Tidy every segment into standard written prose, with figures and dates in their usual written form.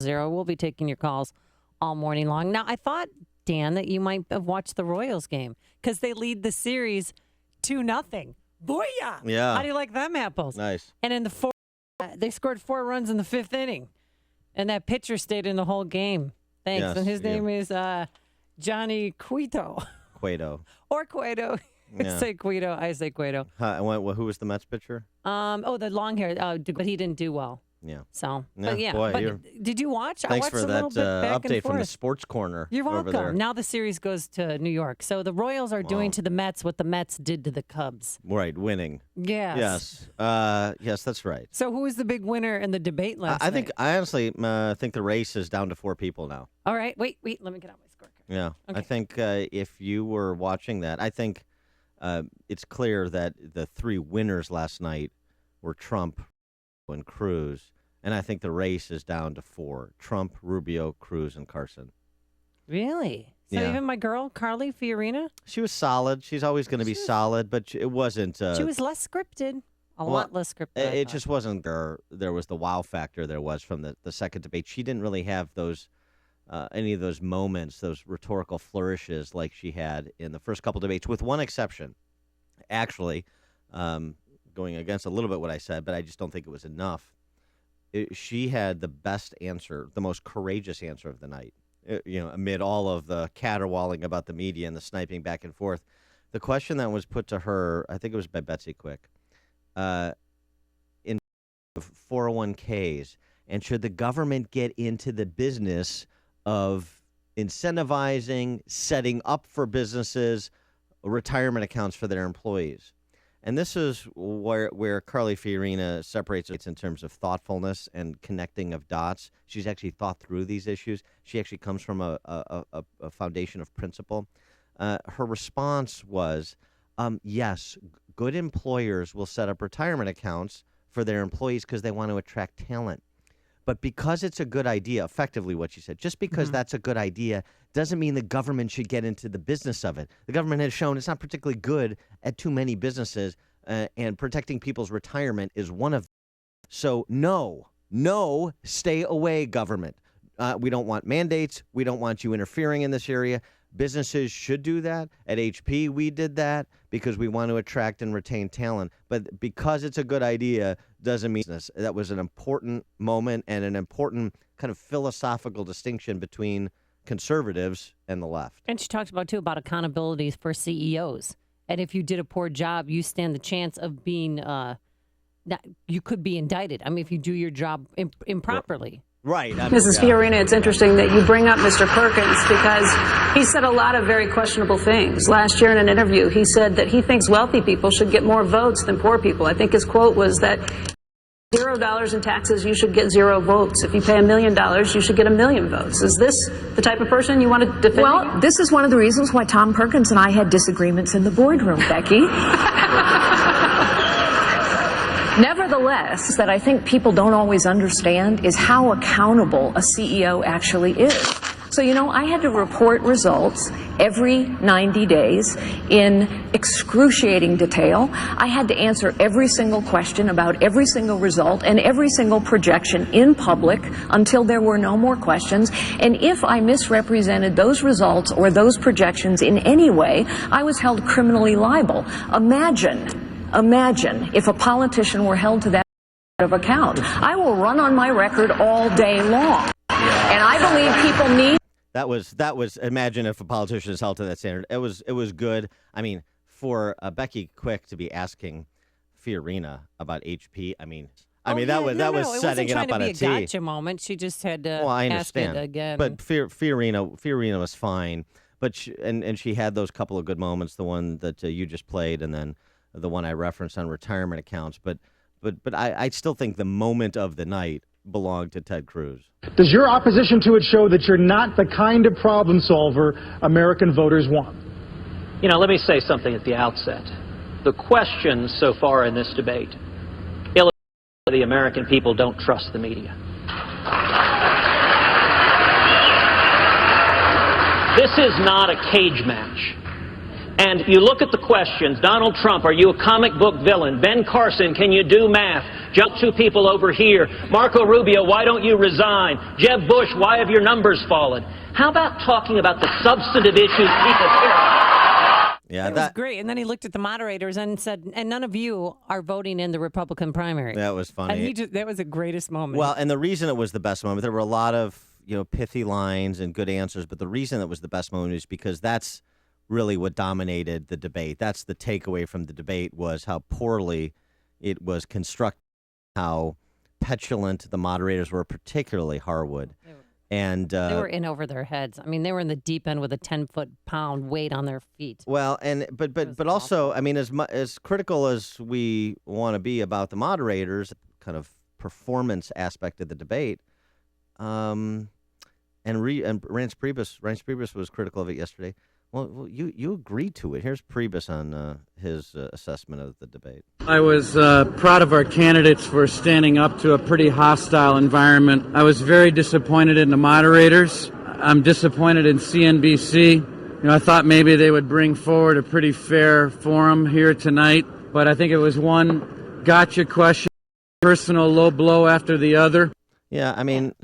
We'll be taking your calls all morning long. Now, I thought, Dan, that you might have watched the Royals game because they lead the series 2-0. Booyah! Yeah. How do you like them apples? Nice. And in the they scored 4 runs in the 5th inning, and that pitcher stayed in the whole game. Thanks. Yes, and his name is Johnny Cueto. Cueto. Or Cueto. Yeah. Say Cueto. I say Cueto. Who was the Mets pitcher? The long hair. But he didn't do well. Yeah. So, yeah, but yeah. boy, But did you watch? Thanks I watched for a little that bit back update and forth. from the Sports Corner. You're over there. welcome. Now the series goes to New York. So the Royals are doing to the Mets what the Mets did to the Cubs. Right, winning. Yes. Yes, that's right. So who was the big winner in the debate last night? I honestly think the race is down to 4 people now. All right. Wait. Let me get out my scorecard. Yeah. Okay. I think if you were watching that, I think it's clear that the 3 winners last night were Trump and Cruz. And I think the race is down to 4. Trump, Rubio, Cruz, and Carson. Really? So Yeah. even my girl, Carly Fiorina? She was solid. She's always going to be solid, but it wasn't. She was less scripted. A lot less scripted. It just wasn't there was the wow factor there was from the second debate. She didn't really have those any of those moments, those rhetorical flourishes like she had in the first couple debates, with one exception. Actually, going against a little bit what I said, but I just don't think it was enough. She had the best answer, the most courageous answer of the night. Amid all of the caterwauling about the media and the sniping back and forth, the question that was put to her, I think it was by Betsy Quick, in 401ks, and should the government get into the business of incentivizing, setting up for businesses, retirement accounts for their employees? And this is where Carly Fiorina separates it in terms of thoughtfulness and connecting of dots. She's actually thought through these issues. She actually comes from a foundation of principle. Her response was, yes, good employers will set up retirement accounts for their employees because they want to attract talent. But because it's a good idea, effectively what she said, just because that's a good idea doesn't mean the government should get into the business of it. The government has shown it's not particularly good at too many businesses, and protecting people's retirement is one of them. So no, stay away, government. We don't want mandates. We don't want you interfering in this area. Businesses should do that. At HP, we did that because we want to attract and retain talent. But because it's a good idea doesn't mean business. That was an important moment and an important kind of philosophical distinction between conservatives and the left. And she talked about, too, about accountability for CEOs. And if you did a poor job, you stand the chance of being, you could be indicted. I mean, if you do your job improperly. Right. Mrs. Fiorina, it's interesting that you bring up Mr. Perkins because he said a lot of very questionable things. Last year in an interview, he said that he thinks wealthy people should get more votes than poor people. I think his quote was that $0 in taxes, you should get 0 votes. If you pay $1 million, you should get 1 million votes. Is this the type of person you want to defend? Well, this is one of the reasons why Tom Perkins and I had disagreements in the boardroom, Becky. Nevertheless, that I think people don't always understand is how accountable a CEO actually is. So, I had to report results every 90 days in excruciating detail. I had to answer every single question about every single result and every single projection in public until there were no more questions. And if I misrepresented those results or those projections in any way, I was held criminally liable. Imagine if a politician were held to that of account. I will run on my record all day long. And I believe people need. That was. Imagine if a politician is held to that standard. It was good. I mean, for Becky Quick to be asking Fiorina about HP. I mean, that was setting it up on a tee. It wasn't trying to be a gotcha moment. She just had to I ask understand. it again. But Fiorina was fine. But she had those couple of good moments. The one that you just played, and then the one I referenced on retirement accounts. But I still think the moment of the night belonged to Ted Cruz. Does your opposition to it show that you're not the kind of problem solver American voters want? Let me say something at the outset. The questions so far in this debate illustrate the American people don't trust the media. This is not a cage match. And you look at the questions. Donald Trump, are you a comic book villain? Ben Carson, can you do math? Jump two people over here. Marco Rubio, why don't you resign? Jeb Bush, why have your numbers fallen? How about talking about the substantive issues people care about? Yeah, that was great. And then he looked at the moderators and said, and none of you are voting in the Republican primary. That was funny. And that was the greatest moment. Well, and the reason it was the best moment, there were a lot of, pithy lines and good answers, but the reason it was the best moment is because that's really what dominated the debate. That's the takeaway from the debate, was how poorly it was constructed, how petulant the moderators were, particularly Harwood. And they were in over their heads. I mean, they were in the deep end with a 10-foot-pound weight on their feet. Well, but also, I mean, as critical as we want to be about the moderators, kind of performance aspect of the debate, and Reince Priebus was critical of it yesterday. Well, you agreed to it. Here's Priebus on his assessment of the debate. I was proud of our candidates for standing up to a pretty hostile environment. I was very disappointed in the moderators. I'm disappointed in CNBC. I thought maybe they would bring forward a pretty fair forum here tonight, but I think it was one gotcha question, personal low blow after the other. Yeah, I mean,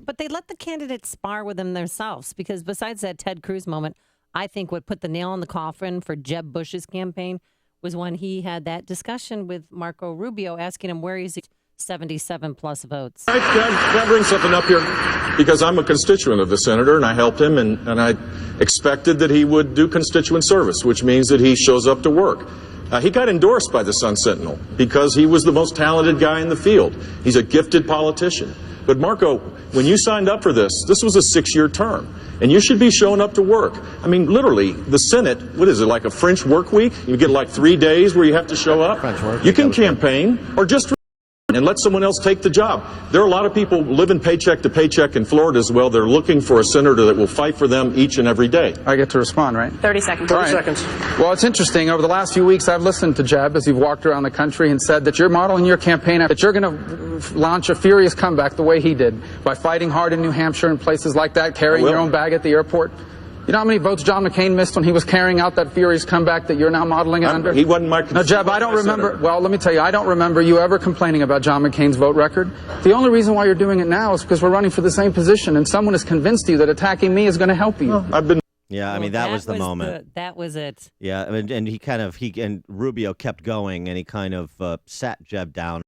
But they let the candidates spar with them themselves, because besides that Ted Cruz moment, I think what put the nail in the coffin for Jeb Bush's campaign was when he had that discussion with Marco Rubio, asking him where he's 77-plus votes. Can I bring something up here? Because I'm a constituent of the senator, and I helped him, and I expected that he would do constituent service, which means that he shows up to work. He got endorsed by the Sun Sentinel because he was the most talented guy in the field. He's a gifted politician. But Marco, when you signed up for this was a 6-year term, and you should be showing up to work. I mean, literally, the Senate, what is it, like a French work week? You get like 3 days where you have to show up? French work You can campaign, or just and let someone else take the job. There are a lot of people living paycheck to paycheck in Florida as well. They're looking for a senator that will fight for them each and every day. I get to respond, right? 30 seconds. 30 seconds. Well, it's interesting. Over the last few weeks, I've listened to Jeb as you've walked around the country and said that you're modeling your campaign, that you're going to launch a furious comeback the way he did, by fighting hard in New Hampshire and places like that, carrying your own bag at the airport. You know how many votes John McCain missed when he was carrying out that furious comeback that you're now modeling it under? He wasn't my... No, Jeb, I don't remember... Well, let me tell you, I don't remember you ever complaining about John McCain's vote record. The only reason why you're doing it now is because we're running for the same position, and someone has convinced you that attacking me is going to help you. I've been... Yeah, I mean, that was the moment. That was it. Yeah, and Rubio kept going, and he kind of sat Jeb down.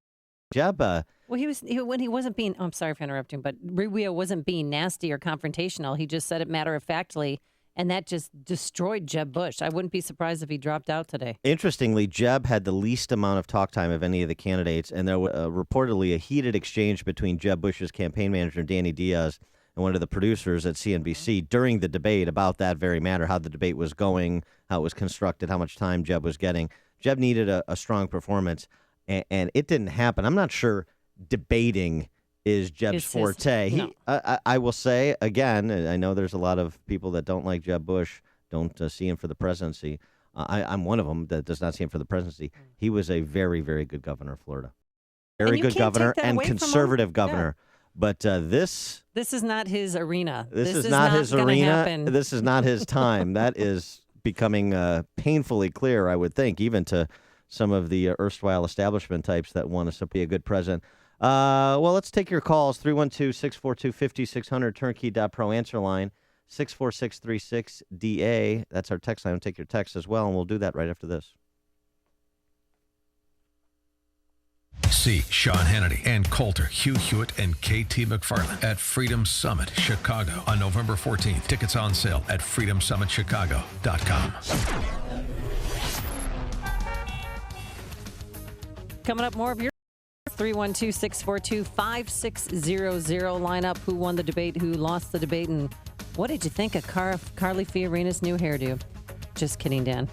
Jeb... Well, when he wasn't being... I'm sorry for interrupting, but Rubio wasn't being nasty or confrontational. He just said it matter-of-factly. And that just destroyed Jeb Bush. I wouldn't be surprised if he dropped out today. Interestingly, Jeb had the least amount of talk time of any of the candidates, and there was reportedly a heated exchange between Jeb Bush's campaign manager, Danny Diaz, and one of the producers at CNBC during the debate about that very matter, how the debate was going, how it was constructed, how much time Jeb was getting. Jeb needed a strong performance, and it didn't happen. I'm not sure debating is Jeb's forte. No. I will say, again, I know there's a lot of people that don't like Jeb Bush, don't see him for the presidency. I'm one of them that does not see him for the presidency. He was a very, very good governor of Florida. Very good governor and conservative governor. Yeah. But this is not his arena. This is not his arena. This is not his time. That is becoming painfully clear, I would think, even to some of the erstwhile establishment types that want to be a good president. Well, let's take your calls. 312-642-5600, turnkey.pro answer line, 64636-DA. That's our text line. We'll take your text as well, and we'll do that right after this. See Sean Hannity, Ann Coulter, Hugh Hewitt, and KT McFarland at Freedom Summit Chicago on November 14th. Tickets on sale at freedomsummitchicago.com. Coming up, more of your 312-642-5600 lineup. Who won the debate, who lost the debate, and what did you think of Carly Fiorina's new hairdo? Just kidding, Dan.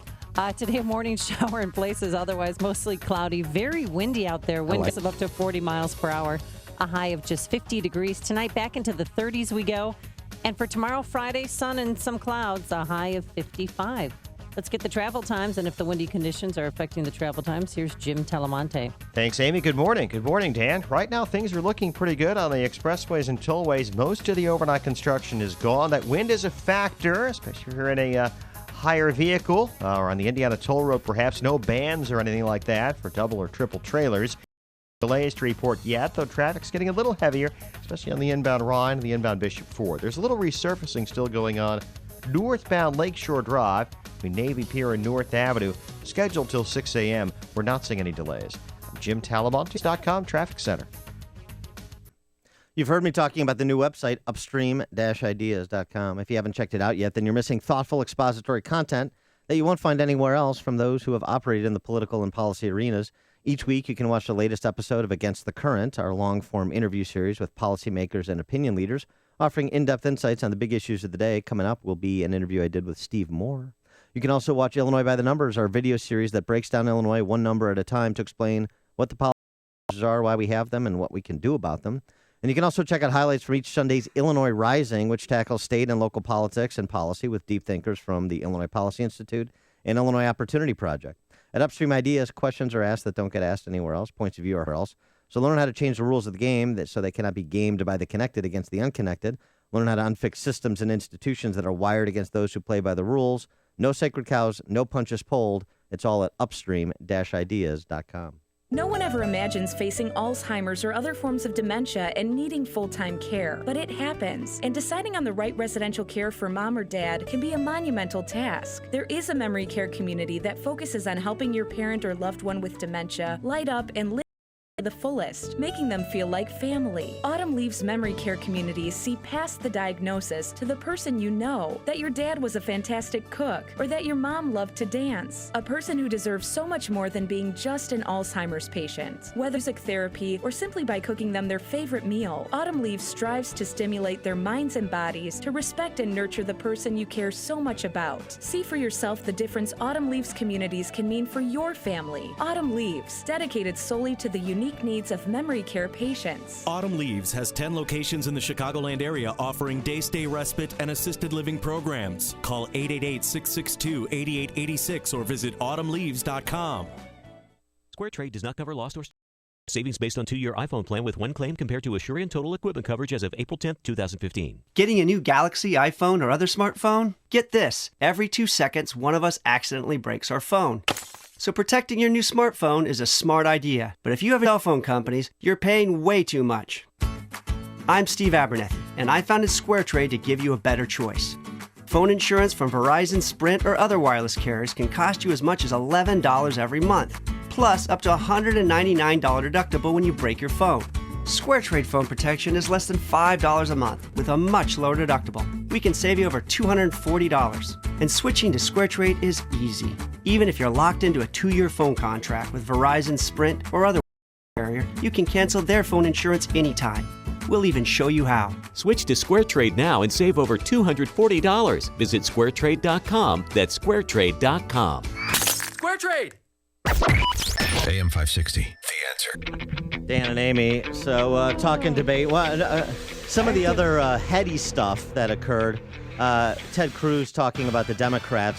Today, a morning shower in places, otherwise mostly cloudy. Very windy out there. Winds of up to 40 miles per hour. A high of just 50 degrees. Tonight, back into the 30s we go. And for tomorrow, Friday, sun and some clouds. A high of 55. Let's get the travel times, and if the windy conditions are affecting the travel times, here's Jim Talamonte. Thanks, Amy. Good morning. Good morning, Dan. Right now, things are looking pretty good on the expressways and tollways. Most of the overnight construction is gone. That wind is a factor, especially if you're in a higher vehicle or on the Indiana Toll Road, perhaps. No bans or anything like that for double or triple trailers. delays to report yet, though traffic's getting a little heavier, especially on the inbound Rhine and the inbound Bishop Ford. There's a little resurfacing still going on northbound Lakeshore Drive between Navy Pier and North Avenue, scheduled till 6 a.m. We're not seeing any delays. I'm Jim Talamontes.com Traffic Center. You've heard me talking about the new website, Upstream-Ideas.com. If you haven't checked it out yet, then you're missing thoughtful expository content that you won't find anywhere else from those who have operated in the political and policy arenas. Each week, you can watch the latest episode of Against the Current, our long-form interview series with policymakers and opinion leaders, offering in-depth insights on the big issues of the day. Coming up will be an interview I did with Steve Moore. You can also watch Illinois by the Numbers, our video series that breaks down Illinois one number at a time to explain what the policies are, why we have them, and what we can do about them. And you can also check out highlights from each Sunday's Illinois Rising, which tackles state and local politics and policy with deep thinkers from the Illinois Policy Institute and Illinois Opportunity Project. At Upstream Ideas, questions are asked that don't get asked anywhere else, points of view are else. So learn how to change the rules of the game so they cannot be gamed by the connected against the unconnected. Learn how to unfix systems and institutions that are wired against those who play by the rules. No sacred cows, no punches pulled. It's all at upstream-ideas.com. No one ever imagines facing Alzheimer's or other forms of dementia and needing full-time care, but it happens. And deciding on the right residential care for mom or dad can be a monumental task. There is a memory care community that focuses on helping your parent or loved one with dementia light up and live the fullest, making them feel like family. Autumn Leaves memory care communities see past the diagnosis to the person you know, that your dad was a fantastic cook, or that your mom loved to dance. A person who deserves so much more than being just an Alzheimer's patient. Whether music therapy or simply by cooking them their favorite meal, Autumn Leaves strives to stimulate their minds and bodies to respect and nurture the person you care so much about. See for yourself the difference Autumn Leaves communities can mean for your family. Autumn Leaves, dedicated solely to the unique needs of memory care patients. Autumn Leaves has 10 locations in the Chicagoland area offering day-stay respite and assisted living programs. Call 888-662-8886 or visit autumnleaves.com. Square Trade does not cover lost or savings based on 2-year iPhone plan with one claim compared to Asurion total equipment coverage as of April 10th, 2015. Getting a new Galaxy, iPhone, or other smartphone? Get this. Every 2 seconds, one of us accidentally breaks our phone. So protecting your new smartphone is a smart idea. But if you have cell phone companies, you're paying way too much. I'm Steve Abernethy, and I founded Square Trade to give you a better choice. Phone insurance from Verizon, Sprint, or other wireless carriers can cost you as much as $11 every month, plus up to a $199 deductible when you break your phone. Square Trade phone protection is less than $5 a month with a much lower deductible. We can save you over $240. And switching to Square Trade is easy. Even if you're locked into a 2-year phone contract with Verizon, Sprint, or other carrier, you can cancel their phone insurance anytime. We'll even show you how. Switch to Square Trade now and save over $240. Visit squaretrade.com. That's squaretrade.com. Square Trade! AM 560, The Answer. Dan and Amy. So talking debate. Well, some of the other heady stuff that occurred. Ted Cruz talking about the Democrat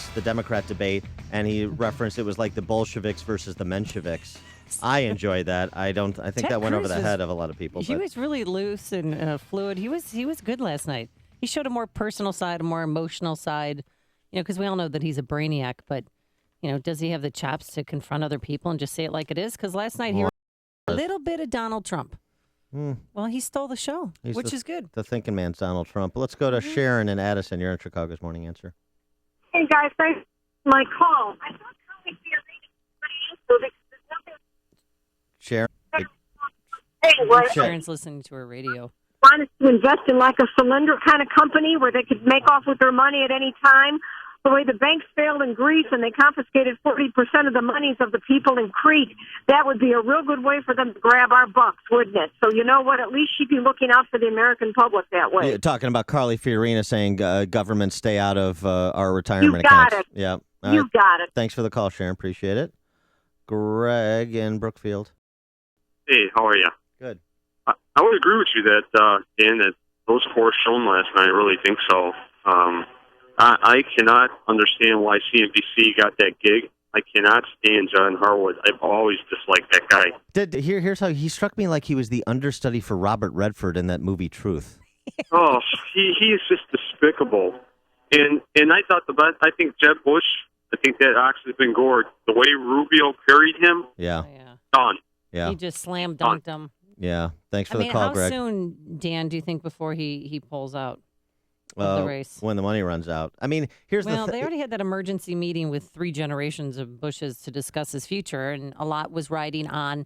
debate, and he referenced it was like the Bolsheviks versus the Mensheviks. I enjoyed that. I think Ted that went over Cruz the head of a lot of people. He was really loose and fluid. He was good last night. He showed a more personal side, a more emotional side. Because we all know that he's a brainiac, but does he have the chops to confront other people and just say it like it is? Because last night he a little bit of Donald Trump. Well, he stole the show, which is good. The thinking man's Donald Trump. Let's go to Sharon and Addison. You're in Chicago's Morning Answer. Hey, guys. Thanks for my call. I thought Carly Fiorina Sharon. Hey, what? Sharon's listening to her radio. Wanted to invest in like a cylinder kind of company where they could make off with their money at any time. The way the banks failed in Greece and they confiscated 40% of the monies of the people in Crete, that would be a real good way for them to grab our bucks, wouldn't it? So you know what? At least she'd be looking out for the American public that way. You're talking about Carly Fiorina saying government stay out of our retirement you got accounts. It. Yeah. You got it. Thanks for the call, Sharon. Appreciate it. Greg in Brookfield. Hey, how are you? Good. I would agree with you that, Dan, that those four shown last night. I really think so. I cannot understand why CNBC got that gig. I cannot stand John Harwood. I've always disliked that guy. Here's how he struck me like he was the understudy for Robert Redford in that movie Truth. Oh, he is just despicable. And I thought I think Jeb Bush, I think that ox has been gored. The way Rubio parried him, yeah. done. Yeah. He just slam dunked him. Yeah. Thanks for I the mean, call, how Greg. soon, Dan, do you think before he pulls out of the race? When the money runs out. I mean, here's Well, the they already had that emergency meeting with 3 generations of Bushes to discuss his future, and a lot was riding on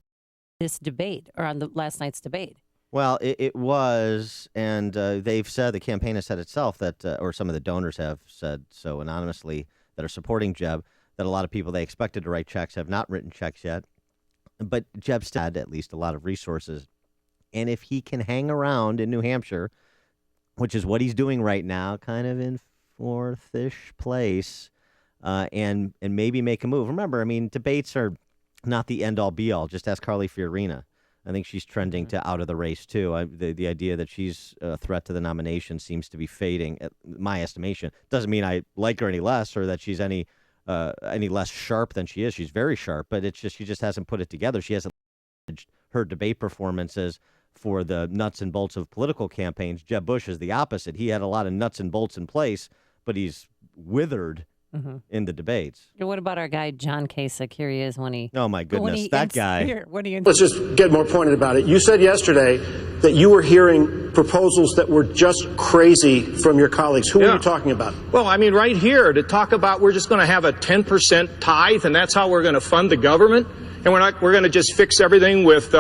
this debate, or on the last night's debate. Well, it was, and they've said, the campaign has said itself that, or some of the donors have said so anonymously that are supporting Jeb, that a lot of people they expected to write checks have not written checks yet. But Jeb still had at least a lot of resources. And if he can hang around in New Hampshire, which is what he's doing right now, kind of in 4th-ish place, and maybe make a move. Remember, I mean, debates are not the end-all, be-all. Just ask Carly Fiorina. I think she's trending to out of the race, too. The idea that she's a threat to the nomination seems to be fading, at my estimation. Doesn't mean I like her any less or that she's any less sharp than she is. She's very sharp, but it's just she just hasn't put it together. She hasn't her debate performances for the nuts and bolts of political campaigns. Jeb Bush is the opposite. He had a lot of nuts and bolts in place, but he's withered in the debates. What about our guy, John Kasich? Here he is when he... Oh, my goodness, that guy. Let's just get more pointed about it. You said yesterday that you were hearing proposals that were just crazy from your colleagues. Who are you talking about? Well, I mean, right here to talk about we're just going to have a 10% tithe, and that's how we're going to fund the government, and we're going to just fix everything with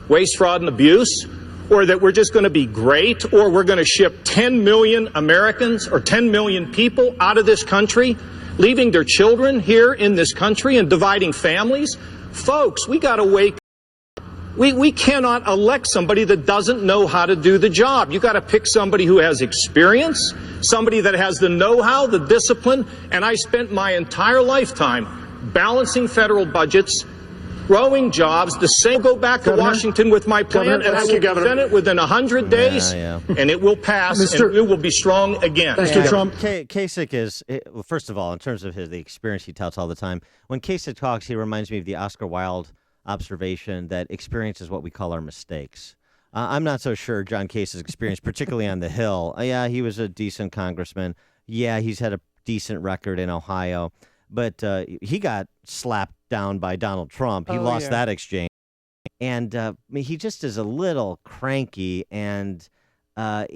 waste, fraud, and abuse, or that we're just going to be great, or we're going to ship 10 million Americans or 10 million people out of this country, leaving their children here in this country and dividing families. Folks, we got to wake up. We cannot elect somebody that doesn't know how to do the job. You got to pick somebody who has experience, somebody that has the know-how, the discipline, and I spent my entire lifetime balancing federal budgets, growing jobs. The same go back to Washington with my plan, and I will present it within 100 days, and it will pass, and we will be strong again. Mr. Trump. Kasich is, well, first of all, in terms of the experience he touts all the time, when Kasich talks, he reminds me of the Oscar Wilde observation that experience is what we call our mistakes. I'm not so sure John Kasich's experience, particularly on the Hill. Yeah, he was a decent congressman. Yeah, he's had a decent record in Ohio. But he got slapped down by Donald Trump. He lost that exchange. And he just is a little cranky. And but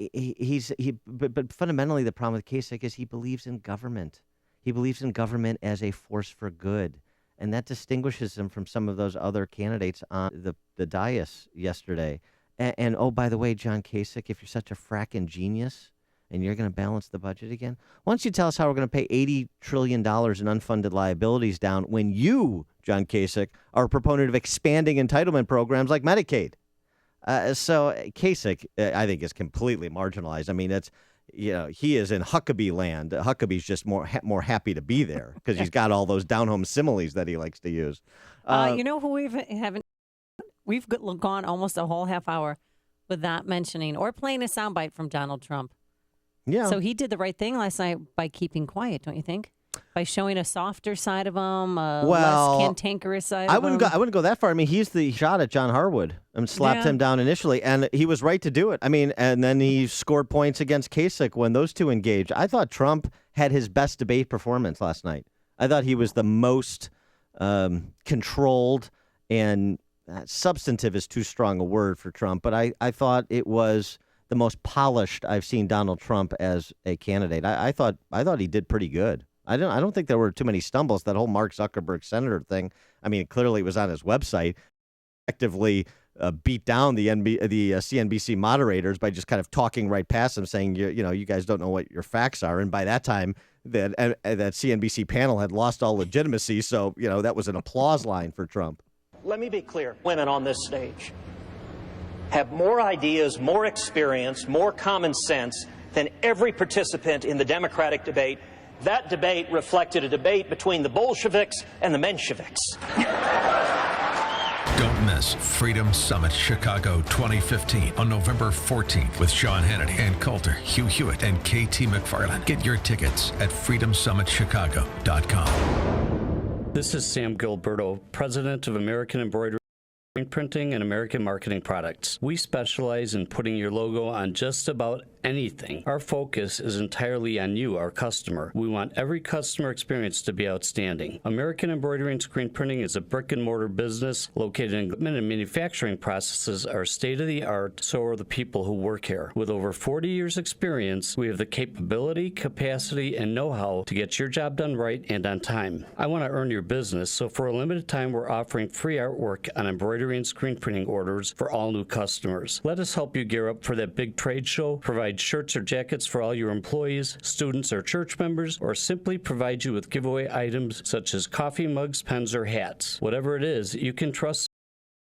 fundamentally, the problem with Kasich is he believes in government. He believes in government as a force for good. And that distinguishes him from some of those other candidates on the dais yesterday. And oh, by the way, John Kasich, if you're such a fracking genius, and you're going to balance the budget again? Why don't you tell us how we're going to pay $80 trillion in unfunded liabilities down when you, John Kasich, are a proponent of expanding entitlement programs like Medicaid? So Kasich, I think, is completely marginalized. I mean, he is in Huckabee land. Huckabee's just more happy to be there because he's got all those down-home similes that he likes to use. You know who we've gone almost a whole half hour without mentioning or playing a soundbite from Donald Trump. Yeah. So he did the right thing last night by keeping quiet, don't you think? By showing a softer side of him, less cantankerous side I of him. I wouldn't go that far. I mean, he shot at John Harwood and slapped him down initially, and he was right to do it. I mean, and then he scored points against Kasich when those two engaged. I thought Trump had his best debate performance last night. I thought he was the most controlled, and substantive is too strong a word for Trump, but I thought it was the most polished I've seen Donald Trump as a candidate. I thought he did pretty good. I don't think there were too many stumbles. That whole Mark Zuckerberg senator thing. I mean, clearly it was on his website. Effectively beat down the CNBC moderators by just kind of talking right past them, saying you guys don't know what your facts are. And by that time, that CNBC panel had lost all legitimacy. So that was an applause line for Trump. Let me be clear. Women on this stage have more ideas, more experience, more common sense than every participant in the Democratic debate. That debate reflected a debate between the Bolsheviks and the Mensheviks. Don't miss Freedom Summit Chicago 2015 on November 14th with Sean Hannity, Ann Coulter, Hugh Hewitt, and KT McFarland. Get your tickets at freedomsummitchicago.com. This is Sam Gilberto, president of American Embroidery Printing and American Marketing Products. We specialize in putting your logo on just about anything. Our focus is entirely on you, our customer. We want every customer experience to be outstanding. American Embroidery and Screen Printing is a brick-and-mortar business located in Goodman, and manufacturing processes are state-of-the-art, so are the people who work here. With over 40 years' experience, we have the capability, capacity, and know-how to get your job done right and on time. I want to earn your business, so for a limited time, we're offering free artwork on embroidery and screen printing orders for all new customers. Let us help you gear up for that big trade show, provide shirts or jackets for all your employees, students, or church members, or simply provide you with giveaway items such as coffee mugs, pens, or hats. Whatever it is, you can trust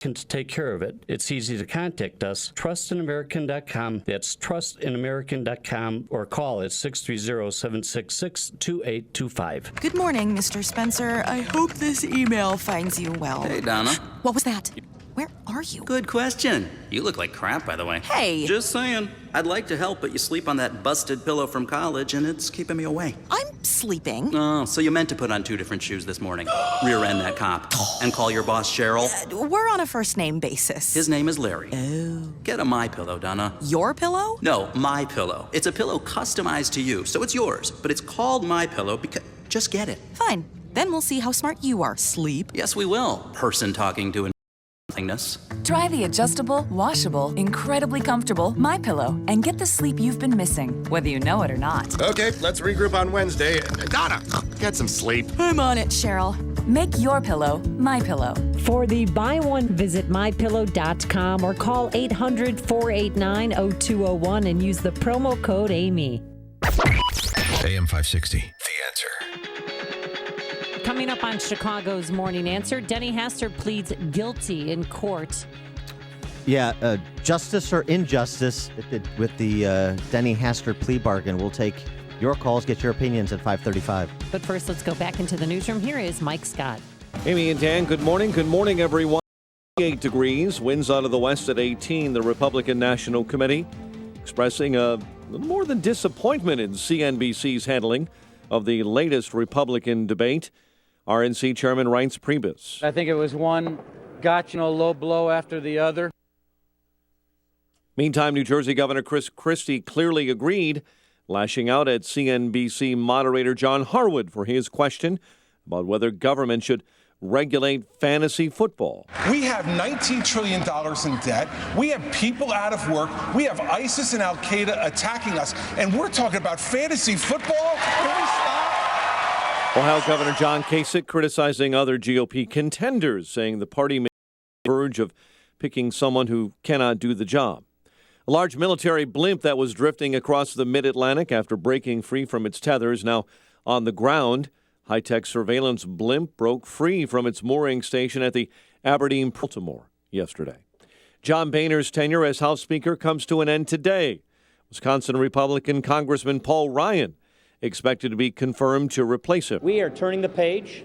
to take care of it. It's easy to contact us. TrustinAmerican.com. That's TrustinAmerican.com, or call at 630-766-2825. Good morning, Mr. Spencer. I hope this email finds you well. Hey, Donna. What was that? Where are you? Good question. You look like crap, by the way. Hey! Just saying. I'd like to help, but you sleep on that busted pillow from college, and it's keeping me away. I'm sleeping. Oh, so you meant to put on 2 different shoes this morning. Rear end that cop. And call your boss Cheryl. We're on a first-name basis. His name is Larry. Oh. Get a My Pillow, Donna. Your pillow? No, My Pillow. It's a pillow customized to you, so it's yours. But it's called My Pillow because... Just get it. Fine. Then we'll see how smart you are. Sleep. Yes, we will. Person talking to nothingness. Try the adjustable, washable, incredibly comfortable MyPillow and get the sleep you've been missing, whether you know it or not. Okay, let's regroup on Wednesday. Donna, get some sleep. I'm on it, Cheryl. Make your pillow MyPillow. For the buy one, visit mypillow.com or call 800-489-0201 and use the promo code AMY. AM 560, The Answer. Coming up on Chicago's Morning Answer, Denny Hastert pleads guilty in court. Yeah, justice or injustice with the Denny Hastert plea bargain. We'll take your calls, get your opinions at 5:35. But first, let's go back into the newsroom. Here is Mike Scott. Amy and Dan, good morning. Good morning, everyone. 8 degrees, winds out of the west at 18. The Republican National Committee expressing a little more than disappointment in CNBC's handling of the latest Republican debate. RNC Chairman Reince Priebus. I think it was one low blow after the other. Meantime, New Jersey Governor Chris Christie clearly agreed, lashing out at CNBC moderator John Harwood for his question about whether government should regulate fantasy football. We have $19 trillion in debt. We have people out of work. We have ISIS and Al-Qaeda attacking us. And we're talking about fantasy football? Can we stop? Ohio Governor John Kasich criticizing other GOP contenders, saying the party may be on the verge of picking someone who cannot do the job. A large military blimp that was drifting across the mid-Atlantic after breaking free from its tethers now on the ground. High-tech surveillance blimp broke free from its mooring station at the Aberdeen Baltimore yesterday. John Boehner's tenure as House Speaker comes to an end today. Wisconsin Republican Congressman Paul Ryan expected to be confirmed to replace him. We are turning the page.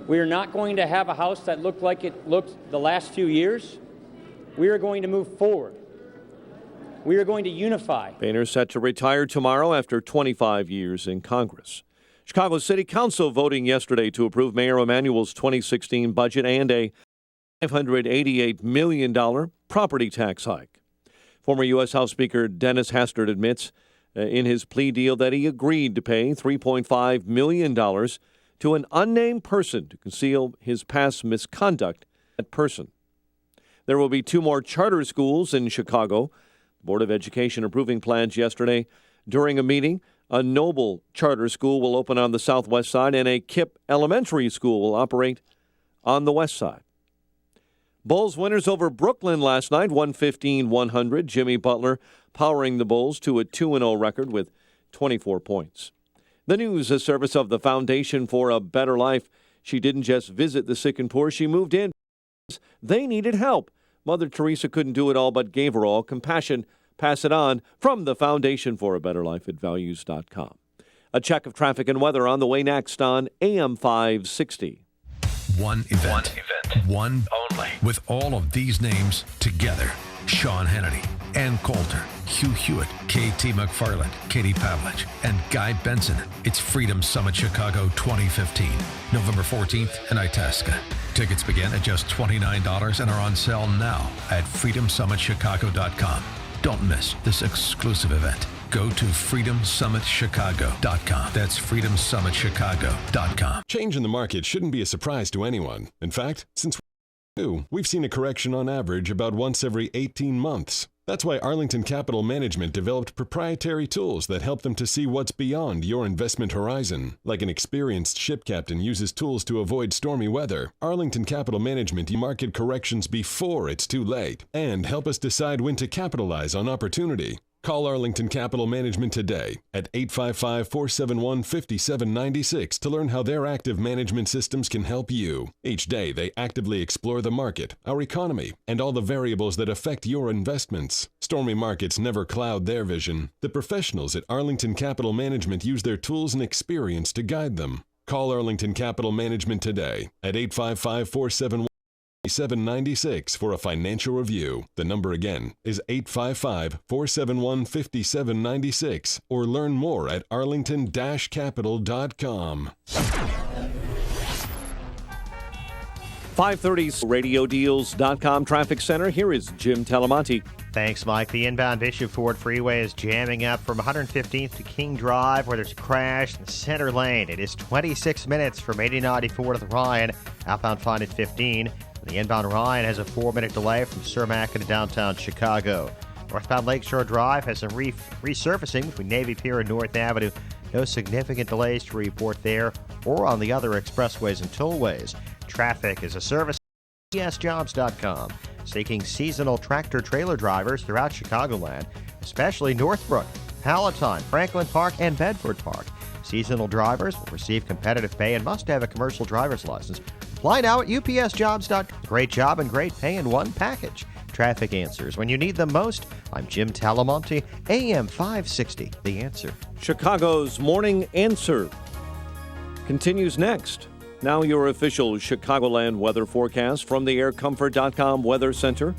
We are not going to have a House that looked like it looked the last few years. We are going to move forward. We are going to unify. Boehner set to retire tomorrow after 25 years in Congress. Chicago City Council voting yesterday to approve Mayor Emanuel's 2016 budget and a $588 million property tax hike. Former U.S. House Speaker Denny Hastert admits in his plea deal that he agreed to pay $3.5 million to an unnamed person to conceal his past misconduct at person. There will be 2 more charter schools in Chicago. The Board of Education approving plans yesterday during a meeting. A Noble charter school will open on the southwest side, and a KIPP elementary school will operate on the west side. Bulls winners over Brooklyn last night, 115-100. Jimmy Butler powering the Bulls to a 2-0 record with 24 points. The news, a service of the Foundation for a Better Life. She didn't just visit the sick and poor, she moved in. They needed help. Mother Teresa couldn't do it all, but gave her all. Compassion, pass it on from the Foundation for a Better Life at values.com. A check of traffic and weather on the way next on AM 560. One event. One only. With all of these names together. Sean Hannity, Ann Coulter, Hugh Hewitt, KT McFarland, Katie Pavlich, and Guy Benson. It's Freedom Summit Chicago 2015, November 14th in Itasca. Tickets begin at just $29 and are on sale now at freedomsummitchicago.com. Don't miss this exclusive event. Go to freedomsummitchicago.com. That's freedomsummitchicago.com. Change in the market shouldn't be a surprise to anyone. In fact, since we've seen a correction on average about once every 18 months. That's why Arlington Capital Management developed proprietary tools that help them to see what's beyond your investment horizon. Like an experienced ship captain uses tools to avoid stormy weather, Arlington Capital Management market corrections before it's too late and help us decide when to capitalize on opportunity. Call Arlington Capital Management today at 855-471-5796 to learn how their active management systems can help you. Each day, they actively explore the market, our economy, and all the variables that affect your investments. Stormy markets never cloud their vision. The professionals at Arlington Capital Management use their tools and experience to guide them. Call Arlington Capital Management today at 855-471-5796 for a financial review. The number again is 855-471-5796 or learn more at arlington-capital.com. 530 radiodeals.com traffic center. Here is Jim Talamonte. Thanks, Mike. The inbound Bishop Ford Freeway is jamming up from 115th to King Drive, where there's a crash in the center lane. It is 26 minutes from 8094 to the Ryan. Outbound fine at 15. The inbound Ryan has a 4-minute delay from Cermak into downtown Chicago. Northbound Lakeshore Drive has some resurfacing between Navy Pier and North Avenue. No significant delays to report there or on the other expressways and tollways. Traffic is a service at UPSjobs.com, seeking seasonal tractor-trailer drivers throughout Chicagoland, especially Northbrook, Palatine, Franklin Park, and Bedford Park. Seasonal drivers will receive competitive pay and must have a commercial driver's license. Apply now at UPSjobs.com. Great job and great pay in one package. Traffic answers when you need them most. I'm Jim Talamonte, AM 560, The Answer. Chicago's Morning Answer continues next. Now your official Chicagoland weather forecast from the aircomfort.com Weather Center.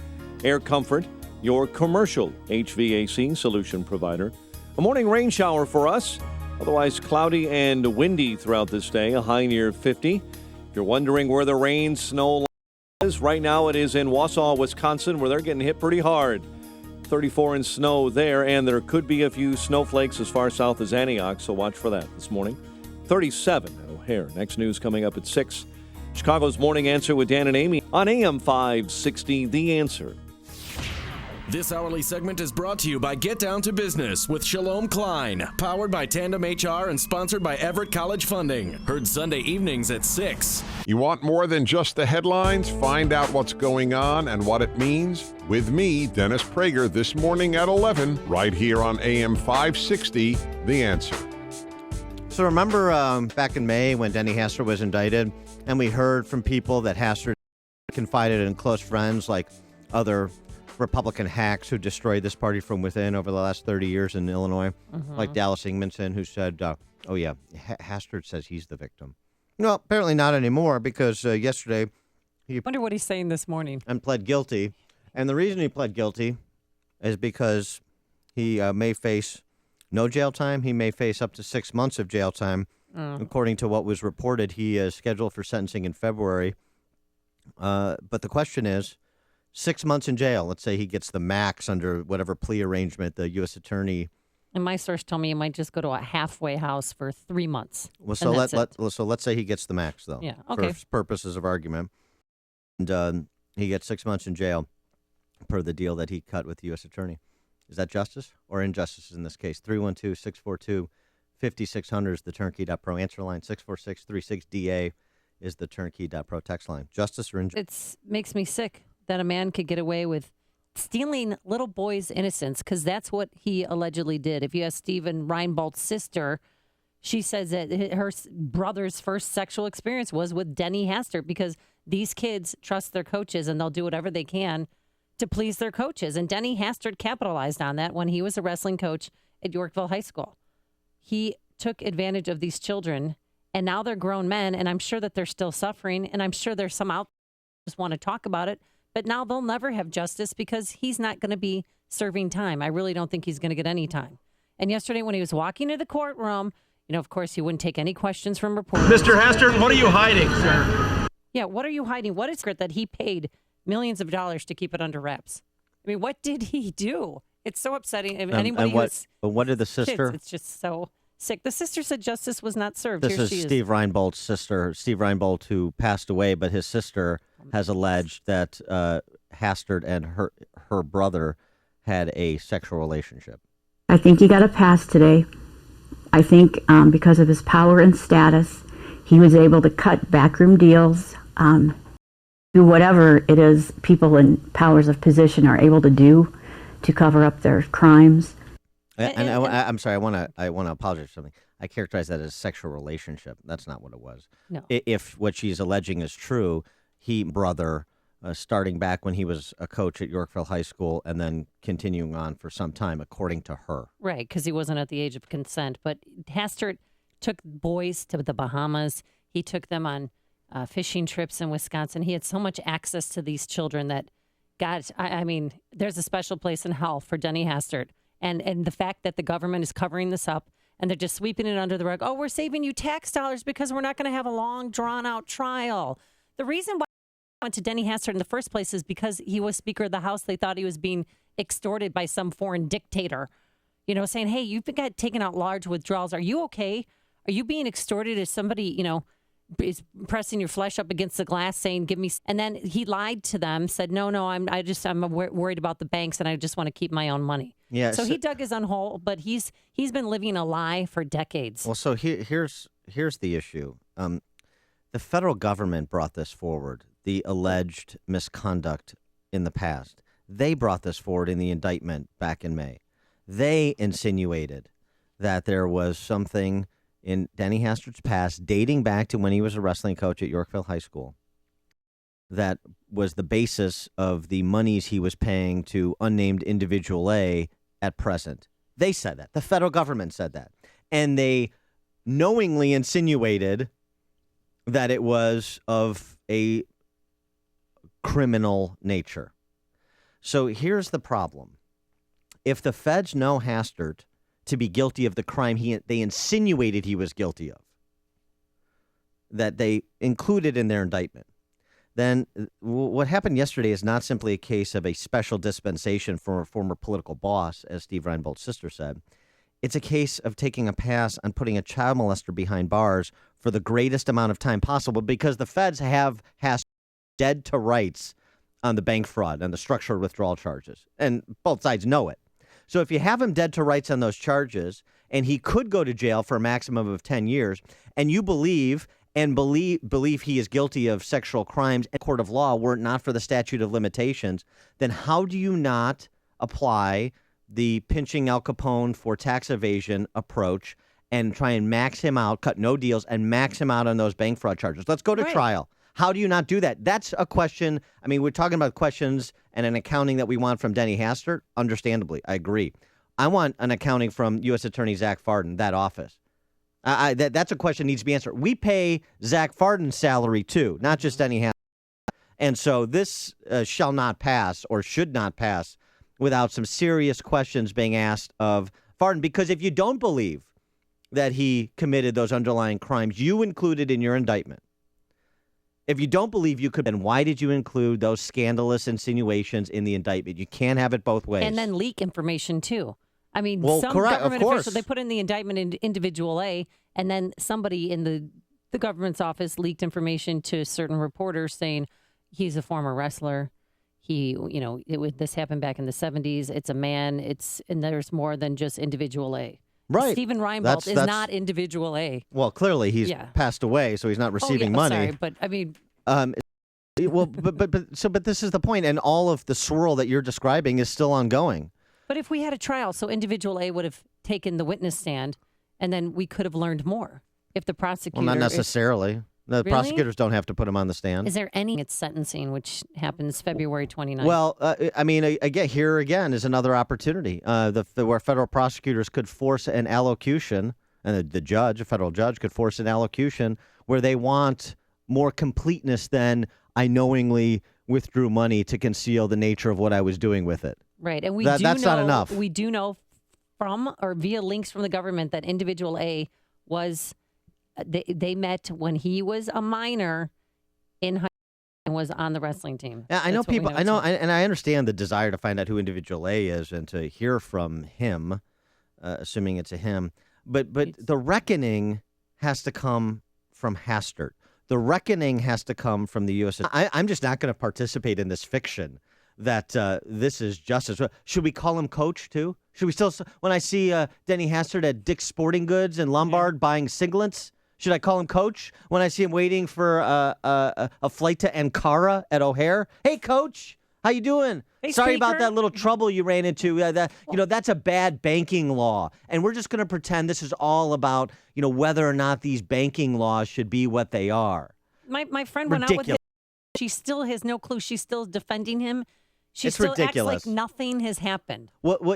Air Comfort, your commercial HVAC solution provider. A morning rain shower for us. Otherwise cloudy and windy throughout this day, a high near 50. If you're wondering where the rain, snow is, right now it is in Wausau, Wisconsin, where they're getting hit pretty hard. 34 in snow there, and there could be a few snowflakes as far south as Antioch, so watch for that this morning. 37 at O'Hare. Next news coming up at 6. Chicago's Morning Answer with Dan and Amy on AM 560, The Answer. This hourly segment is brought to you by Get Down to Business with Shalom Klein, powered by Tandem HR and sponsored by Everett College Funding. Heard Sunday evenings at 6. You want more than just the headlines? Find out what's going on and what it means with me, Dennis Prager, this morning at 11, right here on AM 560, The Answer. So remember back in May when Denny Hastert was indicted, and we heard from people that Hastert confided in close friends like other Republican hacks who destroyed this party from within over the last 30 years in Illinois, like Dallas Ingmanson, who said, oh, yeah, Hastert says he's the victim. No, apparently not anymore, because yesterday he... I wonder what he's saying this morning. And pled guilty. And the reason he pled guilty is because he may face no jail time. He may face up to 6 months of jail time. According to what was reported, he is scheduled for sentencing in February. But the question is, 6 months in jail. Let's say he gets the max under whatever plea arrangement the U.S. attorney. And my source told me he might just go to a halfway house for 3 months. Well, so let's say he gets the max, though. Yeah, okay. For purposes of argument. And he gets 6 months in jail per the deal that he cut with the U.S. attorney. Is that justice or injustice in this case? 312-642-5600 is the turnkey.pro answer line. 64636DA is the turnkey.pro text line. Justice or injustice? It makes me sick that a man could get away with stealing little boys' innocence, because that's what he allegedly did. If you ask Stephen Reinbold's sister, she says that her brother's first sexual experience was with Denny Hastert, because these kids trust their coaches and they'll do whatever they can to please their coaches. And Denny Hastert capitalized on that when he was a wrestling coach at Yorkville High School. He took advantage of these children, and now they're grown men, and I'm sure that they're still suffering, and I'm sure there's some out there just want to talk about it. But now they'll never have justice because he's not going to be serving time. I really don't think he's going to get any time. And yesterday when he was walking to the courtroom, of course, he wouldn't take any questions from reporters. Mr. Hastert, what are you hiding, sir? Yeah, what are you hiding? What is it that he paid millions of dollars to keep it under wraps? I mean, what did he do? It's so upsetting. If But what did the sister? Kids, it's just so sick. The sister said justice was not served. This Here is she Steve Reinbold's sister, Steve Reinbold, who passed away, but his sister has alleged that Hastert and her brother had a sexual relationship. I think he got a pass today. I think because of his power and status, he was able to cut backroom deals, do whatever it is people in powers of position are able to do to cover up their crimes. And I'm sorry, I want to apologize for something. I characterize that as a sexual relationship. That's not what it was. No. If what she's alleging is true, brother, starting back when he was a coach at Yorkville High School and then continuing on for some time, according to her. Right, because he wasn't at the age of consent. But Hastert took boys to the Bahamas. He took them on fishing trips in Wisconsin. He had so much access to these children that, God, I mean, there's a special place in hell for Denny Hastert. And the fact that the government is covering this up and they're just sweeping it under the rug. Oh, we're saving you tax dollars because we're not going to have a long, drawn-out trial. The reason why I went to Denny Hastert in the first place is because he was Speaker of the House. They thought he was being extorted by some foreign dictator, saying, hey, you've got taken out large withdrawals. Are you okay? Are you being extorted as somebody, is pressing your flesh up against the glass saying, give me, and then he lied to them, said, no, I'm worried about the banks and I just want to keep my own money. Yeah. So he dug his own hole, but he's been living a lie for decades. Well, so here's the issue. The federal government brought this forward, the alleged misconduct in the past. They brought this forward in the indictment back in May. They insinuated that there was something in Denny Hastert's past, dating back to when he was a wrestling coach at Yorkville High School, that was the basis of the monies he was paying to unnamed individual A at present. They said that. The federal government said that. And they knowingly insinuated that it was of a criminal nature. So here's the problem. If the feds know Hastert to be guilty of the crime they insinuated he was guilty of, that they included in their indictment, then what happened yesterday is not simply a case of a special dispensation for a former political boss, as Steve Reinbold's sister said. It's a case of taking a pass on putting a child molester behind bars for the greatest amount of time possible because the feds have Hastert dead to rights on the bank fraud and the structured withdrawal charges, and both sides know it. So if you have him dead to rights on those charges, and he could go to jail for a maximum of 10 years, and you believe he is guilty of sexual crimes in a court of law were it not for the statute of limitations, then how do you not apply the pinching Al Capone for tax evasion approach and try and max him out, cut no deals, and max him out on those bank fraud charges? Let's go to trial. How do you not do that? That's a question. I mean, we're talking about questions and an accounting that we want from Denny Hastert. Understandably, I agree. I want an accounting from U.S. Attorney Zach Farden, that office. That's a question that needs to be answered. We pay Zach Farden's salary, too, not just Denny Hastert. And so this shall not pass or should not pass without some serious questions being asked of Farden. Because if you don't believe that he committed those underlying crimes you included in your indictment, if you don't believe you could, then why did you include those scandalous insinuations in the indictment? You can't have it both ways. And then leak information, too. I mean, some correct, government official, they put in the indictment in individual A, and then somebody in the government's office leaked information to certain reporters saying he's a former wrestler. This happened back in the 70s. It's a man. And there's more than just individual A. Right. Stephen Reinbold is not individual A. Well, clearly he's passed away, so he's not receiving money. Sorry, but I mean, but this is the point, and all of the swirl that you're describing is still ongoing. But if we had a trial, so individual A would have taken the witness stand, and then we could have learned more. If the prosecutor, well, not necessarily. The prosecutors don't have to put him on the stand. Is there any? It's sentencing, which happens February 29th. Well, I mean, here again is another opportunity where federal prosecutors could force an allocution, and a federal judge could force an allocution where they want more completeness than I knowingly withdrew money to conceal the nature of what I was doing with it. Right, and that's not enough. We do know from or via links from the government that individual A was. They met when he was a minor in high was on the wrestling team. Yeah, I know That's what we people. know I know, too. and I understand the desire to find out who individual A is and to hear from him, assuming it's a him. But the reckoning has to come from Hastert. The reckoning has to come from the U.S. I'm just not going to participate in this fiction that this is justice. Should we call him coach too? Should we still? When I see Denny Hastert at Dick's Sporting Goods in Lombard buying singlets, should I call him coach? When I see him waiting for a flight to Ankara at O'Hare, hey coach, how you doing? Hey, Sorry about Speaker. that little trouble you ran into. That's a bad banking law, and we're just going to pretend this is all about whether or not these banking laws should be what they are. My friend went out with him. Ridiculous. She still has no clue. She's still defending him. She It's still ridiculous. acts like nothing has happened.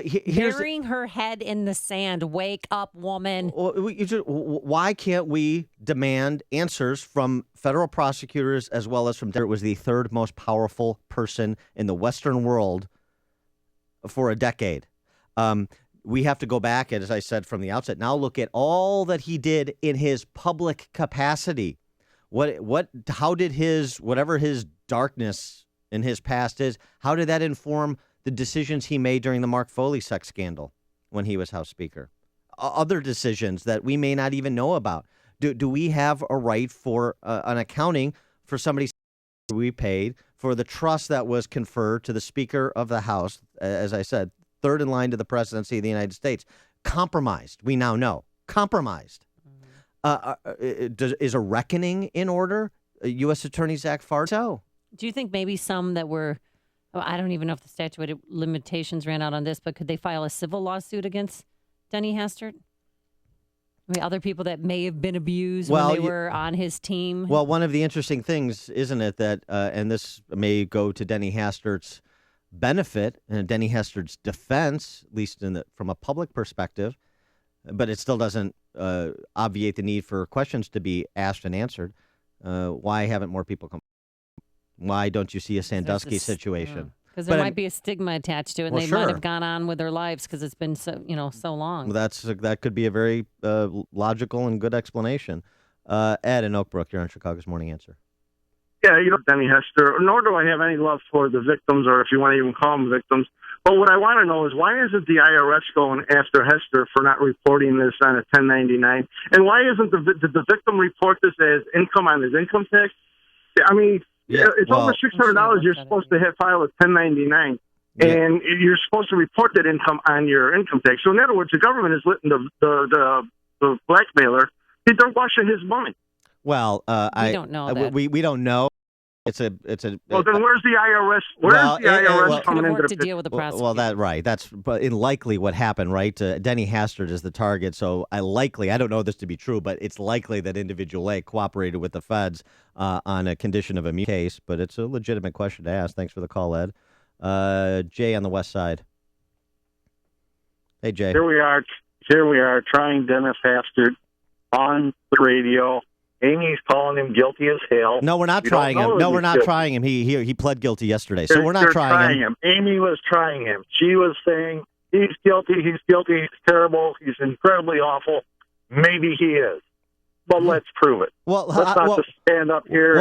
Here's Burying her head in the sand. Wake up, woman. Why can't we demand answers from federal prosecutors as well as from? It was the third most powerful person in the Western world for a decade. We have to go back, as I said from the outset. Now look at all that he did in his public capacity. How did whatever his darkness in his past is, how did that inform the decisions he made during the Mark Foley sex scandal when he was House Speaker? Other decisions that we may not even know about. Do we have a right for an accounting for somebody we paid for the trust that was conferred to the Speaker of the House, as I said, third in line to the presidency of the United States? Compromised, we now know. Compromised. Is a reckoning in order? U.S. Attorney Zach Fardo? Do you think maybe some that were, I don't even know if the statute of limitations ran out on this, but could they file a civil lawsuit against Denny Hastert? I mean, other people that may have been abused when they were on his team? Well, one of the interesting things, isn't it, that, and this may go to Denny Hastert's benefit and Denny Hastert's defense, at least from a public perspective, but it still doesn't obviate the need for questions to be asked and answered. Why haven't more people come? Why don't you see a Sandusky situation? Because there might be a stigma attached to it, and Well, they sure. might have gone on with their lives because it's been so long. That could be a very logical and good explanation. Ed in Oak Brook, you're on Chicago's Morning Answer. Yeah, Denny Hastert, nor do I have any love for the victims, or if you want to even call them victims. But what I want to know is, why isn't the IRS going after Hastert for not reporting this on a 1099? And why isn't did the victim report this as income on his income tax? I mean, it's over $600 you're supposed to have filed a 1099. And you're supposed to report that income on your income tax. So in other words, the government is letting the blackmailer, they're washing his money. Well, we don't know that. We don't know. It's a. Well, then where's the IRS? Where's the IRS coming into the deal with the prosecutor? Well, that's likely what happened, right? Denny Hastert is the target, so I don't know this to be true, but it's likely that Individual A cooperated with the feds on a condition of immunity case. But it's a legitimate question to ask. Thanks for the call, Ed. Jay on the west side. Hey, Jay. Here we are trying Dennis Hastert on the radio. Amy's calling him guilty as hell. No, we're not trying him. No, we're not trying him. He pled guilty yesterday, so we're not trying him. Amy was trying him. She was saying he's guilty, he's terrible, he's incredibly awful. Maybe he is. But let's prove it. Well, let's not just stand up here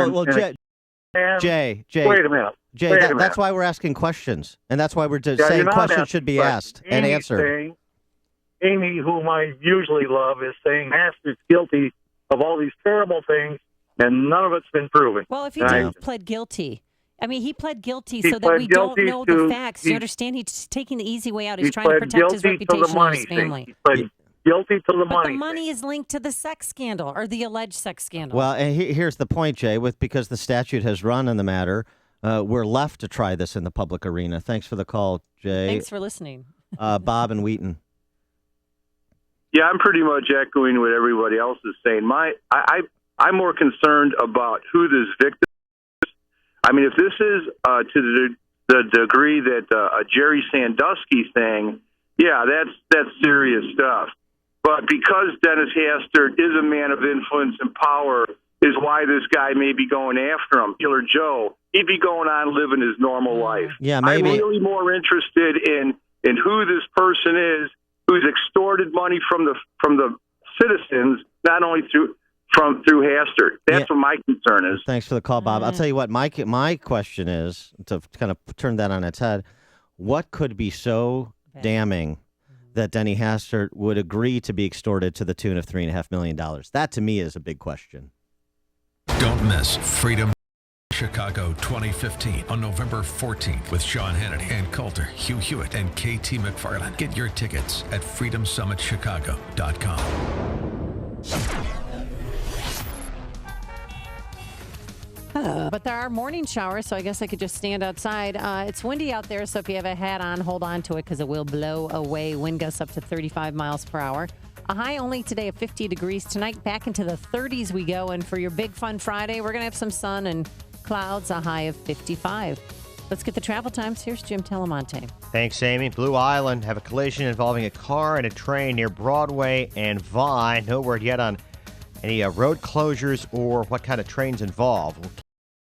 Jay, wait a minute. Jay, that's why we're asking questions, and that's why we're saying questions should be asked and answered. Amy, whom I usually love, is saying Hastert's guilty of all these terrible things, and none of it's been proven. Well, if he pled guilty, I mean, he pled guilty so that we don't know the facts. You understand? He's taking the easy way out. He's trying to protect his reputation and his family. He pled guilty to the but money. the money is linked to the sex scandal or the alleged sex scandal. Well, and here's the point, Jay. Because the statute has run in the matter, we're left to try this in the public arena. Thanks for the call, Jay. Thanks for listening. Bob and Wheaton. Yeah, I'm pretty much echoing what everybody else is saying. I'm more concerned about who this victim is. I mean, if this is to the degree that a Jerry Sandusky thing, yeah, that's serious stuff. But because Dennis Hastert is a man of influence and power, is why this guy may be going after him. Killer Joe, he'd be going on living his normal life. Yeah, maybe. I'm really more interested in who this person is, who's extorted money from the citizens, not only through through Hastert. That's what my concern is. Thanks for the call, Bob. I'll tell you what, my question is, to kind of turn that on its head, what could be so damning that Denny Hastert would agree to be extorted to the tune of $3.5 million? That, to me, is a big question. Don't miss Freedom Chicago 2015 on November 14th with Sean Hannity, Ann Coulter, Hugh Hewitt, and KT McFarland. Get your tickets at freedomsummitchicago.com. But there are morning showers, so I guess I could just stand outside. It's windy out there, so if you have a hat on, hold on to it because it will blow away. Wind gusts up to 35 miles per hour. A high only today of 50 degrees. Tonight, back into the 30s we go. And for your big fun Friday, we're going to have some sun and clouds, a high of 55. Let's get the travel times. Here's Jim Telemonte. Thanks, Amy. Blue Island have a collision involving a car and a train near Broadway and Vine. No word yet on any road closures or what kind of trains involved. We'll keep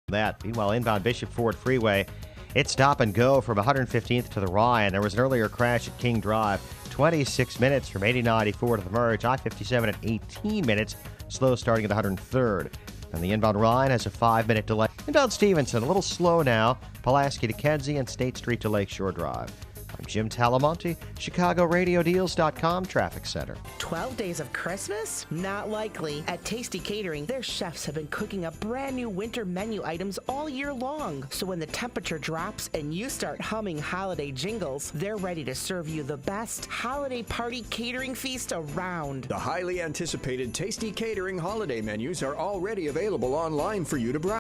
that. Meanwhile, inbound Bishop Ford Freeway, it's stop and go from 115th to the Ryan. There was an earlier crash at King Drive. 26 minutes from 8094 to the merge. I-57 at 18 minutes. Slow starting at the 103rd. And the inbound Ryan has a 5-minute delay. Inbound Stevenson, a little slow now. Pulaski to Kedzie and State Street to Lakeshore Drive. I'm Jim Talamonte, ChicagoRadioDeals.com Traffic Center. 12 days of Christmas? Not likely. At Tasty Catering, their chefs have been cooking up brand new winter menu items all year long. So when the temperature drops and you start humming holiday jingles, they're ready to serve you the best holiday party catering feast around. The highly anticipated Tasty Catering holiday menus are already available online for you to browse.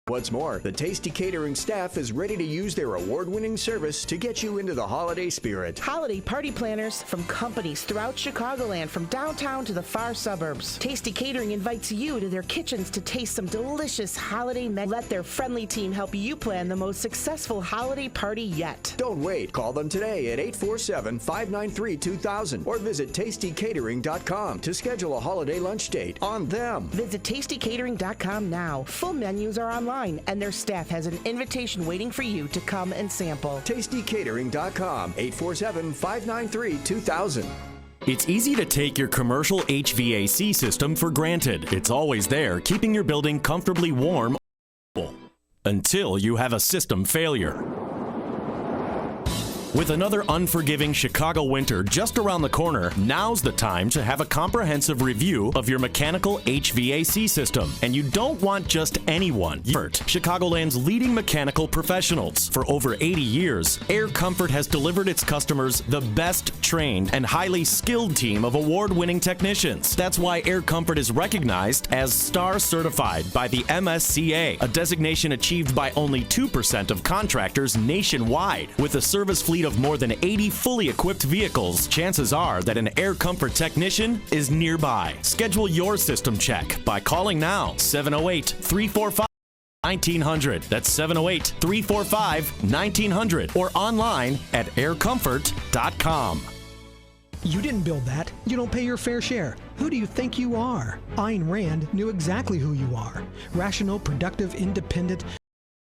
What's more, the Tasty Catering staff is ready to use their award-winning service to get you into the holiday spirit. Holiday party planners from companies throughout Chicagoland, from downtown to the far suburbs. Tasty Catering invites you to their kitchens to taste some delicious holiday menus. Let their friendly team help you plan the most successful holiday party yet. Don't wait. Call them today at 847-593-2000 or visit tastycatering.com to schedule a holiday lunch date on them. Visit tastycatering.com now. Full menus are online, and their staff has an invitation waiting for you to come and sample. tastycatering.com, 847-593-2000. It's easy to take your commercial HVAC system for granted. It's always there, keeping your building comfortably warm until you have a system failure. With another unforgiving Chicago winter just around the corner, now's the time to have a comprehensive review of your mechanical HVAC system. And you don't want just anyone. Chicagoland's leading mechanical professionals. For over 80 years, Air Comfort has delivered its customers the best trained and highly skilled team of award-winning technicians. That's why Air Comfort is recognized as Star Certified by the MSCA, a designation achieved by only 2% of contractors nationwide. With a service fleet of more than 80 fully equipped vehicles, chances are that an Air Comfort technician is nearby. Schedule your system check by calling now, 708-345-1900. That's 708-345-1900 or online at aircomfort.com. You didn't build that. You don't pay your fair share. Who do you think you are? Ayn Rand knew exactly who you are. Rational, productive, independent.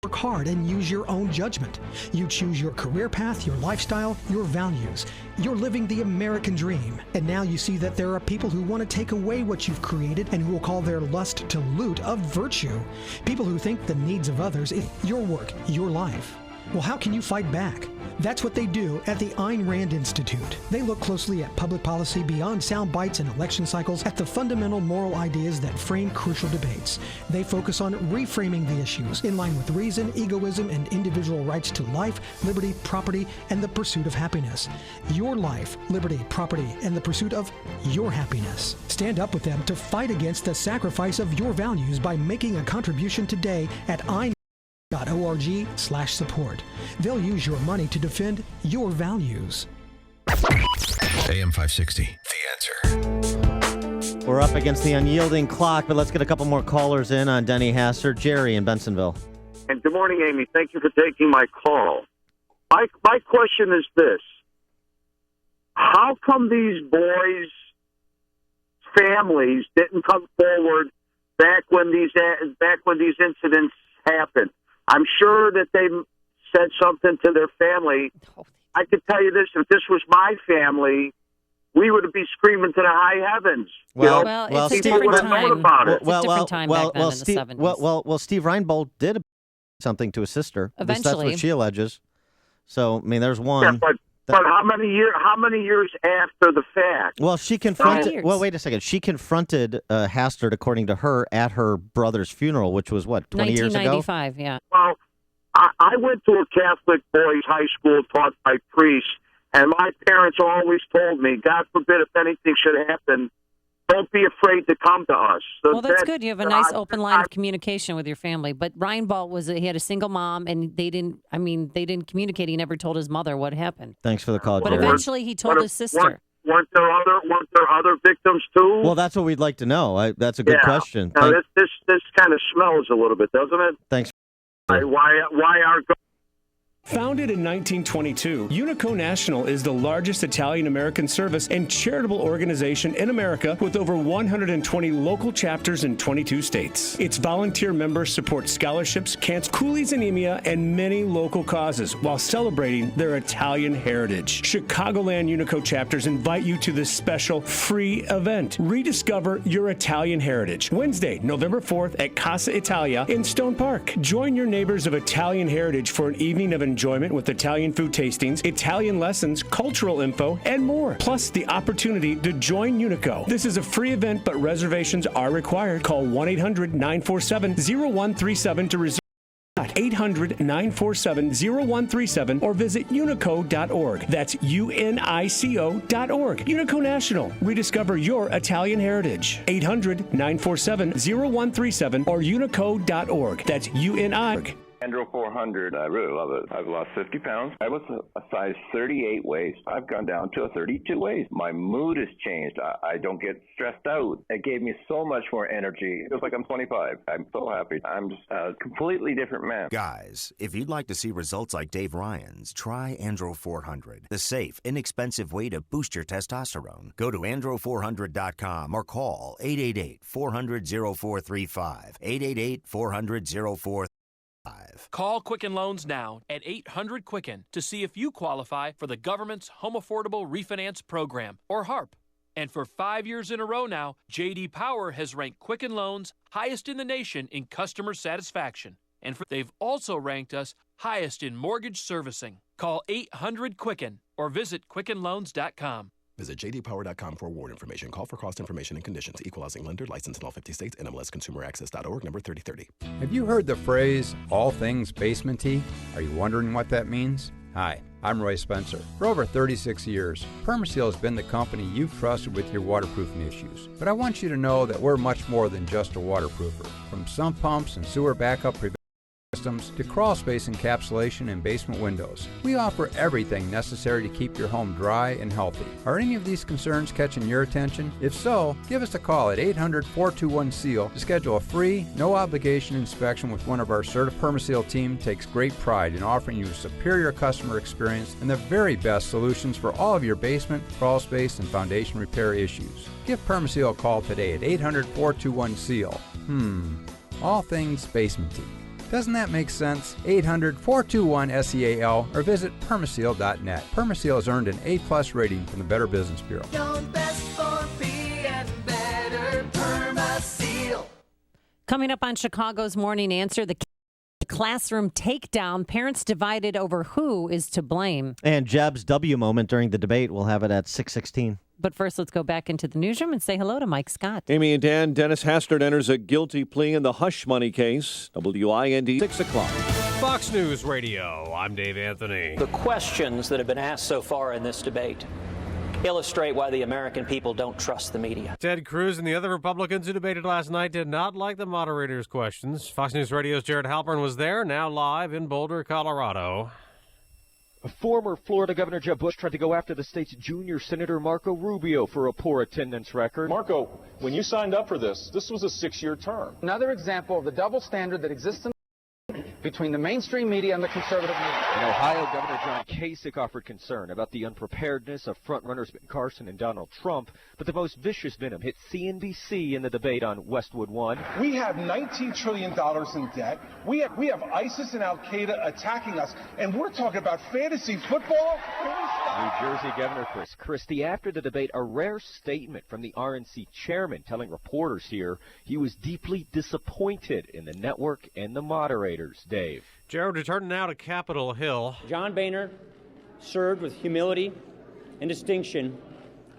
Work hard and use your own judgment. You choose your career path, your lifestyle, your values. You're living the American dream. And now you see that there are people who want to take away what you've created and who will call their lust to loot a virtue. People who think the needs of others is your work, your life. Well, how can you fight back? That's what they do at the Ayn Rand Institute. They look closely at public policy beyond sound bites and election cycles, at the fundamental moral ideas that frame crucial debates. They focus on reframing the issues in line with reason, egoism, and individual rights to life, liberty, property, and the pursuit of happiness. Your life, liberty, property, and the pursuit of your happiness. Stand up with them to fight against the sacrifice of your values by making a contribution today at ayn.org/support. They'll use your money to defend your values. AM 560, The Answer. We're up against the unyielding clock, but let's get a couple more callers in on Denny Hastert. Jerry in Bensenville. And good morning, Amy. Thank you for taking my call. My question is this. How come these boys' families didn't come forward back when these incidents happened? I'm sure that they said something to their family. I could tell you this, if this was my family, we would be screaming to the high heavens. Well, it's a different time. About it. It's a different time back then in the 70s. Steve Reinbold did something to his sister. At least Eventually. that's what she alleges. So, I mean, there's one. Yeah, but how many years after the fact? Well, she confronted. Well, wait a second. She confronted Hastert, according to her, at her brother's funeral, which was what, 20 years ago? 1995, yeah. Well, I went to a Catholic boys' high school taught by priests, and my parents always told me, God forbid if anything should happen, don't be afraid to come to us. So well, that's good. You have a nice open line of communication with your family. But Reinbold he had a single mom, and they didn't communicate. He never told his mother what happened. Thanks for the call, But Jerry. eventually he told his sister. Weren't there other victims too? Well, that's what we'd like to know. That's a good question. Now, this kind of smells a little bit, doesn't it? Thanks. Why are Founded in 1922, Unico National is the largest Italian-American service and charitable organization in America with over 120 local chapters in 22 states. Its volunteer members support scholarships, cancer, coolies anemia, and many local causes while celebrating their Italian heritage. Chicagoland Unico chapters invite you to this special free event. Rediscover your Italian heritage. Wednesday, November 4th at Casa Italia in Stone Park. Join your neighbors of Italian heritage for an evening of enjoyment with Italian food tastings, Italian lessons, cultural info, and more. Plus, the opportunity to join Unico. This is a free event, but reservations are required. Call 1-800-947-0137 to reserve. 800-947-0137 or visit unico.org. That's unico.org. Unico National. Rediscover your Italian heritage. 800-947-0137 or unico.org. That's UNI. Andro 400, I really love it. I've lost 50 pounds. I was a size 38 waist. I've gone down to a 32 waist. My mood has changed. I don't get stressed out. It gave me so much more energy. It feels like I'm 25. I'm so happy. I'm just a completely different man. Guys, if you'd like to see results like Dave Ryan's, try Andro 400, the safe, inexpensive way to boost your testosterone. Go to andro400.com or call 888-400-0435. 888-400-0435. Call Quicken Loans now at 800-QUICKEN to see if you qualify for the government's Home Affordable Refinance Program, or HARP. And for 5 years in a row now, J.D. Power has ranked Quicken Loans highest in the nation in customer satisfaction. And they've also ranked us highest in mortgage servicing. Call 800-QUICKEN or visit QuickenLoans.com. Visit jdpower.com for award information. Call for cost information and conditions. Equal housing lender. Licensed in all 50 states. NMLSConsumerAccess.org. Number 3030. Have you heard the phrase, all things basement-y? Are you wondering what that means? Hi, I'm Roy Spencer. For over 36 years, Permaseal has been the company you've trusted with your waterproofing issues. But I want you to know that we're much more than just a waterproofer. From sump pumps and sewer backup prevention systems to crawl space encapsulation and basement windows, we offer everything necessary to keep your home dry and healthy. Are any of these concerns catching your attention? If so, give us a call at 800-421-SEAL to schedule a free, no-obligation inspection with one of our certified Permaseal team. Takes great pride in offering you a superior customer experience and the very best solutions for all of your basement, crawl space, and foundation repair issues. Give Permaseal a call today at 800-421-SEAL. All things basement-y. Doesn't that make sense? 800-421-SEAL or visit Permaseal.net. Permaseal has earned an A+ rating from the Better Business Bureau. Coming up on Chicago's Morning Answer, the classroom takedown, parents divided over who is to blame. And Jeb's W moment during the debate, we'll have it at 6:16. But first, let's go back into the newsroom and say hello to Mike Scott. Amy and Dan, Dennis Hastert enters a guilty plea in the hush money case. WIND, 6 o'clock. Fox News Radio, I'm Dave Anthony. The questions that have been asked so far in this debate illustrate why the American people don't trust the media. Ted Cruz and the other Republicans who debated last night did not like the moderator's questions. Fox News Radio's Jared Halpern was there, now live in Boulder, Colorado. Former Florida Governor Jeb Bush tried to go after the state's junior Senator Marco Rubio for a poor attendance record. Marco, when you signed up for this was a 6-year term. Another example of the double standard that exists in between the mainstream media and the conservative media. In Ohio, Governor John Kasich offered concern about the unpreparedness of frontrunners Ben Carson and Donald Trump, but the most vicious venom hit CNBC in the debate on Westwood One. We have $19 trillion in debt. We have ISIS and Al-Qaeda attacking us, and we're talking about fantasy football? New Jersey Governor Chris Christie, after the debate, a rare statement from the RNC chairman telling reporters here he was deeply disappointed in the network and the moderators. Dave. Jared, returning now to Capitol Hill. John Boehner served with humility and distinction,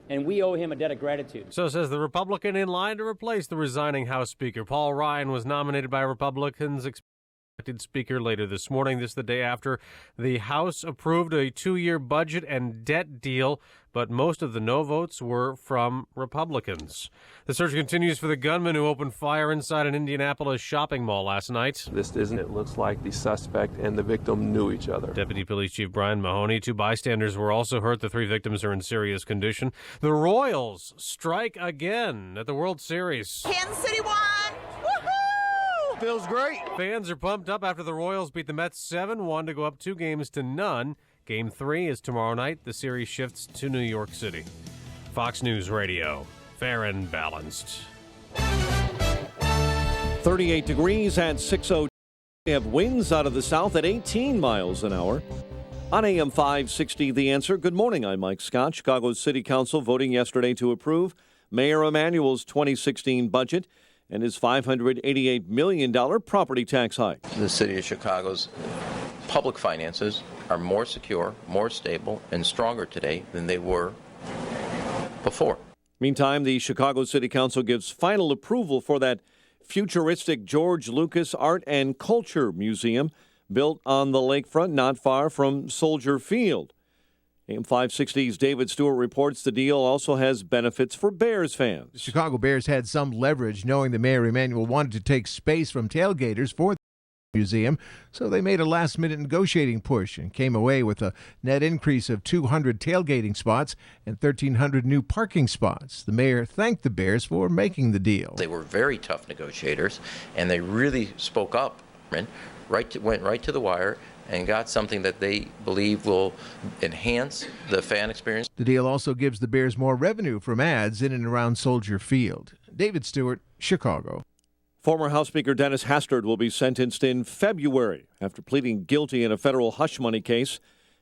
and we owe him a debt of gratitude. So says the Republican in line to replace the resigning House Speaker. Paul Ryan was nominated by Republicans, expected Speaker later this morning. This the day after the House approved a 2-year budget and debt deal, but most of the no votes were from Republicans. The search continues for the gunman who opened fire inside an Indianapolis shopping mall last night. It looks like the suspect and the victim knew each other. Deputy Police Chief Brian Mahoney. 2 bystanders were also hurt. The 3 victims are in serious condition. The Royals strike again at the World Series. Kansas City won! Feels great. Fans are pumped up after the Royals beat the Mets 7-1 to go up 2-0. Game 3 is tomorrow night. The series shifts to New York City. Fox News Radio. Fair and balanced. 38 degrees at 6:02. We have winds out of the south at 18 miles an hour. On AM 560, The Answer. Good morning. I'm Mike Scott. Chicago's City Council voting yesterday to approve Mayor Emanuel's 2016 budget and his $588 million property tax hike. The city of Chicago's public finances are more secure, more stable, and stronger today than they were before. Meantime, the Chicago City Council gives final approval for that futuristic George Lucas Art and Culture Museum built on the lakefront not far from Soldier Field. AM 560's David Stewart reports the deal also has benefits for Bears fans. The Chicago Bears had some leverage knowing that Mayor Emanuel wanted to take space from tailgaters for the museum, so they made a last-minute negotiating push and came away with a net increase of 200 tailgating spots and 1,300 new parking spots. The mayor thanked the Bears for making the deal. They were very tough negotiators, and they really spoke up, went right to the wire, and got something that they believe will enhance the fan experience. The deal also gives the Bears more revenue from ads in and around Soldier Field. David Stewart, Chicago. Former House Speaker Denny Hastert will be sentenced in February after pleading guilty in a federal hush money case.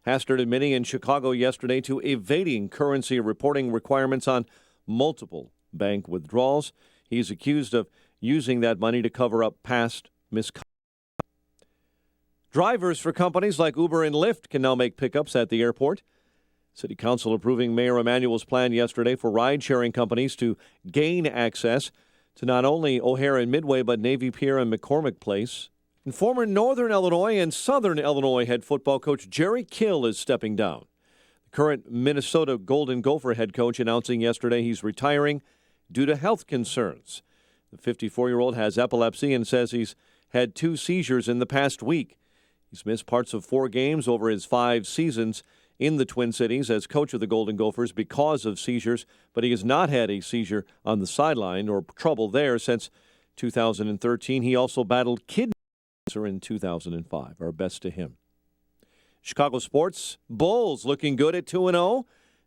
Hastert admitting in Chicago yesterday to evading currency reporting requirements on multiple bank withdrawals. He's accused of using that money to cover up past misconduct. Drivers for companies like Uber and Lyft can now make pickups at the airport. City Council approving Mayor Emanuel's plan yesterday for ride-sharing companies to gain access to not only O'Hare and Midway, but Navy Pier and McCormick Place. And former Northern Illinois and Southern Illinois head football coach Jerry Kill is stepping down. The current Minnesota Golden Gopher head coach announcing yesterday he's retiring due to health concerns. The 54-year-old has epilepsy and says he's had 2 seizures in the past week. He's missed parts of 4 games over his 5 seasons in the Twin Cities as coach of the Golden Gophers because of seizures, but he has not had a seizure on the sideline or trouble there since 2013. He also battled kidney cancer in 2005. Our best to him. Chicago sports, Bulls looking good at 2-0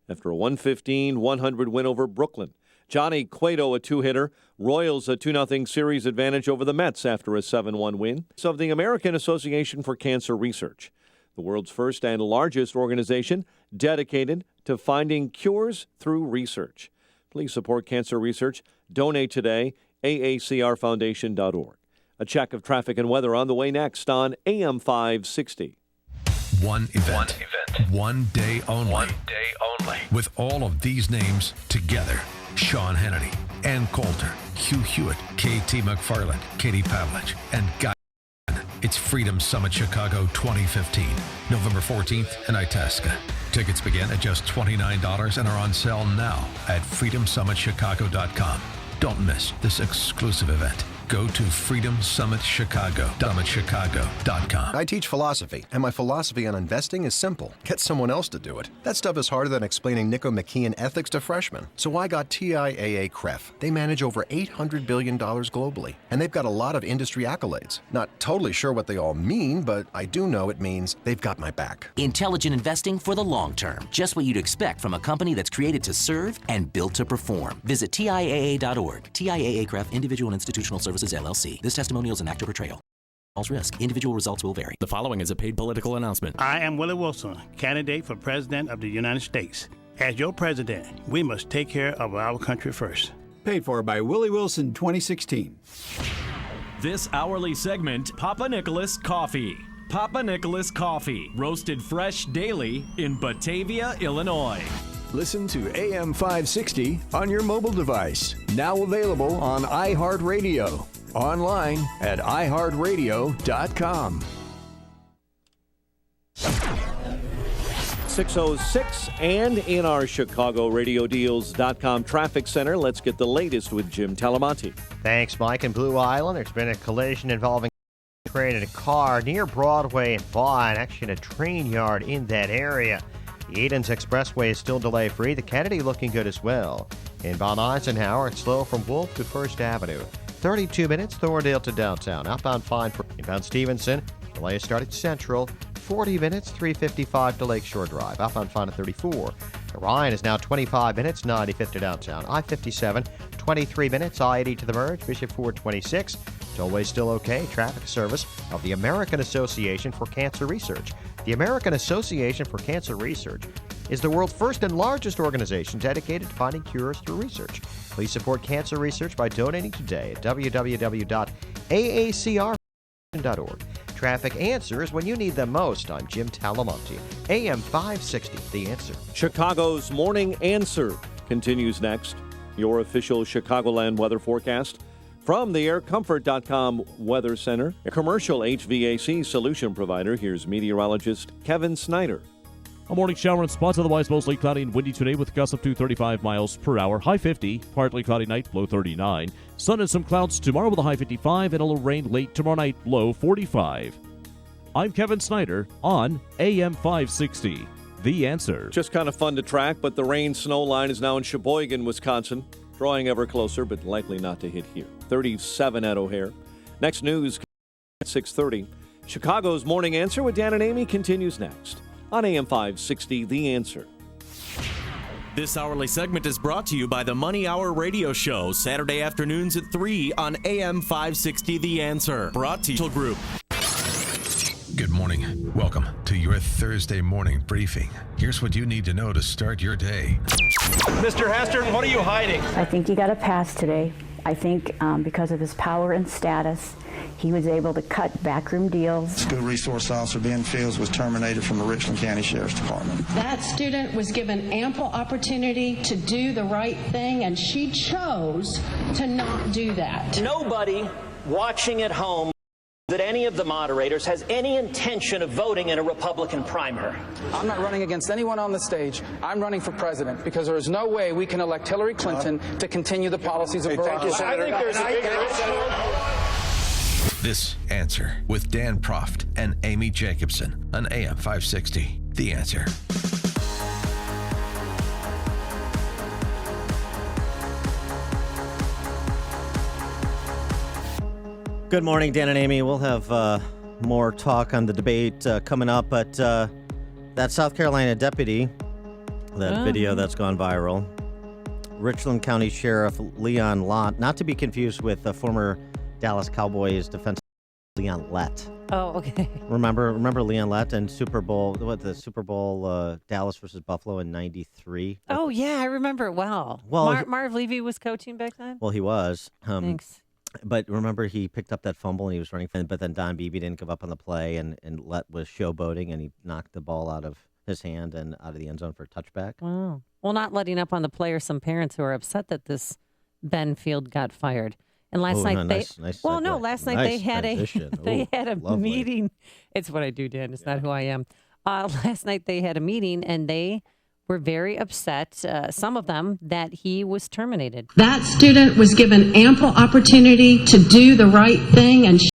after a 115-100 win over Brooklyn. Johnny Cueto, a 2-hitter. Royals, a 2-0 series advantage over the Mets after a 7-1 win. Of the American Association for Cancer Research, the world's first and largest organization dedicated to finding cures through research. Please support cancer research. Donate today, aacrfoundation.org. A check of traffic and weather on the way next on AM 560. One event. One day only. One day only. With all of these names together. Sean Hannity, Ann Coulter, Hugh Hewitt, K.T. McFarland, Katie Pavlich, and Guy. It's Freedom Summit Chicago 2015, November 14th in Itasca. Tickets begin at just $29 and are on sale now at freedomsummitchicago.com. Don't miss this exclusive event. Go to freedomsummitchicago.com. I teach philosophy, and my philosophy on investing is simple. Get someone else to do it. That stuff is harder than explaining Nico-McKeon ethics to freshmen. So I got TIAA CREF. They manage over $800 billion globally, and they've got a lot of industry accolades. Not totally sure what they all mean, but I do know it means they've got my back. Intelligent investing for the long term. Just what you'd expect from a company that's created to serve and built to perform. Visit TIAA.org. TIAA CREF, Individual and Institutional Services, LLC. This testimonial is an actor portrayal. Risk. Individual results will vary. The following is a paid political announcement. I am Willie Wilson, candidate for President of the United States. As your president, we must take care of our country first. Paid for by Willie Wilson 2016. This hourly segment, Papa Nicholas Coffee. Papa Nicholas Coffee, roasted fresh daily in Batavia, Illinois. Listen to AM 560 on your mobile device. Now available on iHeartRadio. Online at iHeartRadio.com. 6:06 and in our ChicagoRadioDeals.com traffic center, let's get the latest with Jim Talamonte. Thanks, Mike. In Blue Island, there's been a collision involving a train and a car near Broadway and Vaughn, actually in a train yard in that area. The Edens Expressway is still delay-free. The Kennedy looking good as well. In Von Eisenhower, it's slow from Wolf to First Avenue. 32 minutes, Thorndale to downtown. Outbound fine for inbound Stevenson. Delay started Central. 40 minutes, 355 to Lakeshore Drive. Outbound fine at 34. Orion is now 25 minutes, 95th to downtown. I-57, 23 minutes, I-80 to the merge. Bishop 426. Tollway still okay. Traffic service of the American Association for Cancer Research. The American Association for Cancer Research is the world's first and largest organization dedicated to finding cures through research. Please support cancer research by donating today at www.aacr.org. Traffic answers when you need them most. I'm Jim Talamonte, AM 560, The Answer. Chicago's Morning Answer continues next. Your official Chicagoland weather forecast from the AirComfort.com Weather Center, a commercial HVAC solution provider. Here's meteorologist Kevin Snyder. A morning shower in spots, otherwise mostly cloudy and windy today with gusts up to 35 miles per hour. High 50, partly cloudy night, low 39. Sun and some clouds tomorrow with a high 55 and a little rain late tomorrow night, low 45. I'm Kevin Snyder on AM 560. The Answer. Just kind of fun to track, but the rain-snow line is now in Sheboygan, Wisconsin. Drawing ever closer, but likely not to hit here. 37 at O'Hare. Next news at 6:30. Chicago's Morning Answer with Dan and Amy continues next on AM 560, The Answer. This hourly segment is brought to you by the Money Hour Radio Show, Saturday afternoons at 3 on AM 560, The Answer. Brought to you Group. Good morning. Welcome to your Thursday morning briefing. Here's what you need to know to start your day. Mr. Hastert, what are you hiding? I think he got a pass today. I think because of his power and status, he was able to cut backroom deals. School resource officer Ben Fields was terminated from the Richland County Sheriff's Department. That student was given ample opportunity to do the right thing, and she chose to not do that. Nobody watching at home that any of the moderators has any intention of voting in a Republican primary. I'm not running against anyone on the stage. I'm running for president because there is no way we can elect Hillary Clinton to continue the policies of Barack Obama. I think there's a big This Answer with Dan Proft and Amy Jacobson on AM 560. The Answer. Good morning, Dan and Amy. We'll have more talk on the debate coming up, but that South Carolina deputy, that video that's gone viral, Richland County Sheriff Leon Lott, not to be confused with former Dallas Cowboys defensive Leon Lett. Oh, okay. Remember Leon Lett and Super Bowl Dallas versus Buffalo in '93? Oh, yeah, I remember it well. Marv Levy was coaching back then? Well, he was. Thanks. But remember, he picked up that fumble and he was running, but then Don Beebe didn't give up on the play, and Lett was showboating, and he knocked the ball out of his hand and out of the end zone for a touchback. Wow. Well, not letting up on the play, or some parents who are upset that this Ben Field got fired. And last night they had a meeting. It's what I do, Dan. It's not who I am. Last night they had a meeting, and they were very upset, some of them, that he was terminated. That student was given ample opportunity to do the right thing, and she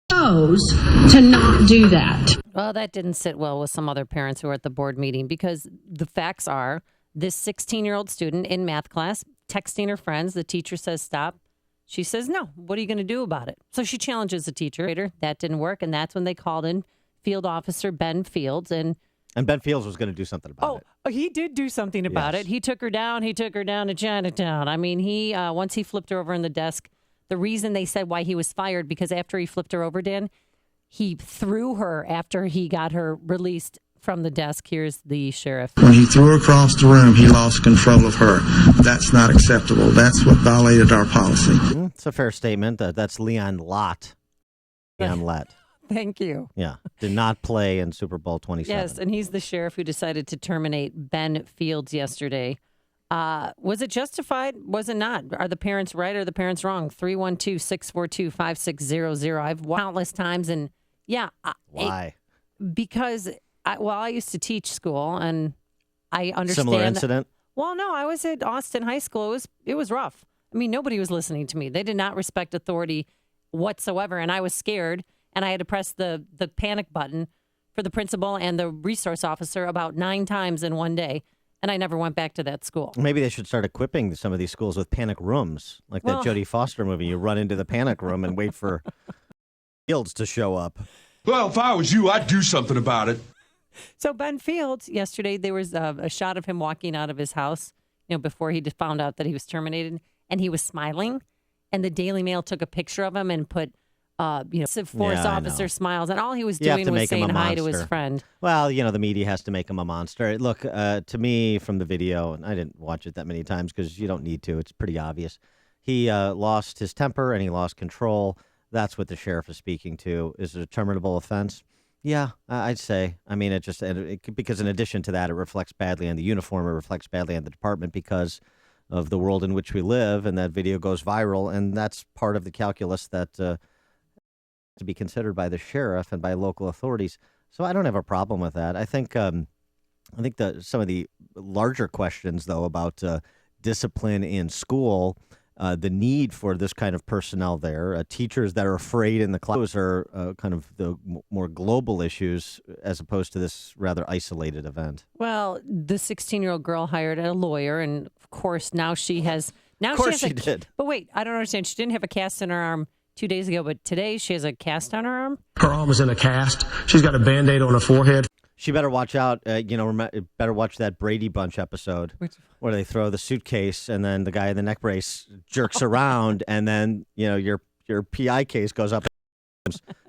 chose to not do that. Well, that didn't sit well with some other parents who were at the board meeting, because the facts are this 16-year-old student in math class texting her friends. The teacher says stop. She says no. What are you going to do about it? So she challenges the teacher. That didn't work, and that's when they called in Field Officer Ben Fields. And Ben Fields was going to do something about it. Oh, he did do something about it. He took her down. He took her down to Chinatown. I mean, he once he flipped her over in the desk, the reason they said why he was fired, because after he flipped her over, Dan, he threw her after he got her released from the desk. Here's the sheriff. When he threw her across the room, he lost control of her. That's not acceptable. That's what violated our policy. It's a fair statement. That's Leon Lott. Leon Lett. Thank you. Yeah. Did not play in Super Bowl 27. Yes, and he's the sheriff who decided to terminate Ben Fields yesterday. Was it justified? Was it not? Are the parents right or the parents wrong? 312-642-5600. I've countless times, and yeah. Why? Because, I used to teach school, and I understand. Similar incident? Well, no, I was at Austin High School. It was rough. I mean, nobody was listening to me. They did not respect authority whatsoever, and I was scared, and I had to press the panic button for the principal and the resource officer about 9 times in one day, and I never went back to that school. Maybe they should start equipping some of these schools with panic rooms, like that Jodie Foster movie. You run into the panic room and wait for Fields to show up. Well, if I was you, I'd do something about it. So Ben Fields, yesterday, there was a shot of him walking out of his house, before he found out that he was terminated, and he was smiling, and the Daily Mail took a picture of him and put, forest officer smiles, and all he was doing was saying hi to his friend. Well, the media has to make him a monster. Look, to me, from the video, and I didn't watch it that many times because you don't need to. It's pretty obvious. He lost his temper and he lost control. That's what the sheriff is speaking to. Is it a terminable offense? Yeah, I'd say. I mean, because in addition to that, it reflects badly on the uniform. It reflects badly on the department because of the world in which we live, and that video goes viral, and that's part of the calculus that to be considered by the sheriff and by local authorities. So I don't have a problem with that. I think some of the larger questions, though, about discipline in school. The need for this kind of personnel there, teachers that are afraid in the class are kind of the more global issues as opposed to this rather isolated event. Well, the 16-year-old girl hired a lawyer, and of course now she has. Of course she did. But wait, I don't understand. She didn't have a cast in her arm 2 days ago, but today she has a cast on her arm? Her arm is in a cast. She's got a Band-Aid on her forehead. She better watch out. Better watch that Brady Bunch episode where they throw the suitcase and then the guy in the neck brace jerks around, and then your PI case goes up.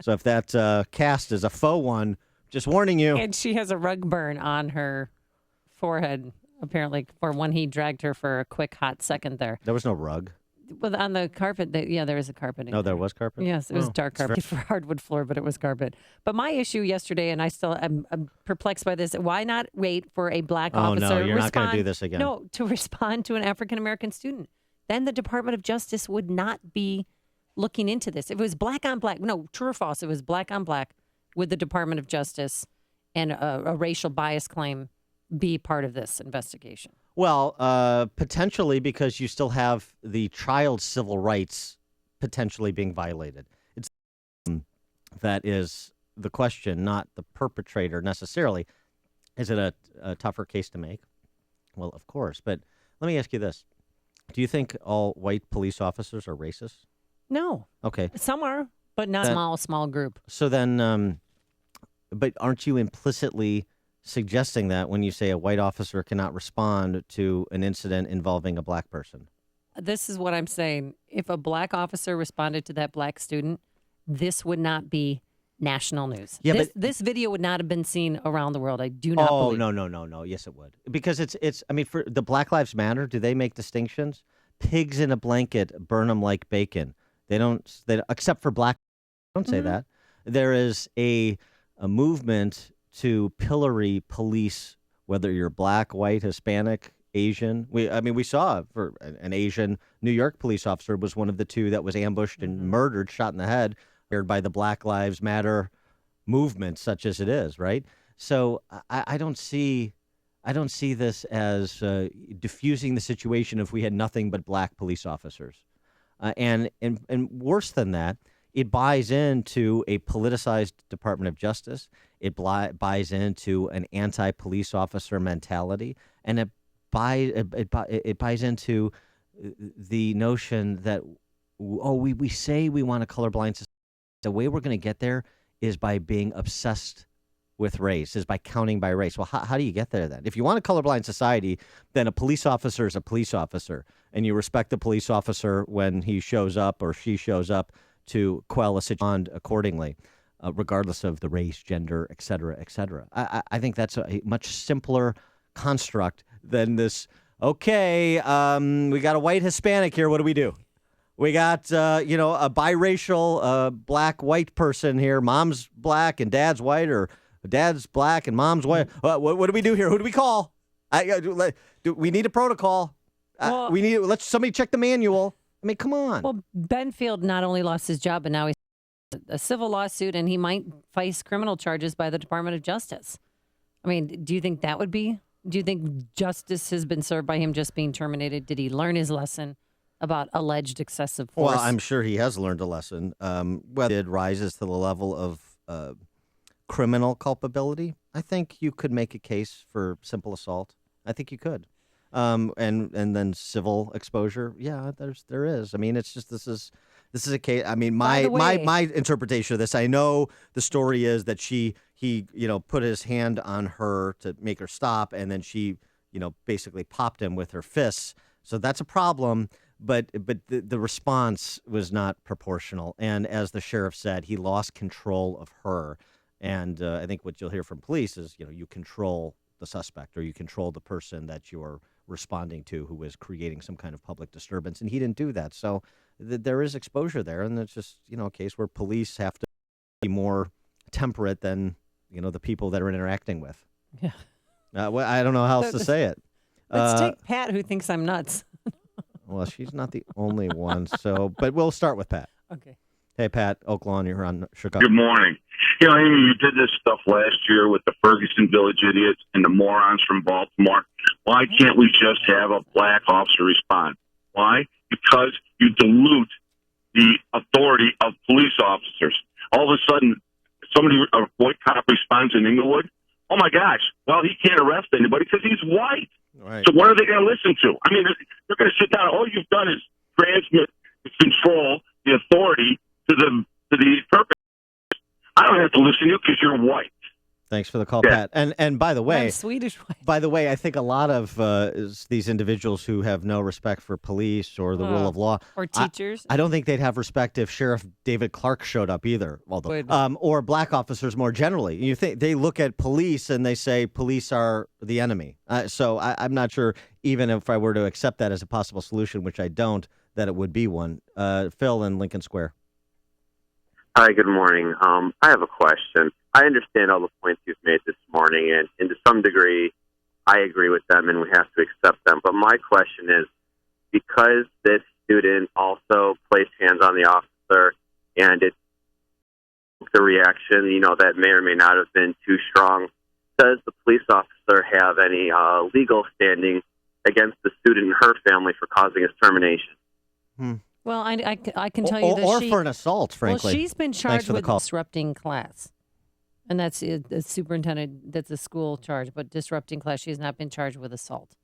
So if that cast is a faux one, just warning you. And she has a rug burn on her forehead, apparently, for when he dragged her for a quick hot second there. There was no rug. Well, on the carpet, there was a carpet. There was carpet? Yes, it was dark carpet for hardwood floor, but it was carpet. But my issue yesterday, and I'm perplexed by this, why not wait for a black officer? Oh, no, you're not going to do this again. No, to respond to an African-American student. Then the Department of Justice would not be looking into this. If it was black on black, no, true or false, it was black on black, would the Department of Justice and a racial bias claim be part of this investigation? Well, potentially, because you still have the child's civil rights potentially being violated. That is the question, not the perpetrator necessarily. Is it a tougher case to make? Well, of course. But let me ask you this. Do you think all white police officers are racist? No. Okay. Some are, but not a small group. So then, but aren't you implicitly suggesting that when you say a white officer cannot respond to an incident involving a black person? This is what I'm saying. If a black officer responded to that black student, this would not be national news. Yeah, this video would not have been seen around the world. I do not believe. No. Yes, it would. Because it's. I mean, for the Black Lives Matter, do they make distinctions? Pigs in a blanket burn them like bacon. They don't. Except for black. Don't say that. There is a movement to pillory police, whether you're black, white, Hispanic, Asian. We saw for an Asian New York police officer was one of the two that was ambushed and murdered, shot in the head, by the Black Lives Matter movement, such as it is, right? So I don't see I don't see this as diffusing the situation if we had nothing but black police officers. And worse than that, it buys into a politicized Department of Justice. It buys into an anti-police officer mentality, and it buys into the notion that we say we want a colorblind society. The way we're going to get there is by being obsessed with race, is by counting by race. Well, how do you get there then? If you want a colorblind society, then a police officer is a police officer, and you respect the police officer when he shows up or she shows up to quell a situation accordingly, regardless of the race, gender, et cetera, et cetera. I think that's a much simpler construct than this, okay, we got a white Hispanic here, what do we do? We got, a biracial black-white person here. Mom's black and dad's white, or dad's black and mom's white. What do we do here? Who do we call? We need a protocol. Let somebody check the manual. I mean, come on. Well, Benfield not only lost his job, but now he's a civil lawsuit, and he might face criminal charges by the Department of Justice. I mean, do you think that would be? Do you think justice has been served by him just being terminated? Did he learn his lesson about alleged excessive force? Well, I'm sure he has learned a lesson. Whether it rises to the level of criminal culpability, I think you could make a case for simple assault. I think you could. And then civil exposure. Yeah, there is. I mean, it's just this is a case. I mean, my interpretation of this. I know the story is that he put his hand on her to make her stop, and then she basically popped him with her fists. So that's a problem. But the response was not proportional, and as the sheriff said, he lost control of her. And I think what you'll hear from police is you control the suspect, or you control the person that you're responding to who is creating some kind of public disturbance, and he didn't do that. So there is exposure there, and it's just a case where police have to be more temperate than the people that are interacting with. Yeah. I don't know how else to say it. Let's take Pat, who thinks I'm nuts. Well, she's not the only one. But we'll start with Pat. Okay. Hey, Pat, Oak Lawn, you're on Chicago. Good morning. Amy, you did this stuff last year with the Ferguson Village idiots and the morons from Baltimore. Why can't we just have a black officer respond? Why? Because you dilute the authority of police officers. All of a sudden, a white cop responds in Inglewood. Oh, my gosh. Well, he can't arrest anybody because he's white. Right. So what are they going to listen to? I mean, they're going to sit down. All you've done is transmit, control the authority to the purpose. I don't have to listen to you because you're white. Thanks for the call, Pat. And by the way, I'm Swedish white. By the way, I think a lot of these individuals who have no respect for police or the rule of law, or teachers, I don't think they'd have respect if Sheriff David Clark showed up either. Although, or black officers more generally. You think they look at police and they say police are the enemy. So I'm not sure, even if I were to accept that as a possible solution, which I don't, that it would be one. Phil in Lincoln Square. Hi, good morning. I have a question. I understand all the points you've made this morning, and to some degree, I agree with them, and we have to accept them. But my question is, because this student also placed hands on the officer, and it's the reaction, that may or may not have been too strong, does the police officer have any legal standing against the student and her family for causing his termination? Well, I can tell you that or for an assault, frankly. Well, she's been charged with disrupting class. And that's a superintendent, that's a school charge, but disrupting class, she's not been charged with assault.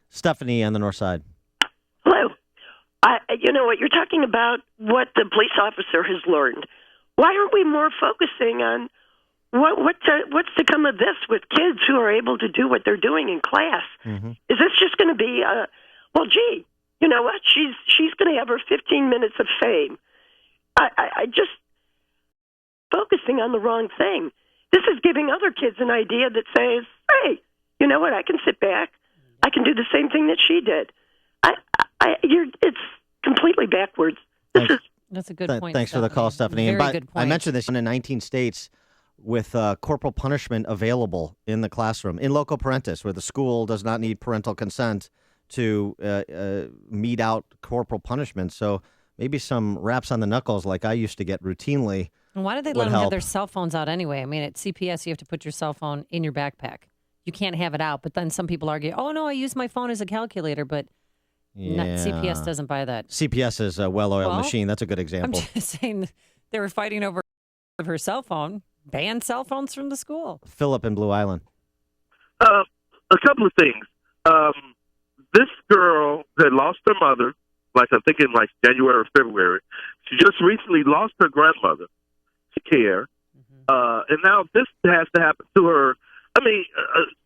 Stephanie on the north side. Hello. You know what, you're talking about what the police officer has learned. Why aren't we more focusing on what's to come of this with kids who are able to do what they're doing in class? Mm-hmm. Is this just going to be, gee, you know what, she's going to have her 15 minutes of fame. I just focusing on the wrong thing. This is giving other kids an idea that says, hey, you know what, I can sit back. I can do the same thing that she did. It's completely backwards. That's a good point. Thanks for the call, Stephanie. Very good point. I mentioned this in 19 states with corporal punishment available in the classroom, in loco parentis, where the school does not need parental consent to mete out corporal punishment. So maybe some raps on the knuckles like I used to get routinely. And why do they let them have their cell phones out anyway? I mean, at CPS, you have to put your cell phone in your backpack. you can't have it out. But then some people argue, oh, no, I use my phone as a calculator, but CPS doesn't buy that. CPS is a well-oiled machine. That's a good example. I'm just saying they were fighting over her cell phone. Ban cell phones from the school. Philip in Blue Island. A couple of things. This girl had lost her mother, I think in January or February. She just recently lost her grandmother to care. And now this has to happen to her. I mean,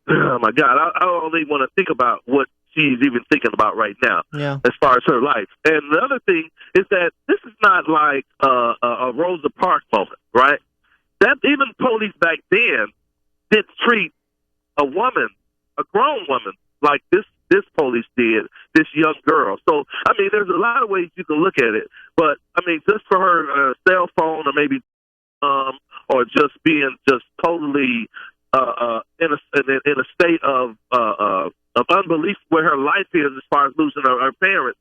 oh my God, I don't even want to think about what she's even thinking about right now as far as her life. And the other thing is that this is not like a Rosa Parks moment, right? That even police back then didn't treat a woman, a grown woman, like this police did, this young girl. So, I mean, there's a lot of ways you can look at it. But, I mean, just for her cell phone or maybe or just being just totally in a state of unbelief where her life is as far as losing her parents.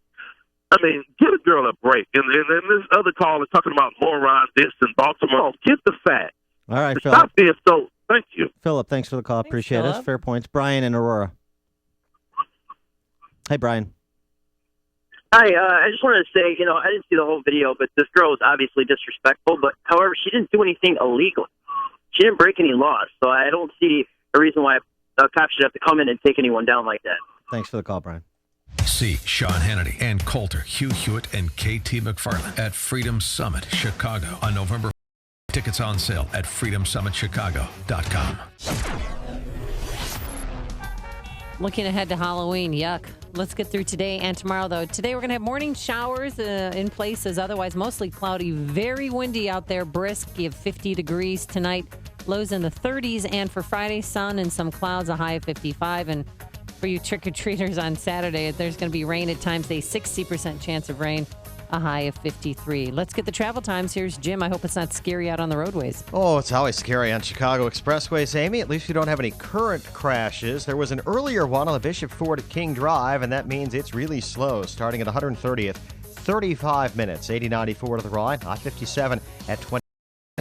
I mean, give a girl a break. And this other call is talking about moron this in Baltimore. Get the facts. All right, Philip. Stop being so. Thank you. Philip, thanks for the call. Appreciate it. Fair points. Brian in Aurora. Hey, Brian. Hi, I just wanted to say, I didn't see the whole video, but this girl was obviously disrespectful. But, however, she didn't do anything illegal. She didn't break any laws. So I don't see a reason why a cop should have to come in and take anyone down like that. Thanks for the call, Brian. See Sean Hannity, Ann Coulter, Hugh Hewitt, and KT McFarland at Freedom Summit, Chicago on November. Tickets on sale at freedomsummitchicago.com. Looking ahead to Halloween, yuck. Let's get through today and tomorrow, though. Today we're going to have morning showers in places, otherwise mostly cloudy, very windy out there, brisk. You have 50 degrees tonight, lows in the 30s, and for Friday, sun and some clouds, a high of 55. And for you trick-or-treaters on Saturday, there's going to be rain at times, a 60% chance of rain, a high of 53. Let's get the travel times. Here's Jim. I hope it's not scary out on the roadways. Oh, it's always scary on Chicago expressways, Amy. At least you don't have any current crashes. There was an earlier one on the Bishop Ford at King Drive, and that means it's really slow, starting at 130th, 35 minutes. 80-94 to the right, I-57 at 20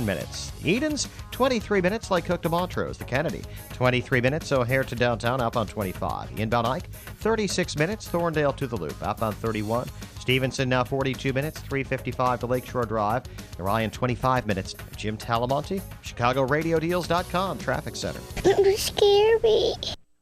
minutes. Edens, 23 minutes, like Cook to Montrose. The Kennedy, 23 minutes, O'Hare to downtown, outbound 25. Inbound Ike, 36 minutes, Thorndale to the Loop, outbound 31. Stevenson now 42 minutes, 3:55 to Lakeshore Drive. Orion 25 minutes. Jim Talamonte, ChicagoRadioDeals.com, Traffic Center. Don't scare me.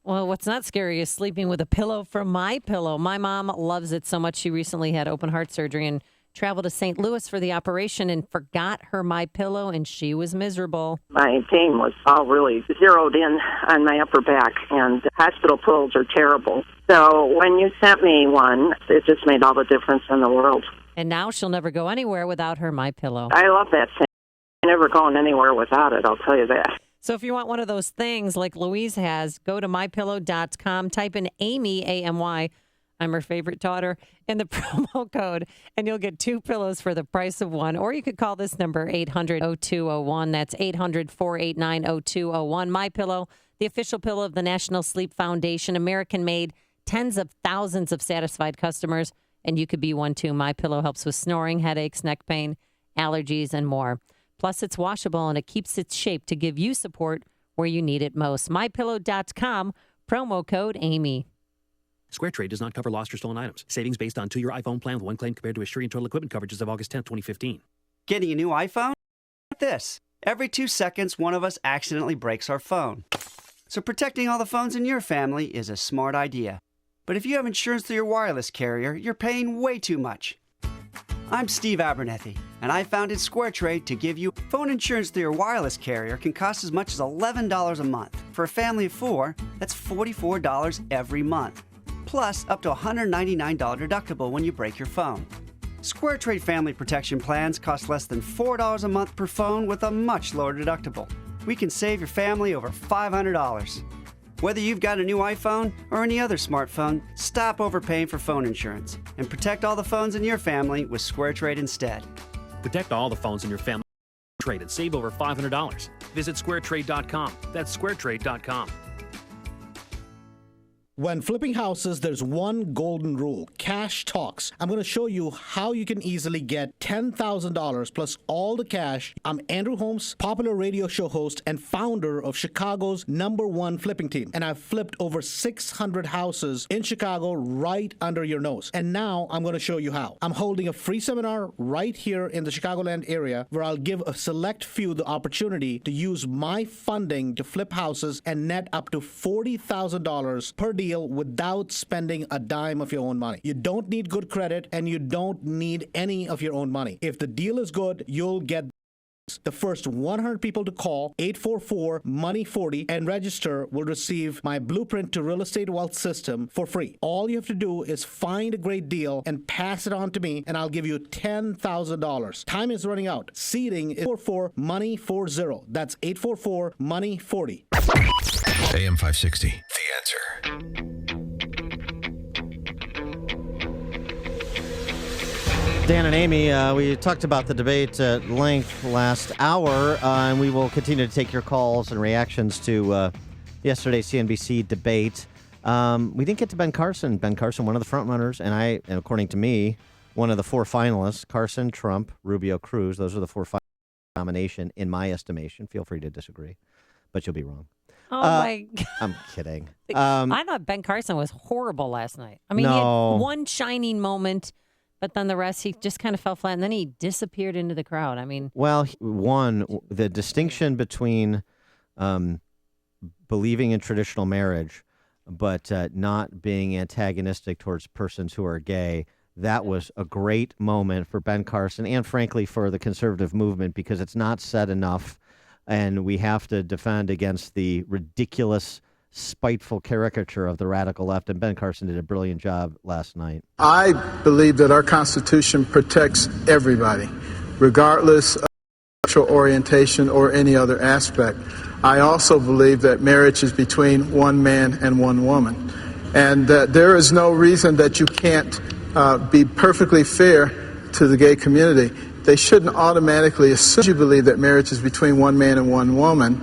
Well, what's not scary is sleeping with a pillow from My Pillow. My mom loves it so much she recently had open heart surgery and traveled to St. Louis for the operation and forgot her My Pillow, and she was miserable. My pain was all really zeroed in on my upper back, and the hospital pills are terrible. So when you sent me one, it just made all the difference in the world. And now she'll never go anywhere without her My Pillow. I love that thing. I'm never going anywhere without it, I'll tell you that. So if you want one of those things like Louise has, go to mypillow.com, type in Amy, A-M-Y, I'm her favorite daughter, and the promo code, and you'll get 2 pillows for the price of one. Or you could call this number, 800-0201. That's 800-489-0201. My Pillow, the official pillow of the National Sleep Foundation, American-made, tens of thousands of satisfied customers, and you could be one too. My Pillow helps with snoring, headaches, neck pain, allergies, and more. Plus, it's washable, and it keeps its shape to give you support where you need it most. MyPillow.com, promo code Amy. SquareTrade does not cover lost or stolen items. Savings based on 2-year iPhone plan with one claim compared to Asurion total equipment coverage as of August 10, 2015. Getting a new iPhone? Like this. Every 2 seconds, one of us accidentally breaks our phone. So protecting all the phones in your family is a smart idea. But if you have insurance through your wireless carrier, you're paying way too much. I'm Steve Abernethy, and I founded SquareTrade to give you phone insurance through your wireless carrier can cost as much as $11 a month. For a family of 4, that's $44 every month. Plus, up to a $199 deductible when you break your phone. SquareTrade family protection plans cost less than $4 a month per phone with a much lower deductible. We can save your family over $500. Whether you've got a new iPhone or any other smartphone, stop overpaying for phone insurance and protect all the phones in your family with SquareTrade instead. Protect all the phones in your family. Trade and save over $500. Visit squaretrade.com. That's squaretrade.com. When flipping houses, there's one golden rule. Cash talks. I'm going to show you how you can easily get $10,000 plus all the cash. I'm Andrew Holmes, popular radio show host and founder of Chicago's #1 flipping team. And I've flipped over 600 houses in Chicago right under your nose. And now I'm going to show you how. I'm holding a free seminar right here in the Chicagoland area where I'll give a select few the opportunity to use my funding to flip houses and net up to $40,000 per deal without spending a dime of your own money. You don't need good credit and you don't need any of your own money. If the deal is good, you'll get the first 100 people to call 844-MONEY40 and register will receive my Blueprint to Real Estate Wealth System for free. All you have to do is find a great deal and pass it on to me, and I'll give you $10,000. Time is running out. Seating is 844-MONEY40. That's 844-MONEY40. AM 560, The Answer. Dan and Amy, we talked about the debate at length last hour, and we will continue to take your calls and reactions to yesterday's CNBC debate. We didn't get to Ben Carson. Ben Carson, one of the frontrunners, and according to me, one of the 4 finalists. Carson, Trump, Rubio, Cruz. Those are the 4 nomination in my estimation. Feel free to disagree, but you'll be wrong. Oh, my God. I'm kidding. I thought Ben Carson was horrible last night. I mean, he had one shining moment, but then the rest, he just kind of fell flat, and then he disappeared into the crowd. I mean. Well, the distinction between believing in traditional marriage, but not being antagonistic towards persons who are gay, that was a great moment for Ben Carson and, frankly, for the conservative movement, because it's not said enough. And we have to defend against the ridiculous, spiteful caricature of the radical left. And Ben Carson did a brilliant job last night. I believe that our Constitution protects everybody, regardless of sexual orientation or any other aspect. I also believe that marriage is between one man and one woman, and that there is no reason that you can't be perfectly fair to the gay community. They shouldn't automatically assume you believe that marriage is between one man and one woman,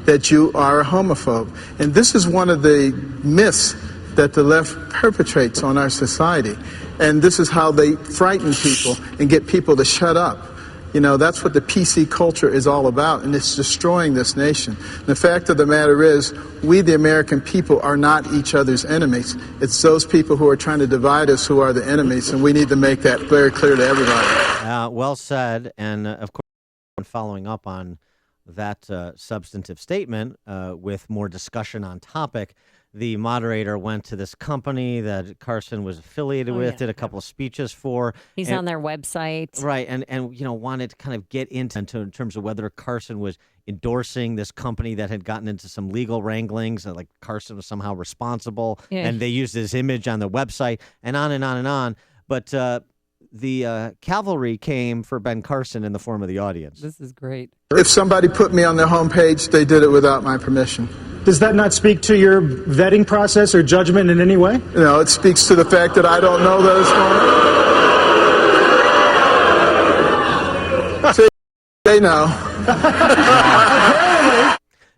that you are a homophobe. And this is one of the myths that the left perpetrates on our society. And this is how they frighten people and get people to shut up. You know, that's what the PC culture is all about, and it's destroying this nation. The fact of the matter is, we, the American people, are not each other's enemies. It's those people who are trying to divide us who are the enemies, and we need to make that very clear to everybody. Well said, and of course, following up on that substantive statement with more discussion on topic, the moderator went to this company that Carson was affiliated with, did a couple of speeches for. He's on their website. Right, and wanted to kind of get into in terms of whether Carson was endorsing this company that had gotten into some legal wranglings, and like Carson was somehow responsible, and they used his image on their website, and on and on and on. But the cavalry came for Ben Carson in the form of the audience. This is great. If somebody put me on their homepage, they did it without my permission. Does that not speak to your vetting process or judgment in any way? No, it speaks to the fact that I don't know that it's going. See, they know.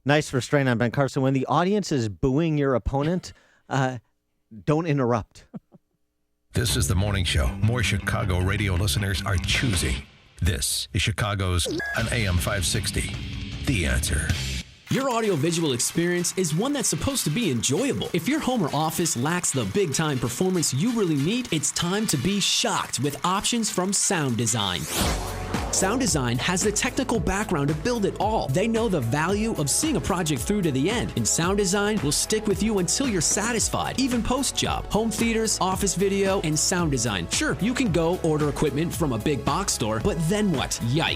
Nice restraint on Ben Carson. When the audience is booing your opponent, don't interrupt. This is the morning show more Chicago radio listeners are choosing. This is Chicago's on AM 560. The Answer. Your audiovisual experience is one that's supposed to be enjoyable. If your home or office lacks the big-time performance you really need, it's time to be shocked with options from Sound Design. Sound Design has the technical background to build it all. They know the value of seeing a project through to the end, and Sound Design will stick with you until you're satisfied, even post-job. Home theaters, office video, and sound design. Sure, you can go order equipment from a big box store, but then what? Yikes.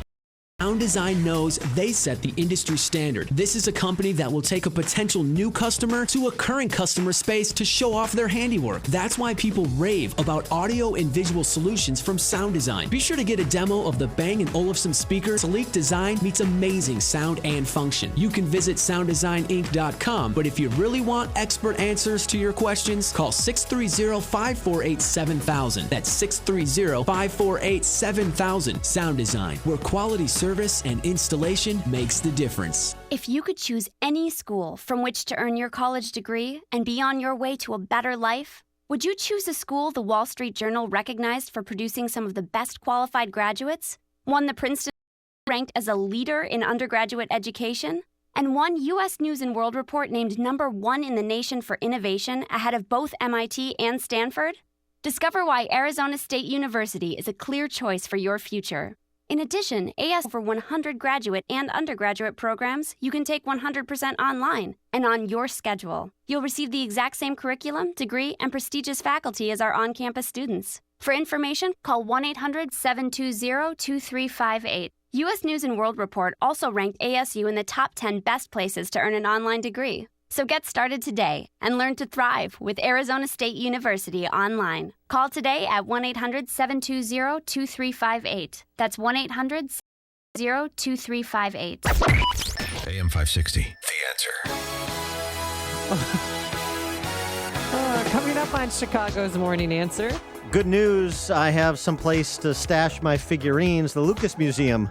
Sound Design knows they set the industry standard. This is a company that will take a potential new customer to a current customer space to show off their handiwork. That's why people rave about audio and visual solutions from Sound Design. Be sure to get a demo of the Bang & Olufsen speaker. Sleek design meets amazing sound and function. You can visit sounddesigninc.com, but if you really want expert answers to your questions, call 630-548-7000. That's 630-548-7000. Sound Design, where quality service service and installation makes the difference. If you could choose any school from which to earn your college degree and be on your way to a better life, would you choose a school the Wall Street Journal recognized for producing some of the best qualified graduates? One that Princeton ranked as a leader in undergraduate education? And one U.S. News & World Report named #1 in the nation for innovation ahead of both MIT and Stanford? Discover why Arizona State University is a clear choice for your future. In addition, AS for 100 graduate and undergraduate programs you can take 100% online and on your schedule. You'll receive the exact same curriculum, degree, and prestigious faculty as our on-campus students. For information, call 1-800-720-2358. U.S. News & World Report also ranked ASU in the top 10 best places to earn an online degree. So get started today and learn to thrive with Arizona State University online. Call today at 1-800-720-2358. That's 1-800-720-2358. AM 560, The Answer. Coming up on Chicago's Morning Answer. Good news, I have some place to stash my figurines, the Lucas Museum.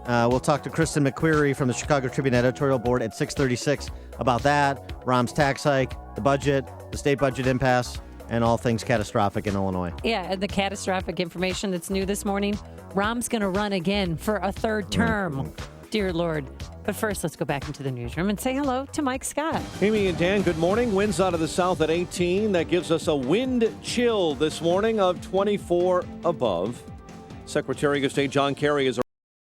We'll talk to Kristen McQuarrie from the Chicago Tribune editorial board at 6:36 about that, Rahm's tax hike, the budget, the state budget impasse, and all things catastrophic in Illinois. Yeah, and the catastrophic information that's new this morning. Rahm's going to run again for a third term. Dear Lord. But first, let's go back into the newsroom and say hello to Mike Scott. Amy and Dan, good morning. Winds out of the south at 18. That gives us a wind chill this morning of 24 above. Secretary of State John Kerry is in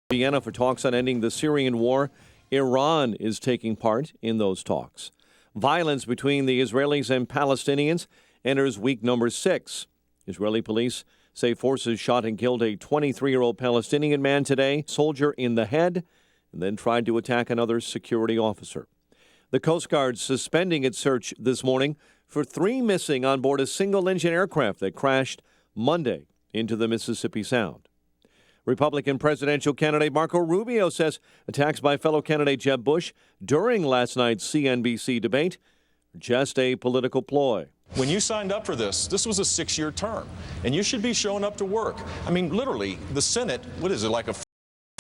Vienna for talks on ending the Syrian war. Iran is taking part in those talks. Violence between the Israelis and Palestinians enters week number 6. Israeli police say forces shot and killed a 23-year-old Palestinian man today, soldier in the head, and then tried to attack another security officer. The Coast Guard suspending its search this morning for 3 missing on board a single-engine aircraft that crashed Monday into the Mississippi Sound. Republican presidential candidate Marco Rubio says attacks by fellow candidate Jeb Bush during last night's CNBC debate are just a political ploy. When you signed up for this was a 6-year term, and you should be showing up to work. I mean, literally, the Senate, what is it, like a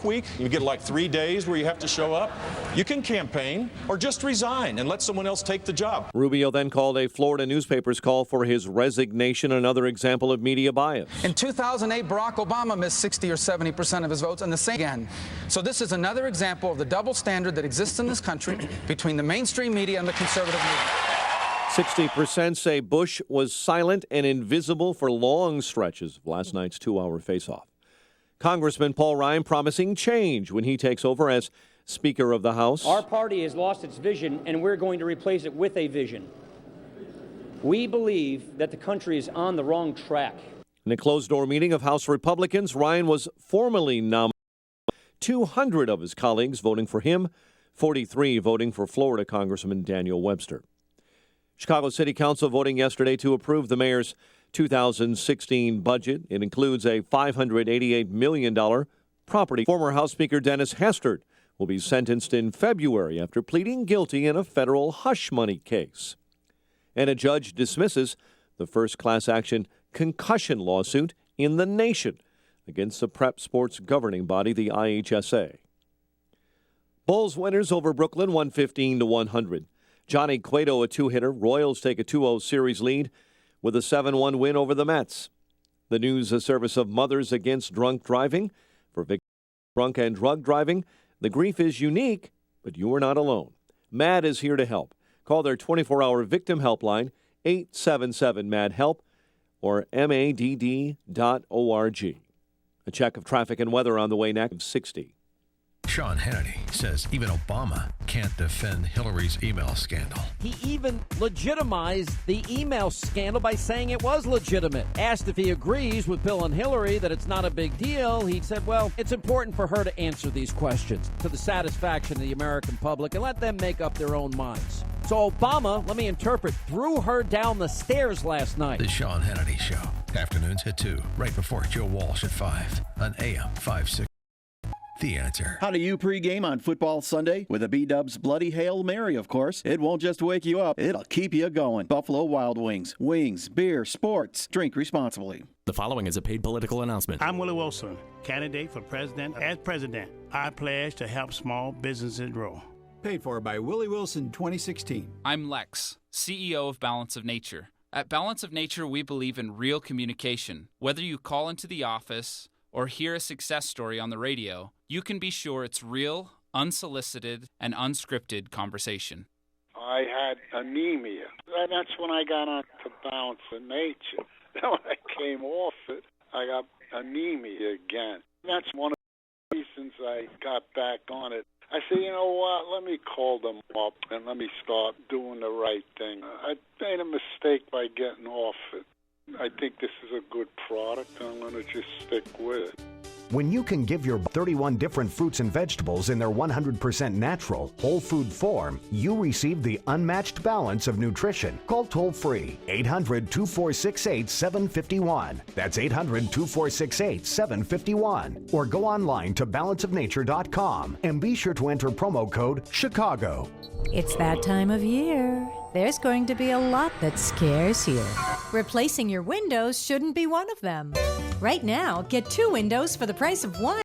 week? You get like 3 days where you have to show up. You can campaign or just resign and let someone else take the job. Rubio then called a Florida newspaper's call for his resignation another example of media bias. In 2008, Barack Obama missed 60 or 70% of his votes, and the same again. So this is another example of the double standard that exists in this country between the mainstream media and the conservative media. 60% say Bush was silent and invisible for long stretches of last night's 2-hour face-off. Congressman Paul Ryan promising change when he takes over as Speaker of the House. Our party has lost its vision, and we're going to replace it with a vision. We believe that the country is on the wrong track. In a closed-door meeting of House Republicans, Ryan was formally nominated. 200 of his colleagues voting for him, 43 voting for Florida Congressman Daniel Webster. Chicago City Council voting yesterday to approve the mayor's 2016 budget. It includes a $588 million property. Former House Speaker Denny Hastert will be sentenced in February after pleading guilty in a federal hush money case. And a judge dismisses the first class action concussion lawsuit in the nation against the prep sports governing body, the IHSA. Bulls winners over Brooklyn, 115-100. Johnny Cueto, a 2-hitter. Royals take a 2-0 series lead with a 7-1 win over the Mets. The news, a service of Mothers Against Drunk Driving. For victims of drunk and drug driving, the grief is unique, but you are not alone. MAD is here to help. Call their 24-hour victim helpline, 877-MAD-HELP, or madd.org. A check of traffic and weather on the way next of 60. Sean Hannity says even Obama can't defend Hillary's email scandal. He even legitimized the email scandal by saying it was legitimate. Asked if he agrees with Bill and Hillary that it's not a big deal, he said, well, it's important for her to answer these questions to the satisfaction of the American public and let them make up their own minds. So Obama, let me interpret, threw her down the stairs last night. The Sean Hannity Show. Afternoons at 2, right before Joe Walsh at 5 on AM 560. The Answer. How do you pregame on football Sunday? With a B-Dubs Bloody Hail Mary, of course. It won't just wake you up, it'll keep you going. Buffalo Wild Wings. Wings, beer, sports. Drink responsibly. The following is a paid political announcement. I'm Willie Wilson, candidate for president. As president, I pledge to help small businesses grow. Paid for by Willie Wilson 2016. I'm Lex, CEO of Balance of Nature. At Balance of Nature, we believe in real communication. Whether you call into the office or hear a success story on the radio, you can be sure it's real, unsolicited, and unscripted conversation. I had anemia. That's when I got on to Balance of Nature. Then when I came off it, I got anemia again. That's one of the reasons I got back on it. I said, you know what, let me call them up and let me start doing the right thing. I made a mistake by getting off it. I think this is a good product, and I'm going to just stick with it. When you can give your 31 different fruits and vegetables in their 100% natural, whole food form, you receive the unmatched balance of nutrition. Call toll-free 800-2468-751. That's 800-2468-751. Or go online to balanceofnature.com and be sure to enter promo code CHICAGO. It's that time of year. There's going to be a lot that scares you. Replacing your windows shouldn't be one of them. Right now, get 2 windows for the price of 1.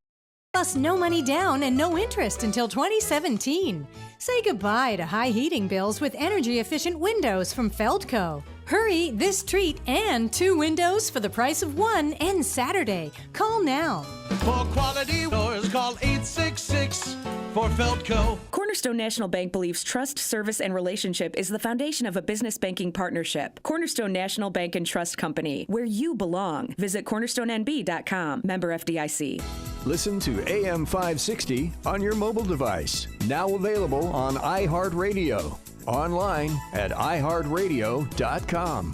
Plus no money down and no interest until 2017. Say goodbye to high heating bills with energy-efficient windows from Feldco. Hurry, this treat and 2 windows for the price of 1 ends Saturday. Call now. For quality doors, call 866 for Feldco. Cornerstone National Bank believes trust, service, and relationship is the foundation of a business banking partnership. Cornerstone National Bank and Trust Company, where you belong. Visit cornerstonenb.com. Member FDIC. Listen to AM 560 on your mobile device. Now available on iHeartRadio. Online at iHeartRadio.com.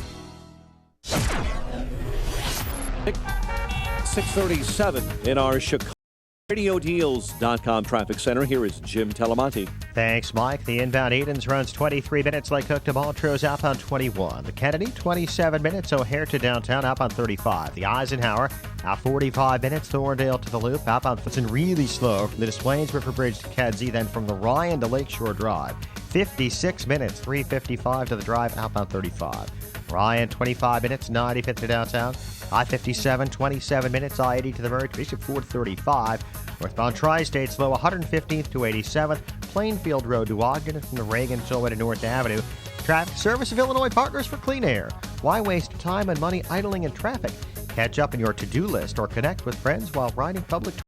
637 in our Chicago RadioDeals.com traffic center. Here is Jim Talamonte. Thanks, Mike. The inbound Edens runs 23 minutes. Lake Cook to Montrose outbound 21. The Kennedy, 27 minutes. O'Hare to downtown outbound 35. The Eisenhower, out 45 minutes. Thorndale to the Loop outbound. It's really slow from the Des Plaines River Bridge to Kedzie, then from the Ryan to Lakeshore Drive. 56 minutes. 3:55 to the drive outbound 35. Ryan, 25 minutes. 95th to downtown. I-57, 27 minutes. I-80 to the Murray, Bishop Ford, 35. Northbound Tri-State slow, 115th to 87th. Plainfield Road to Ogden, from the Reagan Tollway to North Avenue. Traffic Service of Illinois Partners for Clean Air. Why waste time and money idling in traffic? Catch up on your to-do list or connect with friends while riding public transit.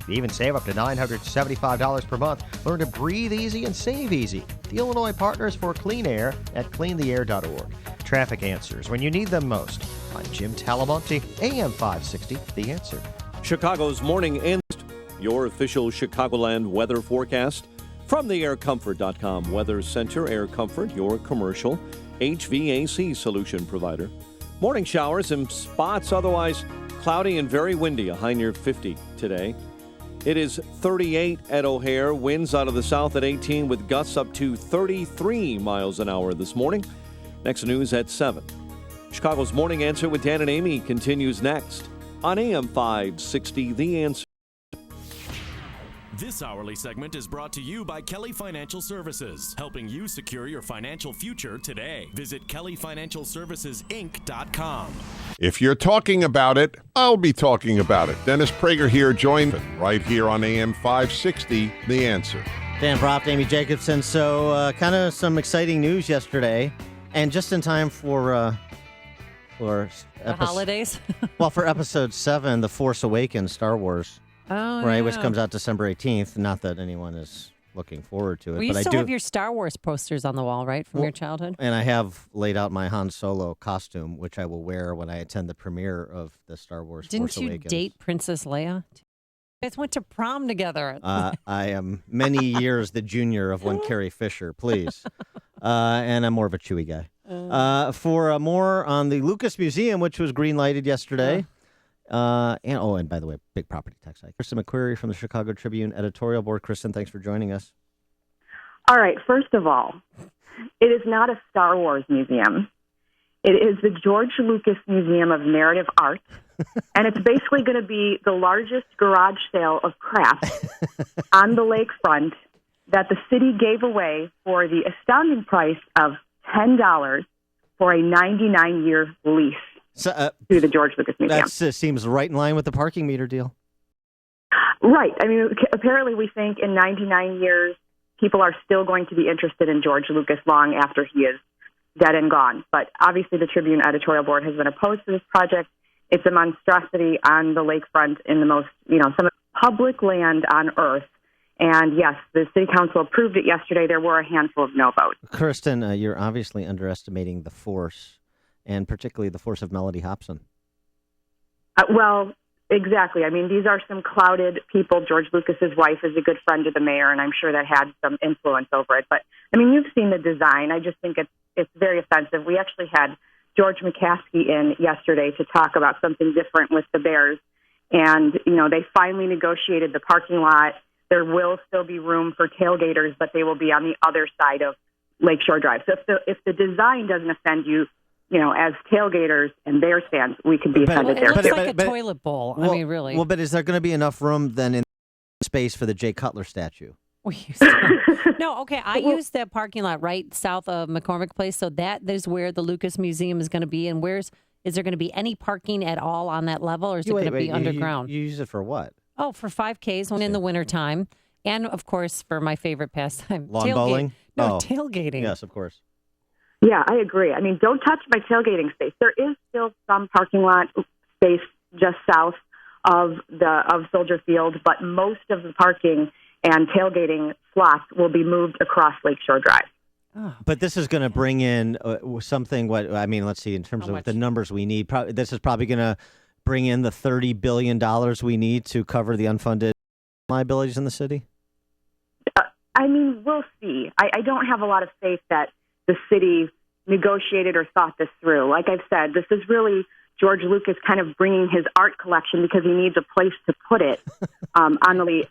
You even save up to $975 per month. Learn to breathe easy and save easy. The Illinois Partners for Clean Air at cleantheair.org. Traffic answers when you need them most. I'm Jim Talamonte, AM 560, The Answer. Chicago's morning and your official Chicagoland weather forecast from the aircomfort.com Weather Center. Air Comfort, your commercial HVAC solution provider. Morning showers in spots, otherwise cloudy and very windy, a high near 50 today. It is 38 at O'Hare, winds out of the south at 18 with gusts up to 33 miles an hour this morning. Next news at 7. Chicago's Morning Answer with Dan and Amy continues next on AM 560, The Answer. This hourly segment is brought to you by Kelly Financial Services, helping you secure your financial future today. Visit kellyfinancialservicesinc.com. If you're talking about it, I'll be talking about it. Dennis Prager here, joined right here on AM 560, The Answer. Dan Proft, Amy Jacobson. So kind of some exciting news yesterday, and just in time for the holidays. Well, for episode 7, The Force Awakens, Star Wars. Oh, right, yeah. which comes out December 18th. Not that anyone is looking forward to it. Well, you but still I do have your Star Wars posters on the wall, right, from your childhood? And I have laid out my Han Solo costume, which I will wear when I attend the premiere of the Star Wars Force Didn't you Awakens. date Princess Leia? You guys went to prom together. I am many years the junior of one Carrie Fisher, please. And I'm more of a Chewie guy. For more on the Lucas Museum, which was green-lighted yesterday. And by the way, big property tax hike. Kristen McQuarrie from the Chicago Tribune editorial board. Kristen, thanks for joining us. All right. First of all, it is not a Star Wars museum. It is the George Lucas Museum of Narrative Art, and it's basically going to be the largest garage sale of crafts on the lakefront that the city gave away for the astounding price of $10 for a 99-year lease. to the George Lucas Museum. That seems right in line with the parking meter deal. Right. I mean, apparently we think in 99 years, people are still going to be interested in George Lucas long after he is dead and gone. But obviously the Tribune editorial board has been opposed to this project. It's a monstrosity on the lakefront in the most, some of the public land on Earth. And yes, the city council approved it yesterday. There were a handful of no votes. Kirsten, you're obviously underestimating the force, and particularly the force of Melody Hobson. Well, exactly. I mean, these are some clouded people. George Lucas's wife is a good friend of the mayor, and I'm sure that had some influence over it. But, I mean, you've seen the design. I just think it's very offensive. We actually had George McCaskey in yesterday to talk about something different with the Bears. And, they finally negotiated the parking lot. There will still be room for tailgaters, but they will be on the other side of Lakeshore Drive. So if the design doesn't offend you, as tailgaters and Bears fans, we could be offended there. It looks like a toilet bowl. Well, I mean, really. Well, but is there going to be enough room then in space for the Jay Cutler statue? No, okay. I use that parking lot right south of McCormick Place, so that is where the Lucas Museum is going to be. And is there going to be any parking at all on that level, or is it going to be underground? You use it for what? Oh, for 5Ks when in the wintertime. And, of course, for my favorite pastime, lawn bowling? No, tailgating. Yes, of course. Yeah, I agree. I mean, don't touch my tailgating space. There is still some parking lot space just south of Soldier Field, but most of the parking and tailgating slots will be moved across Lakeshore Drive. Oh. But this is going to bring in something. Let's see. In terms of the numbers we need, this is probably going to bring in the $30 billion we need to cover the unfunded liabilities in the city. I mean, we'll see. I don't have a lot of faith that the city negotiated or thought this through. Like I've said, this is really George Lucas kind of bringing his art collection because he needs a place to put it on the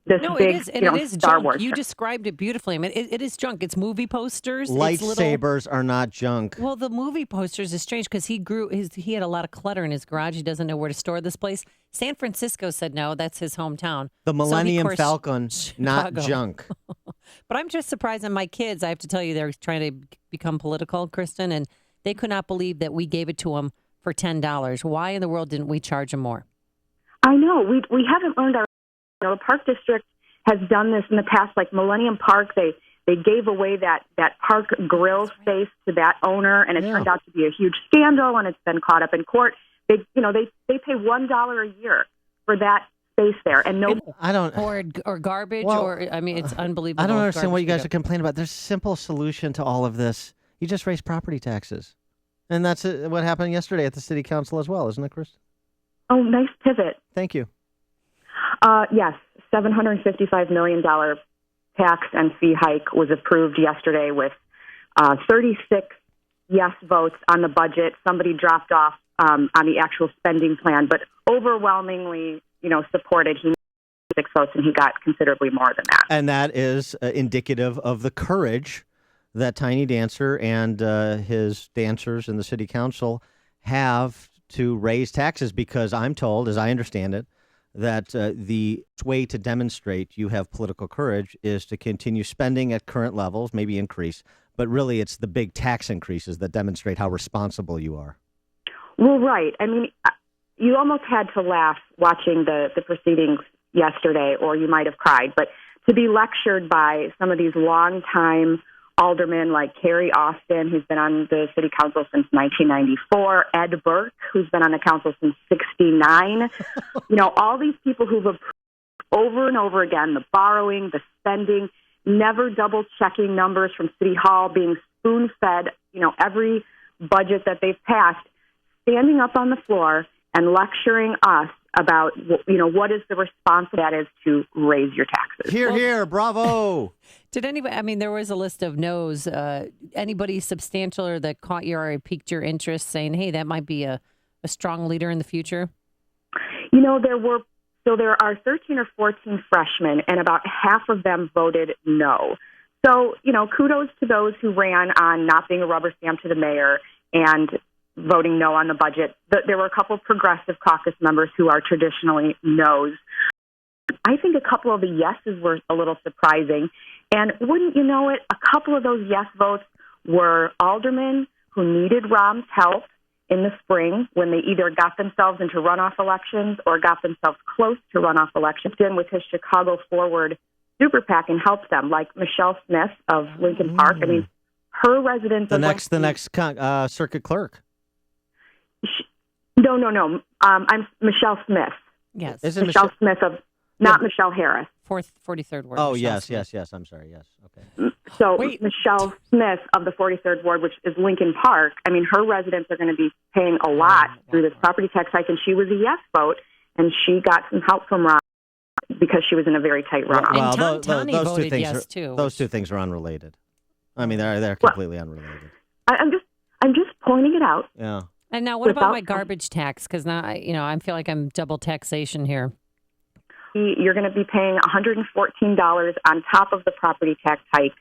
it is Star junk. Wars. You described it beautifully. I mean, it is junk. It's movie posters. Lightsabers are not junk. Well, the movie posters is strange because he had a lot of clutter in his garage. He doesn't know where to store this place. San Francisco said no. That's his hometown. The Millennium Falcon, Chicago. not junk. But I'm just surprised. And my kids, I have to tell you, they're trying to become political, Kristen, and they could not believe that we gave it to them for $10. Why in the world didn't we charge them more? I know. We haven't learned our. The Park District has done this in the past, like Millennium Park. They gave away that park grill space to that owner, and it turned out to be a huge scandal, and it's been caught up in court. They pay $1 a year for that space there, and or garbage, it's unbelievable. I don't understand what you guys are complaining about. There's a simple solution to all of this. You just raise property taxes, and that's what happened yesterday at the city council as well, isn't it, Chris? Oh, nice pivot. Thank you. Yes, $755 million tax and fee hike was approved yesterday with 36 yes votes on the budget. Somebody dropped off on the actual spending plan, but overwhelmingly, supported. He 6 votes, and he got considerably more than that. And that is indicative of the courage that Tiny Dancer and his dancers in the city council have to raise taxes, because I'm told, as I understand it, that the way to demonstrate you have political courage is to continue spending at current levels, maybe increase, but really it's the big tax increases that demonstrate how responsible you are. Well, right. I mean, you almost had to laugh watching the proceedings yesterday, or you might have cried, but to be lectured by some of these longtime aldermen like Carrie Austin, who's been on the city council since 1994, Ed Burke, who's been on the council since 1969. All these people who've approved over and over again the borrowing, the spending, never double-checking numbers from City Hall, being spoon-fed, every budget that they've passed, standing up on the floor and lecturing us about, what is the response that is to raise your taxes. Here, bravo. Did anybody, there was a list of no's. Anybody substantial or that caught your or piqued your interest saying, hey, that might be a strong leader in the future? There are 13 or 14 freshmen, and about half of them voted no. So, kudos to those who ran on not being a rubber stamp to the mayor and voting no on the budget. There were a couple of progressive caucus members who are traditionally no's. I think a couple of the yeses were a little surprising. And wouldn't you know it, a couple of those yes votes were aldermen who needed Rahm's help in the spring when they either got themselves into runoff elections or got themselves close to runoff elections, in with his Chicago Forward super PAC and helped them, like Michelle Smith of Lincoln Park. I mean, her residents... The next circuit clerk. No. I'm Michelle Smith. Yes. Isn't Michelle Smith of... Not Michelle Harris. 43rd Ward. Oh, Michelle yes. Smith. I'm sorry. Yes. Okay. So Michelle Smith of the 43rd Ward, which is Lincoln Park, I mean, her residents are going to be paying a lot through this property tax hike, and she was a yes vote, and she got some help from Ron because she was in a very tight runoff. Well, Tony those two voted things yes, too. Those two things are unrelated. I mean, they're completely unrelated. I'm just pointing it out. Yeah. And now, what about my garbage tax? Because now, I feel like I'm double taxation here. You're going to be paying $114 on top of the property tax hike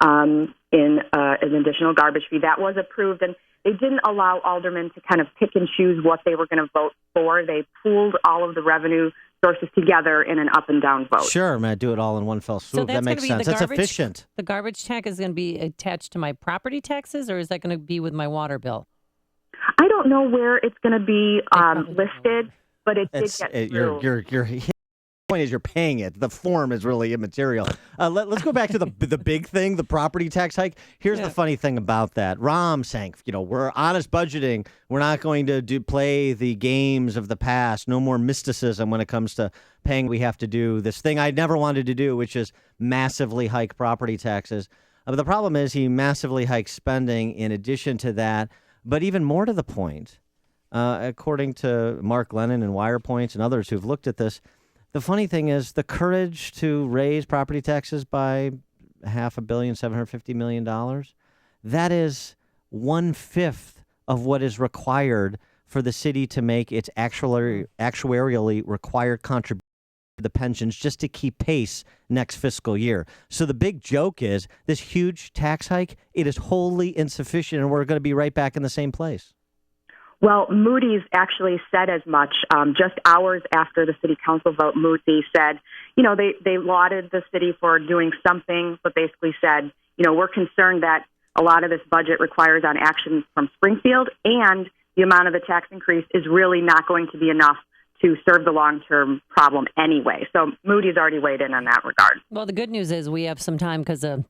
in an additional garbage fee. That was approved, and they didn't allow aldermen to kind of pick and choose what they were going to vote for. They pooled all of the revenue sources together in an up and down vote. Sure, man, do it all in one fell swoop. That makes sense. That's efficient. The garbage tax is going to be attached to my property taxes, or is that going to be with my water bill? I don't know where it's going to be listed, but it did get through. The point is you're paying it. The form is really immaterial. Let's go back to the big thing, the property tax hike. Here's the funny thing about that. Rahm saying, we're honest budgeting. We're not going to play the games of the past. No more mysticism when it comes to paying. We have to do this thing I never wanted to do, which is massively hike property taxes. But the problem is he massively hikes spending in addition to that. But even more to the point, according to Mark Lennon and WirePoints and others who've looked at this, the funny thing is the courage to raise property taxes by $550 million, that is 1/5 of what is required for the city to make its actuarially required contribution to the pensions just to keep pace next fiscal year. So the big joke is this huge tax hike, it is wholly insufficient, and we're going to be right back in the same place. Well, Moody's actually said as much. Just hours after the city council vote, Moody's said, they lauded the city for doing something, but basically said, we're concerned that a lot of this budget requires on action from Springfield, and the amount of the tax increase is really not going to be enough to serve the long-term problem anyway. So Moody's already weighed in on that regard. Well, the good news is we have some time because the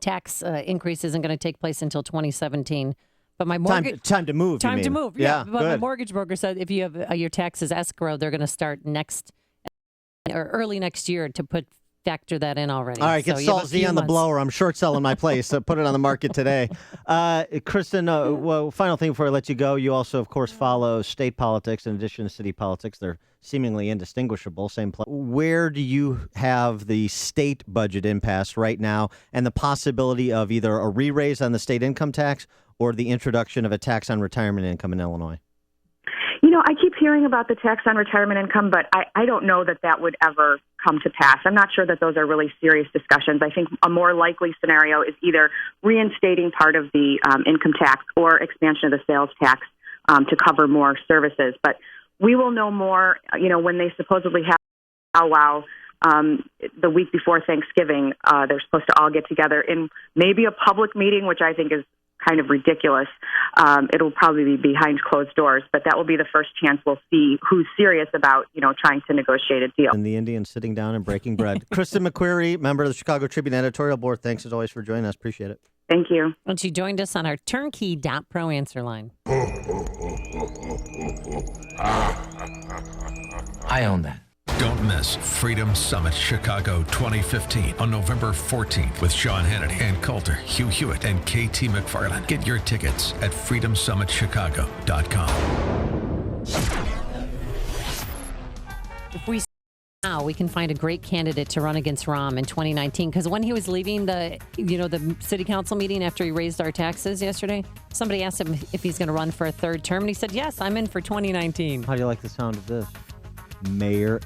tax increase isn't going to take place until 2017. But my mortgage time to move. Time to move. Yeah. But good. My mortgage broker said if you have your taxes escrow, they're going to start early next year to factor that in already. All right, get Salt Z on the blower. I'm short selling my place, so put it on the market today. Kristen, final thing before I let you go. You also, of course, follow state politics in addition to city politics. They're seemingly indistinguishable. Same place. Where do you have the state budget impasse right now and the possibility of either a re-raise on the state income tax or the introduction of a tax on retirement income in Illinois? I keep hearing about the tax on retirement income, but I don't know that would ever come to pass. I'm not sure that those are really serious discussions. I think a more likely scenario is either reinstating part of the income tax or expansion of the sales tax to cover more services. But we will know more, when they supposedly have the week before Thanksgiving. They're supposed to all get together in maybe a public meeting, which I think is kind of ridiculous. It'll probably be behind closed doors, but that will be the first chance we'll see who's serious about, trying to negotiate a deal. And the Indians sitting down and breaking bread. Kristen McQuarrie, member of the Chicago Tribune editorial board. Thanks as always for joining us. Appreciate it. Thank you. And she joined us on our turnkey.pro answer line. I own that. Don't miss Freedom Summit Chicago 2015 on November 14th with Sean Hannity, Ann Coulter, Hugh Hewitt, and KT McFarland. Get your tickets at freedomsummitchicago.com. If we now, we can find a great candidate to run against Rahm in 2019. Because when he was leaving the city council meeting after he raised our taxes yesterday, somebody asked him if he's going to run for a third term, and he said, "Yes, I'm in for 2019." How do you like the sound of this? Mayor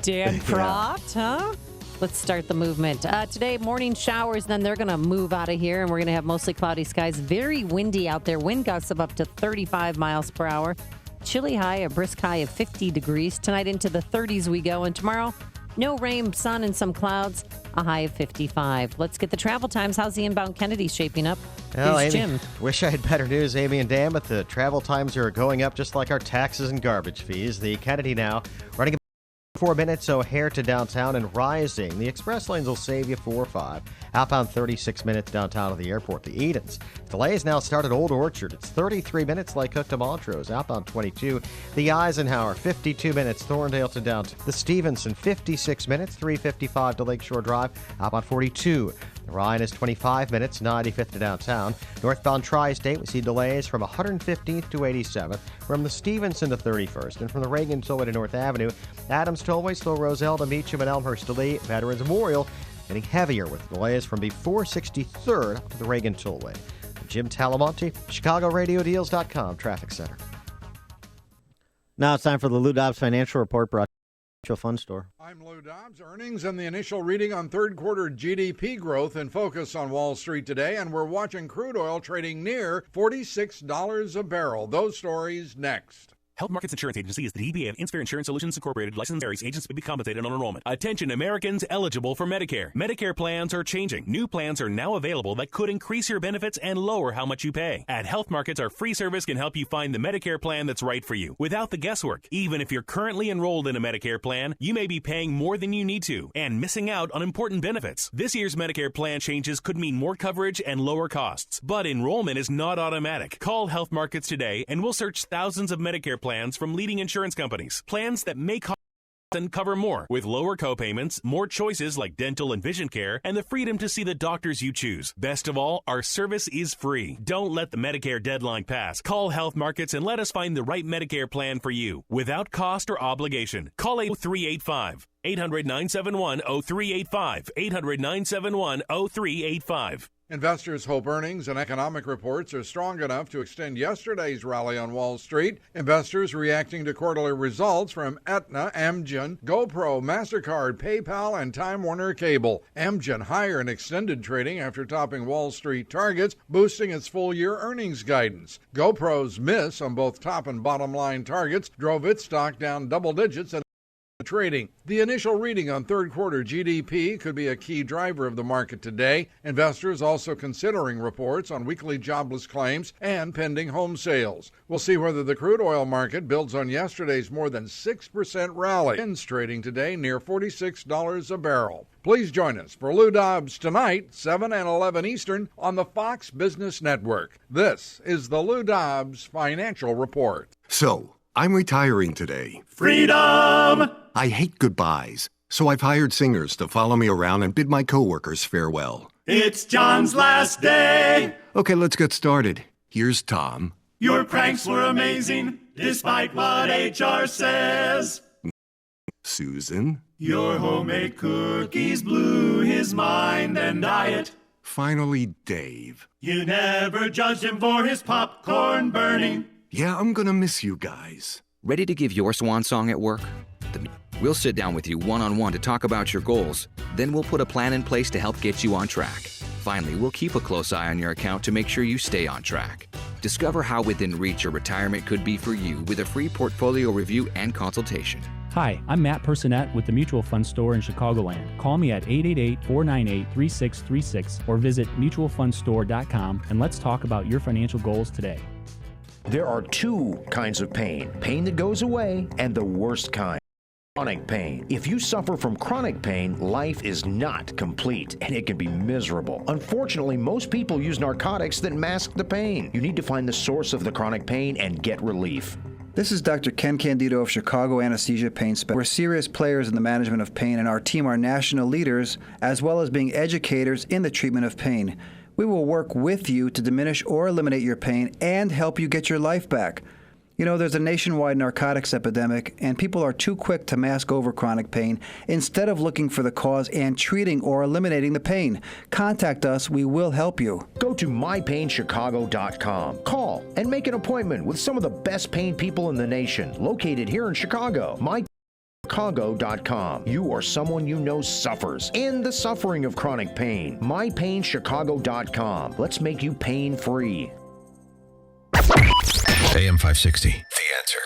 Dan Croft, huh? Let's start the movement. Today, morning showers, then they're going to move out of here, and we're going to have mostly cloudy skies. Very windy out there. Wind gusts of up to 35 miles per hour. Chilly high, a brisk high of 50 degrees. Tonight into the 30s we go, and tomorrow, No rain, sun, and some clouds. A high of 55. Let's get the travel times. How's the inbound Kennedy shaping up? Well, Here's Amy, Jim. wish I had better news, Amy and Dan, but the travel times are going up just like our taxes and garbage fees. The Kennedy now running about 4 minutes, O'Hare to downtown and rising. The express lanes will save you 4 or 5. Outbound 36 minutes downtown to the airport. The Edens. Delays now start at Old Orchard. It's 33 minutes like Cook to Montrose. Outbound 22. The Eisenhower, 52 minutes. Thorndale to downtown. The Stevenson, 56 minutes. 3:55 to Lakeshore Drive. Outbound 42. The Ryan is 25 minutes, 95th to downtown. Northbound Tri-State, we see delays from 115th to 87th, from the Stevenson to 31st, and from the Reagan Tollway to North Avenue. Adams Tollway, slow Roselle to Meacham and Elmhurst to Lee. Veterans Memorial getting heavier with delays from before 63rd up to the Reagan Tollway. Jim Talamonte, ChicagoRadioDeals.com Traffic Center. Now it's time for the Lou Dobbs Financial Report brought to you by Mutual Fund Store. I'm Lou Dobbs. Earnings and the initial reading on third quarter GDP growth in focus on Wall Street today, and we're watching crude oil trading near $46 a barrel. Those stories next. Health Markets Insurance Agency is the DBA of Inspire Insurance Solutions Incorporated. Licensed varies. Agents may be compensated on enrollment. Attention Americans eligible for Medicare. Medicare plans are changing. New plans are now available that could increase your benefits and lower how much you pay. At Health Markets, our free service can help you find the Medicare plan that's right for you without the guesswork. Even if you're currently enrolled in a Medicare plan, you may be paying more than you need to and missing out on important benefits. This year's Medicare plan changes could mean more coverage and lower costs. But enrollment is not automatic. Call Health Markets today and we'll search thousands of Medicare plans from leading insurance companies. Plans that may cost and cover more, with lower copayments, more choices like dental and vision care, and the freedom to see the doctors you choose. Best of all, our service is free. Don't let the Medicare deadline pass. Call Health Markets and let us find the right Medicare plan for you without cost or obligation. Call 800-385. 800-971-0385. 800-971-0385. Investors hope earnings and economic reports are strong enough to extend yesterday's rally on Wall Street. Investors reacting to quarterly results from Aetna, Amgen, GoPro, MasterCard, PayPal, and Time Warner Cable. Amgen higher in extended trading after topping Wall Street targets, boosting its full-year earnings guidance. GoPro's miss on both top and bottom line targets drove its stock down double digits at trading. The initial reading on third quarter GDP could be a key driver of the market today. Investors also considering reports on weekly jobless claims and pending home sales. We'll see whether the crude oil market builds on yesterday's more than 6% rally. It's trading today near $46 a barrel. Please join us for Lou Dobbs tonight, 7 and 11 Eastern on the Fox Business Network. This is the Lou Dobbs Financial Report. So, I'm retiring today. Freedom! I hate goodbyes, so I've hired singers to follow me around and bid my coworkers farewell. It's John's last day. Okay, let's get started. Here's Tom. Your pranks were amazing, despite what HR says. Susan. Your homemade cookies blew his mind and diet. Finally, Dave. You never judged him for his popcorn burning. Yeah, I'm gonna miss you guys. Ready to give your swan song at work? We'll sit down with you one-on-one to talk about your goals. Then we'll put a plan in place to help get you on track. Finally, we'll keep a close eye on your account to make sure you stay on track. Discover how within reach your retirement could be for you with a free portfolio review and consultation. Hi, I'm Matt Personette with the Mutual Fund Store in Chicagoland. Call me at 888-498-3636 or visit mutualfundstore.com and let's talk about your financial goals today. There are two kinds of pain. Pain that goes away and the worst kind. Chronic pain. If you suffer from chronic pain, life is not complete and it can be miserable. Unfortunately, most people use narcotics that mask the pain. You need to find the source of the chronic pain and get relief. This is Dr. Ken Candido of Chicago Anesthesia Pain Specialists. We're serious players in the management of pain, and our team are national leaders as well as being educators in the treatment of pain. We will work with you to diminish or eliminate your pain and help you get your life back. You know, there's a nationwide narcotics epidemic, and people are too quick to mask over chronic pain instead of looking for the cause and treating or eliminating the pain. Contact us. We will help you. Go to mypainchicago.com. Call and make an appointment with some of the best pain people in the nation, located here in Chicago. mypainchicago.com. You or someone you know suffers in the suffering of chronic pain. mypainchicago.com. Let's make you pain-free. AM 560, The Answer.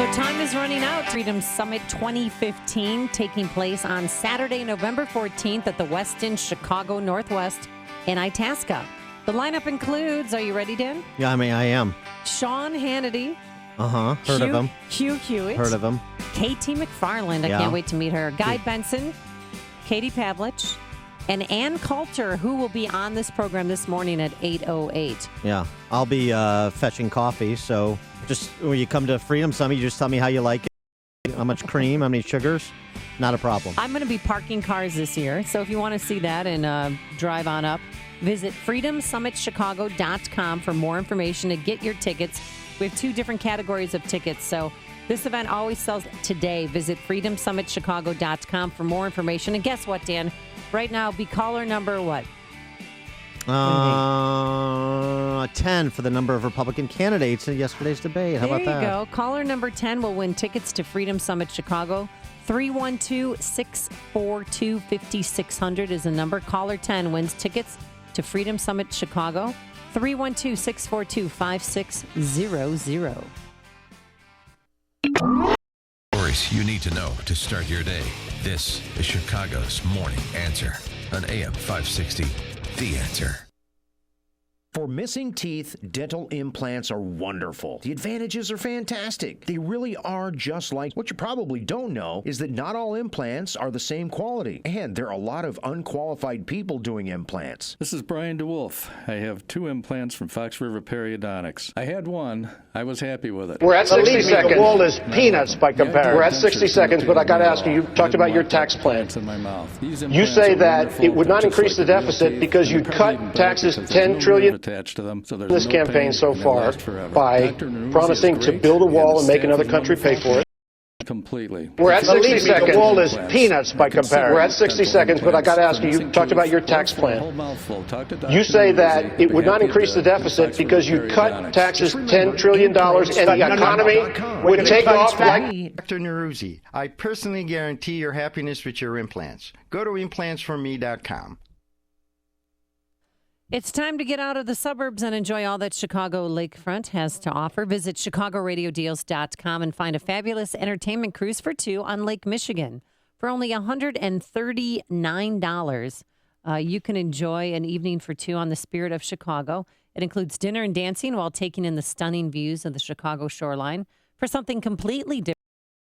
So time is running out. Freedom Summit 2015 taking place on Saturday, November 14th at the Westin Chicago Northwest in Itasca. The lineup includes, are you ready, Dan? Yeah, I am. Sean Hannity. Heard of him. Hugh Hewitt. Heard of him. K.T. McFarland. I can't wait to meet her. Guy Benson. Katie Pavlich. And Ann Coulter, who will be on this program this morning at 8:08. Yeah, I'll be fetching coffee. So just when you come to Freedom Summit, you just tell me how you like it, how much cream, how many sugars. Not a problem. I'm going to be parking cars this year. So if you want to see that and drive on up, visit freedomsummitchicago.com for more information to get your tickets. We have 2 different categories of tickets. So this event always sells today. Visit freedomsummitchicago.com for more information. And guess what, Dan? Right now, be caller number what? 10 for the number of Republican candidates in yesterday's debate. How about that? There you go. Caller number 10 will win tickets to Freedom Summit Chicago. 312-642-5600 is the number. Caller 10 wins tickets to Freedom Summit Chicago. 312-642-5600. Stories you need to know to start your day. This is Chicago's Morning Answer on AM 560. The Answer. For missing teeth, dental implants are wonderful. The advantages are fantastic. They really are just like what you probably don't know is that not all implants are the same quality. And there are a lot of unqualified people doing implants. This is Brian DeWolf. I have 2 implants from Fox River Periodontics. I had one. I was happy with it. We're at 60 seconds. The wall is peanuts by comparison. We're at 60 seconds, but I got to ask you, you talked about your tax plan. In my mouth. You say that it would not increase the deficit because you'd cut taxes $10 trillion attached to them. So this campaign so far by promising to build a wall and make another country pay for it. Completely. We're at 60 seconds. The wall is peanuts by comparison. We're at 60 seconds, but I got to ask you, you talked about your tax plan. You say that it would not increase the deficit because you cut taxes $10 trillion and the economy would take off like... Dr. Neruzzi, I personally guarantee your happiness with your implants. Go to implantsforme.com. It's time to get out of the suburbs and enjoy all that Chicago Lakefront has to offer. Visit chicagoradiodeals.com and find a fabulous entertainment cruise for 2 on Lake Michigan. For only $139, you can enjoy an evening for 2 on the Spirit of Chicago. It includes dinner and dancing while taking in the stunning views of the Chicago shoreline. For something completely different,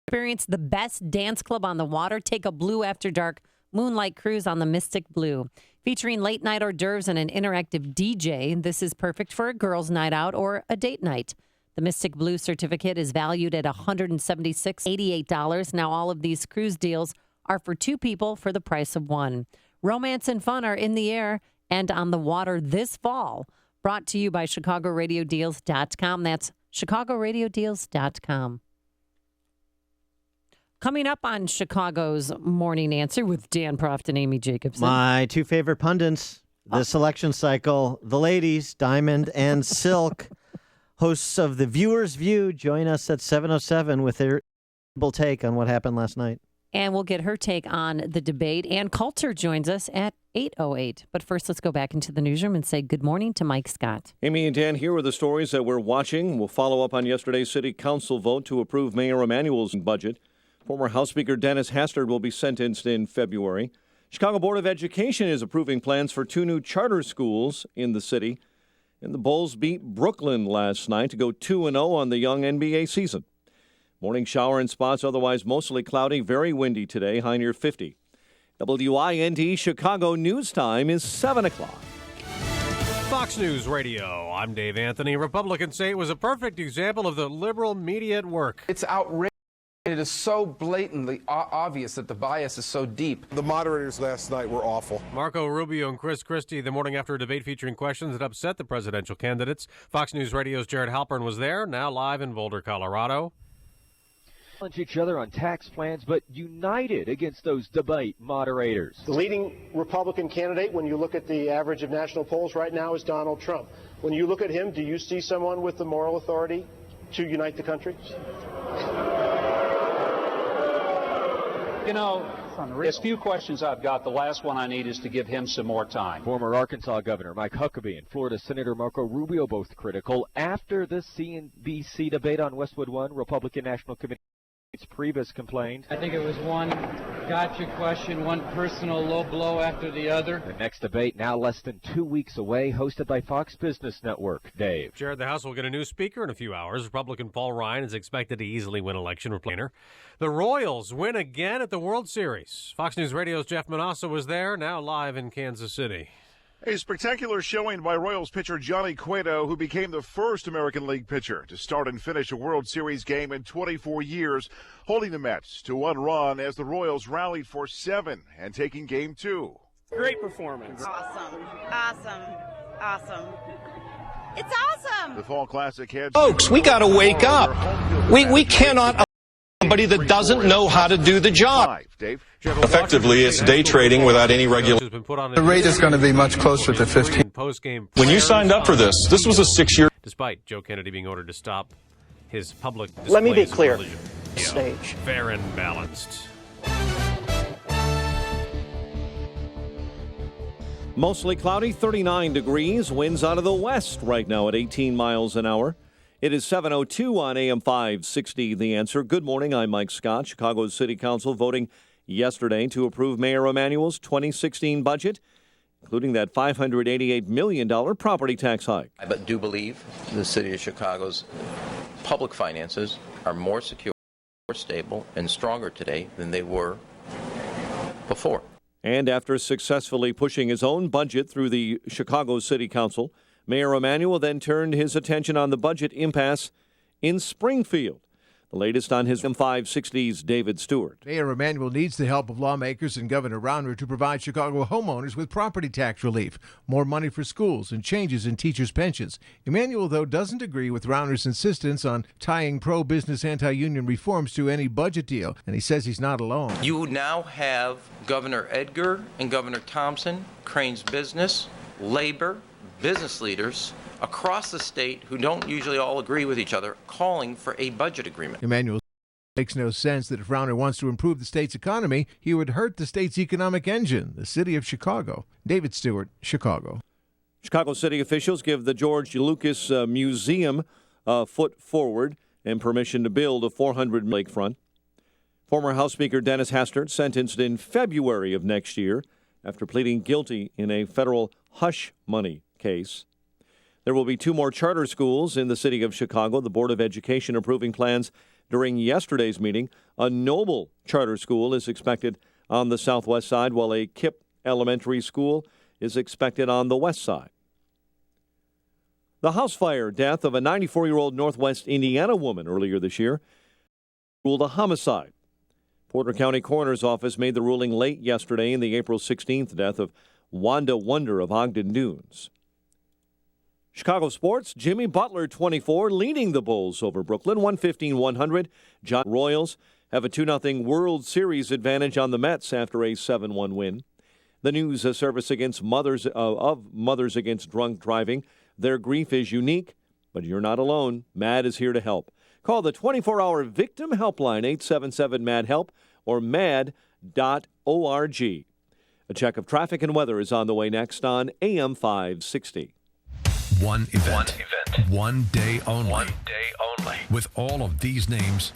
experience the best dance club on the water. Take a Blue After Dark Moonlight Cruise on the Mystic Blue. Featuring late night hors d'oeuvres and an interactive DJ, this is perfect for a girls' night out or a date night. The Mystic Blue certificate is valued at $176.88. Now, all of these cruise deals are for 2 people for the price of 1. Romance and fun are in the air and on the water this fall. Brought to you by ChicagoRadioDeals.com. That's ChicagoRadioDeals.com. Coming up on Chicago's Morning Answer with Dan Proft and Amy Jacobson. My 2 favorite pundits this election cycle, the ladies, Diamond and Silk, hosts of The Viewer's View, join us at 7:07 with their take on what happened last night. And we'll get her take on the debate. Ann Coulter joins us at 8:08. But first, let's go back into the newsroom and say good morning to Mike Scott. Amy and Dan, here are the stories that we're watching. We'll follow up on yesterday's City Council vote to approve Mayor Emanuel's budget. Former House Speaker Denny Hastert will be sentenced in February. Chicago Board of Education is approving plans for 2 new charter schools in the city. And the Bulls beat Brooklyn last night to go 2-0 on the young NBA season. Morning shower in spots, otherwise mostly cloudy, very windy today, high near 50. WIND Chicago News Time is 7 o'clock. Fox News Radio, I'm Dave Anthony. Republicans say it was a perfect example of the liberal media at work. It's outrageous. It is so blatantly obvious that the bias is so deep. The moderators last night were awful. Marco Rubio and Chris Christie the morning after a debate featuring questions that upset the presidential candidates. Fox News Radio's Jared Halpern was there, now live in Boulder, Colorado. Each other on tax plans, but united against those debate moderators. The leading Republican candidate, when you look at the average of national polls right now, is Donald Trump. When you look at him, do you see someone with the moral authority to unite the country? You know, There's few questions I've got. The last one I need is to give him some more time. Former Arkansas Governor Mike Huckabee and Florida Senator Marco Rubio both critical after the CNBC debate on Westwood One. Republican National Committee Priebus complained. I think it was one gotcha question, one personal low blow after the other. The next debate now less than 2 weeks away, hosted by Fox Business Network. Dave. Jared, the House will get a new speaker in a few hours. Republican Paul Ryan is expected to easily win election. The Royals win again at the World Series. Fox News Radio's Jeff Manasseh was there, now live in Kansas City. A spectacular showing by Royals pitcher Johnny Cueto, who became the first American League pitcher to start and finish a World Series game in 24 years, holding the Mets to 1 run as the Royals rallied for 7 and taking Game 2. Great performance. Awesome. It's awesome. The Fall Classic heads. Folks, we got to wake up. We cannot somebody that doesn't know how to do the job. Dave. Effectively, it's day trading without any regulation. The rate is going to be much closer to 15. When you signed up for this was a 6-year. Despite Joe Kennedy being ordered to stop his public displays. Let me be clear. Stage. Fair and balanced. Mostly cloudy, 39 degrees. Winds out of the west right now at 18 miles an hour. It is 7:02 on AM 560. The Answer. Good morning. I'm Mike Scott. Chicago's City Council voting yesterday to approve Mayor Emanuel's 2016 budget, including that $588 million property tax hike. I do believe the city of Chicago's public finances are more secure, more stable, and stronger today than they were before. And after successfully pushing his own budget through the Chicago City Council, Mayor Emanuel then turned his attention on the budget impasse in Springfield. The latest on his M560's David Stewart. Mayor Emanuel needs the help of lawmakers and Governor Rauner to provide Chicago homeowners with property tax relief, more money for schools, and changes in teachers' pensions. Emanuel, though, doesn't agree with Rauner's insistence on tying pro-business anti-union reforms to any budget deal, and he says he's not alone. You now have Governor Edgar and Governor Thompson, Crane's Business, Labor, business leaders across the state who don't usually all agree with each other, calling for a budget agreement. Emanuel makes no sense that if Rauner wants to improve the state's economy, he would hurt the state's economic engine, the city of Chicago. David Stewart, Chicago. Chicago city officials give the George Lucas Museum a foot forward and permission to build a 400 lakefront. Former House Speaker Denny Hastert sentenced in February of next year after pleading guilty in a federal hush money case. There will be 2 more charter schools in the city of Chicago. The Board of Education approving plans during yesterday's meeting. A Noble charter school is expected on the southwest side, while a KIPP elementary school is expected on the west side. The house fire death of a 94-year-old Northwest Indiana woman earlier this year ruled a homicide. Porter County Coroner's Office made the ruling late yesterday in the April 16th death of Wanda Wonder of Ogden Dunes. Chicago sports, Jimmy Butler, 24, leading the Bulls over Brooklyn, 115-100. John Royals have a 2-0 World Series advantage on the Mets after a 7-1 win. The news service against mothers against drunk driving. Their grief is unique, but you're not alone. MAD is here to help. Call the 24-hour victim helpline, 877-MAD-HELP, or mad.org. A check of traffic and weather is on the way next on AM 560. One event. One day only. With all of these names,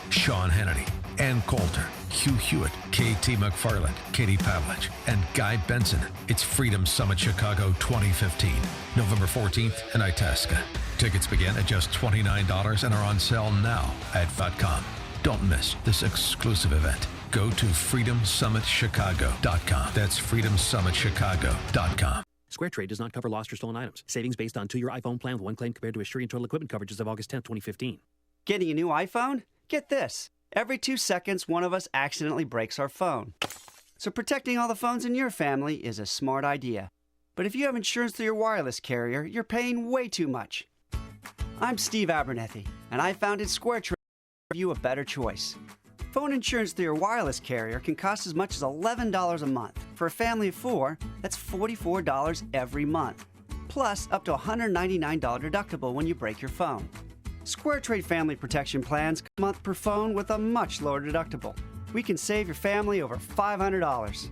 Sean Hannity, Ann Coulter, Hugh Hewitt, KT McFarland, Katie Pavlich, and Guy Benson. It's Freedom Summit Chicago 2015, November 14th in Itasca. Tickets begin at just $29 and are on sale now at .com. Don't miss this exclusive event. Go to freedomsummitchicago.com. That's freedomsummitchicago.com. SquareTrade does not cover lost or stolen items. Savings based on 2-year iPhone plan with 1 claim compared to Assyrian total equipment coverage as of August 10, 2015. Getting a new iPhone? Get this. Every 2 seconds, one of us accidentally breaks our phone. So protecting all the phones in your family is a smart idea. But if you have insurance through your wireless carrier, you're paying way too much. I'm Steve Abernethy, and I founded SquareTrade to give you a better choice. Phone insurance through your wireless carrier can cost as much as $11 a month. For a family of 4, that's $44 every month. Plus, up to $199 deductible when you break your phone. SquareTrade family protection plans come a month per phone with a much lower deductible. we can save your family over $500.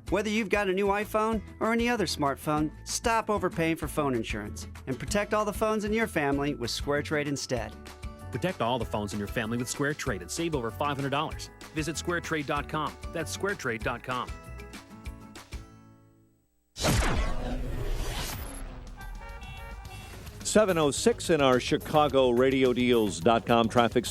Whether you've got a new iPhone or any other smartphone, stop overpaying for phone insurance and protect all the phones in your family with Square Trade instead. Protect all the phones in your family with Square Trade and save over $500. Visit squaretrade.com. That's squaretrade.com. .706 in our ChicagoRadioDeals.com traffic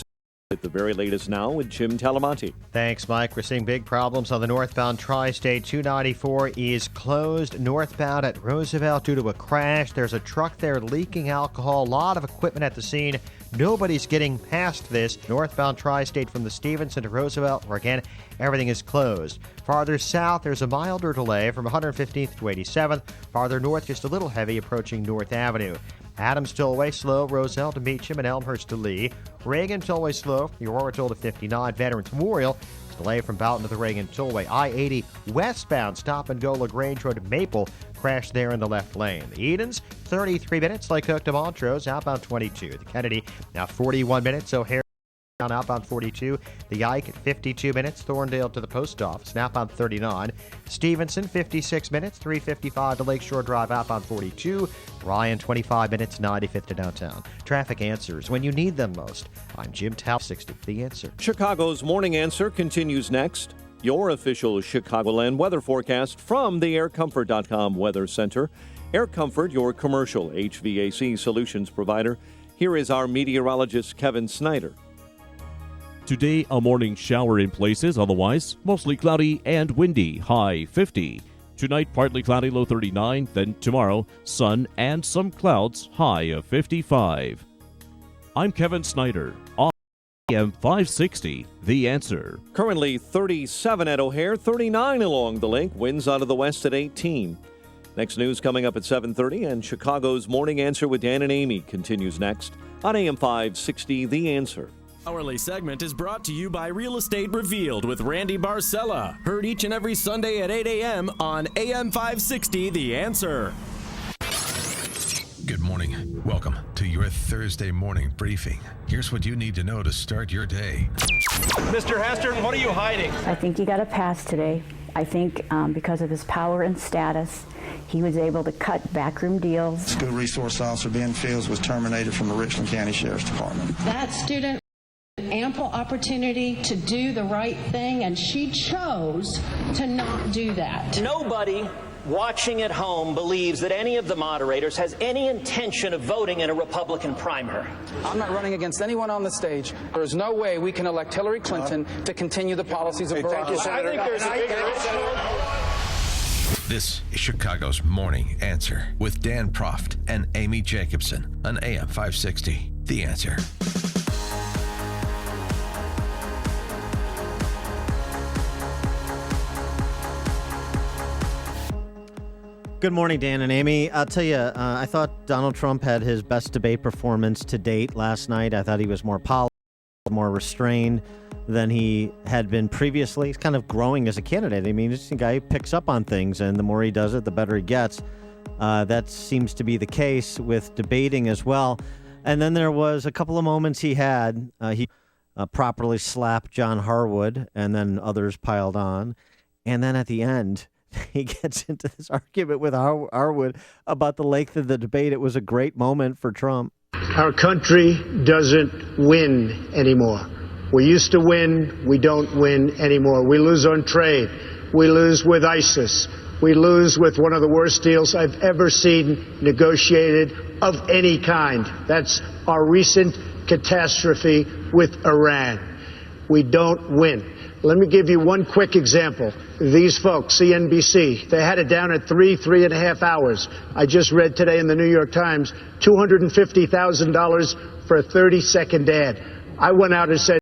at the very latest now with Jim Talamonte. Thanks, Mike. We're seeing big problems on the northbound Tri-State. 294 is closed northbound at Roosevelt due to a crash. There's a truck there leaking alcohol. A lot of equipment at the scene. Nobody's getting past this. Northbound Tri-State from the Stevenson to Roosevelt, where again, everything is closed. Farther south, there's a milder delay from 115th to 87th. Farther north, just a little heavy approaching North Avenue. Adams Tollway slow, Roselle to Meacham and Elmhurst to Lee. Reagan Tollway slow, Aurora Toll to 59. Veterans Memorial, delay from Boughton to the Reagan Tollway. I-80 westbound, stop and go LaGrange Road to Maple, crash there in the left lane. The Edens, 33 minutes, Lake Hook to Montrose, outbound 22. The Kennedy, now 41 minutes, O'Hare on outbound 42. The Ike at 52 minutes, Thorndale to the post office, outbound 39. Stevenson, 56 minutes, 355 to Lakeshore Drive, outbound 42. Ryan, 25 minutes, 95th to downtown. Traffic answers when you need them most. I'm Jim Tal, 60. The Answer. Chicago's Morning Answer continues next. Your official Chicagoland weather forecast from the AirComfort.com Weather Center. Air Comfort, your commercial HVAC solutions provider. Here is our meteorologist, Kevin Snyder. Today, a morning shower in places, otherwise mostly cloudy and windy, high 50. Tonight, partly cloudy, low 39. Then tomorrow, sun and some clouds, high of 55. I'm Kevin Snyder on AM 560, The Answer. Currently 37 at O'Hare, 39 along the lake, winds out of the west at 18. Next news coming up at 7:30, and Chicago's Morning Answer with Dan and Amy continues next on AM 560, The Answer. Hourly segment is brought to you by Real Estate Revealed with Randy Barcella. Heard each and every Sunday at 8 a.m. on AM 560, The Answer. Good morning. Welcome to your Thursday morning briefing. Here's what you need to know to start your day. Mr. Hastert, what are you hiding? I think he got a pass today. I think because of his power and status, he was able to cut backroom deals. School resource officer Ben Fields was terminated from the Richland County Sheriff's Department. That student ample opportunity to do the right thing, and she chose to not do that. Nobody watching at home believes that any of the moderators has any intention of voting in a Republican primary. I'm not running against anyone on the stage. There is no way we can elect Hillary Clinton to continue the policies of Barack Obama. This is Chicago's Morning Answer with Dan Proft and Amy Jacobson on AM 560, The Answer. Good morning, Dan and Amy. I'll tell you, I thought Donald Trump had his best debate performance to date last night. I thought he was more polished, more restrained than he had been previously. He's kind of growing as a candidate. I mean, this guy picks up on things, and the more he does it, the better he gets. That seems to be the case with debating as well. And then there was a couple of moments he had. He properly slapped John Harwood, and then others piled on. And then at the end, he gets into this argument with Harwood about the length of the debate. It was a great moment for Trump. Our country doesn't win anymore. We used to win. We don't win anymore. We lose on trade. We lose with ISIS. We lose with one of the worst deals I've ever seen negotiated of any kind. That's our recent catastrophe with Iran. We don't win. Let me give you one quick example. These folks, CNBC, they had it down at 3.5 hours. I just read today in the New York Times, $250,000 for a 30-second ad. I went out and said,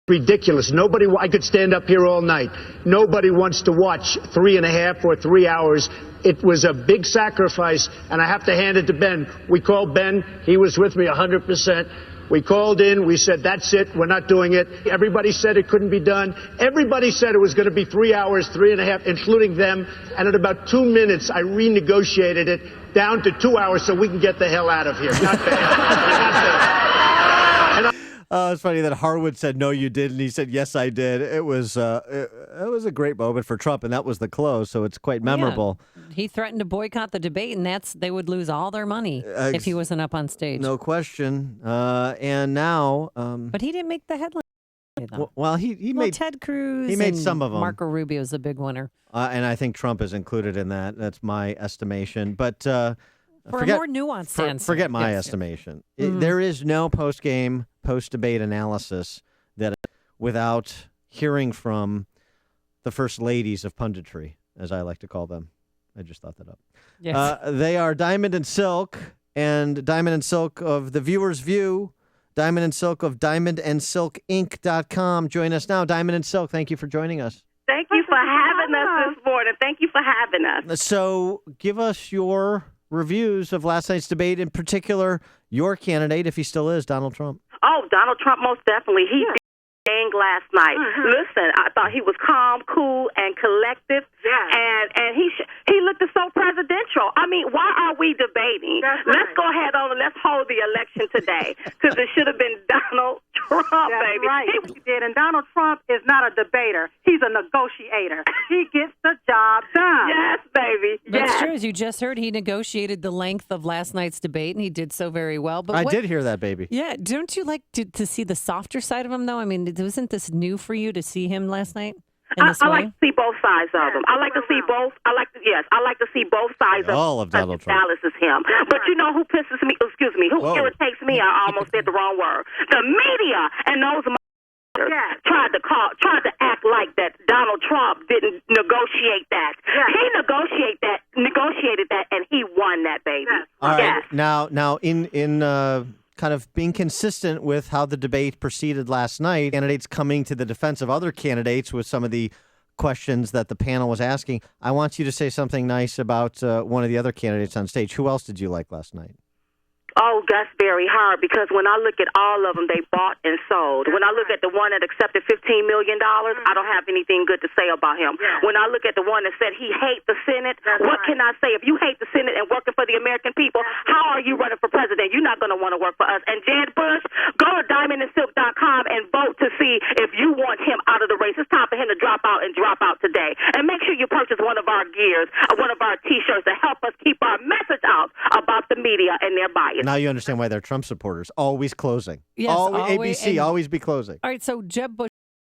ridiculous. I could stand up here all night. Nobody wants to watch 3.5 or 3 hours. It was a big sacrifice, and I have to hand it to Ben. We called Ben. He was with me 100%. We called in. We said, that's it. We're not doing it. Everybody said it couldn't be done. Everybody said it was going to be 3 hours, 3.5, including them. And in about 2 minutes, I renegotiated it down to 2 hours so we can get the hell out of here. Not bad. Not bad. It's funny that Harwood said, no, you did. And he said, yes, I did. It was a great moment for Trump, and that was the close. So it's quite memorable. Yeah. He threatened to boycott the debate, and they would lose all their money if he wasn't up on stage. No question. And now. But he didn't make the headline. Well, he made Ted Cruz. He made some of them. Marco Rubio is a big winner. And I think Trump is included in that. That's my estimation. But for a more nuanced answer. Forget my estimation. There is no post-game, post-debate analysis that without hearing from the first ladies of punditry, as I like to call them. I just thought that up. Yes. They are Diamond and Silk, and Diamond and Silk of The Viewer's View. Diamond and Silk of diamondandsilkinc.com. Join us now. Diamond and Silk, thank you for joining us. Thank you for having us this morning. Thank you for having us. So give us your reviews of last night's debate, in particular, your candidate, if he still is, Donald Trump. Oh, Donald Trump, most definitely. He did dang last night. Listen, I thought he was calm, cool, and collected, and he looked so presidential. I mean, why are we debating? Let's go ahead on and let's hold the election today, because it should have been Donald Trump, baby. Right. He did, and Donald Trump is not a debater. He's a negotiator. He gets the job done. Yes, baby. That's true. As you just heard, he negotiated the length of last night's debate, and he did so very well. But I did hear that, baby. Yeah. Don't you like to see the softer side of him, though? I mean, wasn't this new for you to see him last night? I like to see both sides of them. I like to see both. I like to see both sides of all of Donald Trump. Dallas is him. But you know who pisses me? Excuse me. Who irritates me? I almost said the wrong word. The media and those tried to act like that Donald Trump didn't negotiate that. He negotiated that, and he won that, baby. All right. Now, in kind of being consistent with how the debate proceeded last night, candidates coming to the defense of other candidates with some of the questions that the panel was asking, I want you to say something nice about one of the other candidates on stage. Who else did you like last night? Oh, that's very hard, because when I look at all of them, they bought and sold. When I look at the one that accepted $15 million, I don't have anything good to say about him. When I look at the one that said he hates the Senate, what can I say? If you hate the Senate and working for the American people, how are you running for president? You're not going to want to work for us. And Jeb Bush, go to diamondandsilk.com and vote to see if you want him out of the race. It's time for him to drop out today. And make sure you purchase one of our gears, one of our T-shirts to help us keep our message out about the media and their bias. Now you understand why they're Trump supporters. Always closing. Yes, always, ABC, always be closing. All right, so Jeb Bush,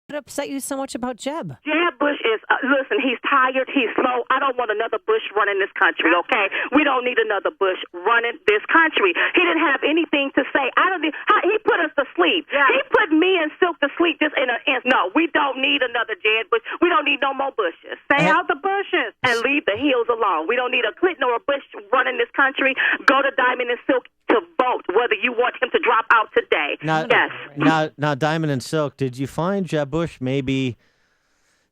what upset you so much about Jeb? Jeb Bush is, listen, he's tired, he's slow. I don't want another Bush running this country, okay? We don't need another Bush running this country. He didn't have anything to say. He put us to sleep. He put me and Silk to sleep just in an instant. No, we don't need another Jeb Bush. We don't need no more Bushes. Stay out the bushes and leave the hills alone. We don't need a Clinton or a Bush running this country. Go to Diamond and Silk to vote whether you want him to drop out today. Now, Diamond and Silk, did you find Jeb Bush maybe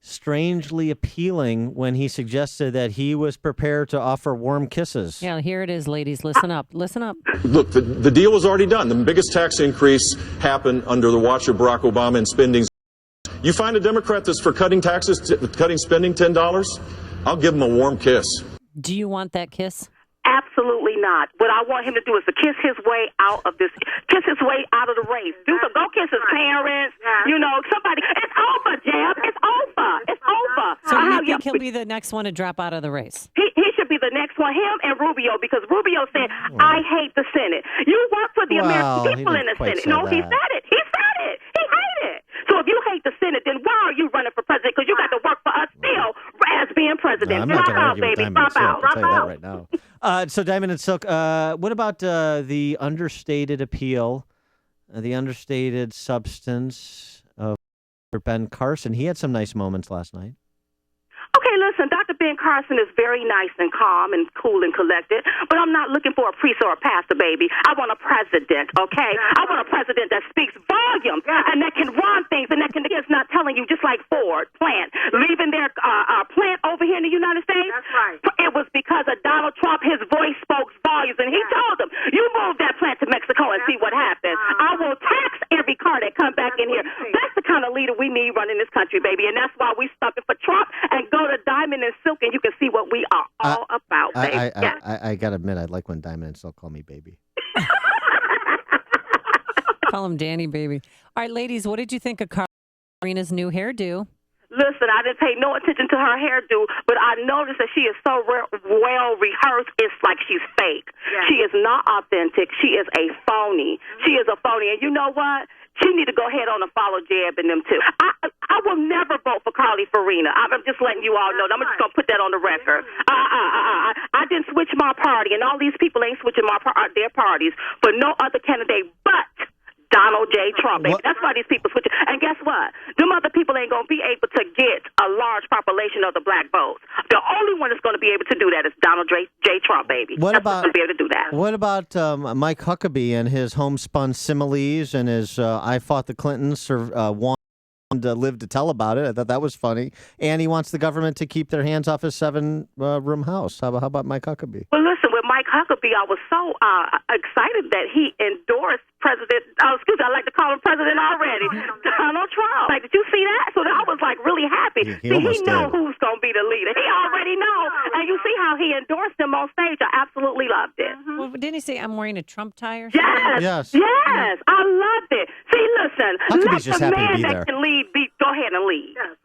strangely appealing when he suggested that he was prepared to offer warm kisses? Yeah, here it is, ladies. Listen up. Listen up. Look, the deal was already done. The biggest tax increase happened under the watch of Barack Obama in spending. You find a Democrat that's for cutting taxes, cutting spending $10, I'll give him a warm kiss. Do you want that kiss? Absolutely not. What I want him to do is to kiss his way out of the race. Go kiss his parents. You know, somebody. It's over, Jeb. It's over. It's over. So you think he'll be the next one to drop out of the race? He should be the next one, him and Rubio, because Rubio said, I hate the Senate. You work for the American people in the Senate. No, he said it. He said it. He hated it. So if you hate the Senate, then why are you running for president? Because you got to work for us still as being president. No, drop out, baby. Drop out. I'll tell you that right now. So Diamond and Silk, what about the understated appeal, the understated substance of Ben Carson? He had some nice moments last night. Okay, listen, Dr. Ben Carson is very nice and calm and cool and collected, but I'm not looking for a priest or a pastor, baby. I want a president, okay? I want a president that speaks volumes and that can run things and that can is not telling you, just like Ford plant, leaving their plant over here in the United States. That's right. It was because of Donald Trump. His voice spoke volumes, and he told them, you move that plant to Mexico and see what happens. I will tax every car that comes back in here. That's the kind of leader we need running this country, baby, and that's why we stumping for Trump. And go to Diamond and Silk, and you can see what we are all about, baby. I got to admit, I like when Diamond and Silk call me baby. Call him Danny, baby. All right, ladies, what did you think of Fiorina's new hairdo? Listen, I didn't pay no attention to her hairdo, but I noticed that she is so well rehearsed, it's like she's fake. Yeah. She is not authentic. She is a phony. Mm-hmm. She is a phony. And you know what? She need to go ahead on and follow Jeb and them, too. I will never vote for Carly Fiorina. I'm just letting you all know. I'm just going to put that on the record. I didn't switch my party, and all these people ain't switching their parties for no other candidate but Donald J. Trump. That's why these people switch. And guess what? Them other people ain't going to be able to get a large population of the black votes. The only one that's going to be able to do that is Donald J. Trump, baby. That's going to be able to do that. What about Mike Huckabee and his homespun similes and his I fought the Clintons won to live to tell about it? I thought that was funny. And he wants the government to keep their hands off his 7-room house. How about Mike Huckabee? Well, listen, with Mike Huckabee, I was so excited that he endorsed I like to call him president already, Donald Trump. Like, did you see that? So I was like really happy. He know who's going to be the leader. He already know. And you see how he endorsed him on stage. I absolutely loved it. Mm-hmm. Well, didn't he say I'm wearing a Trump tie or something? Yes. I loved it. See, listen, Huckabee's let the man that can lead go ahead and lead. Yes,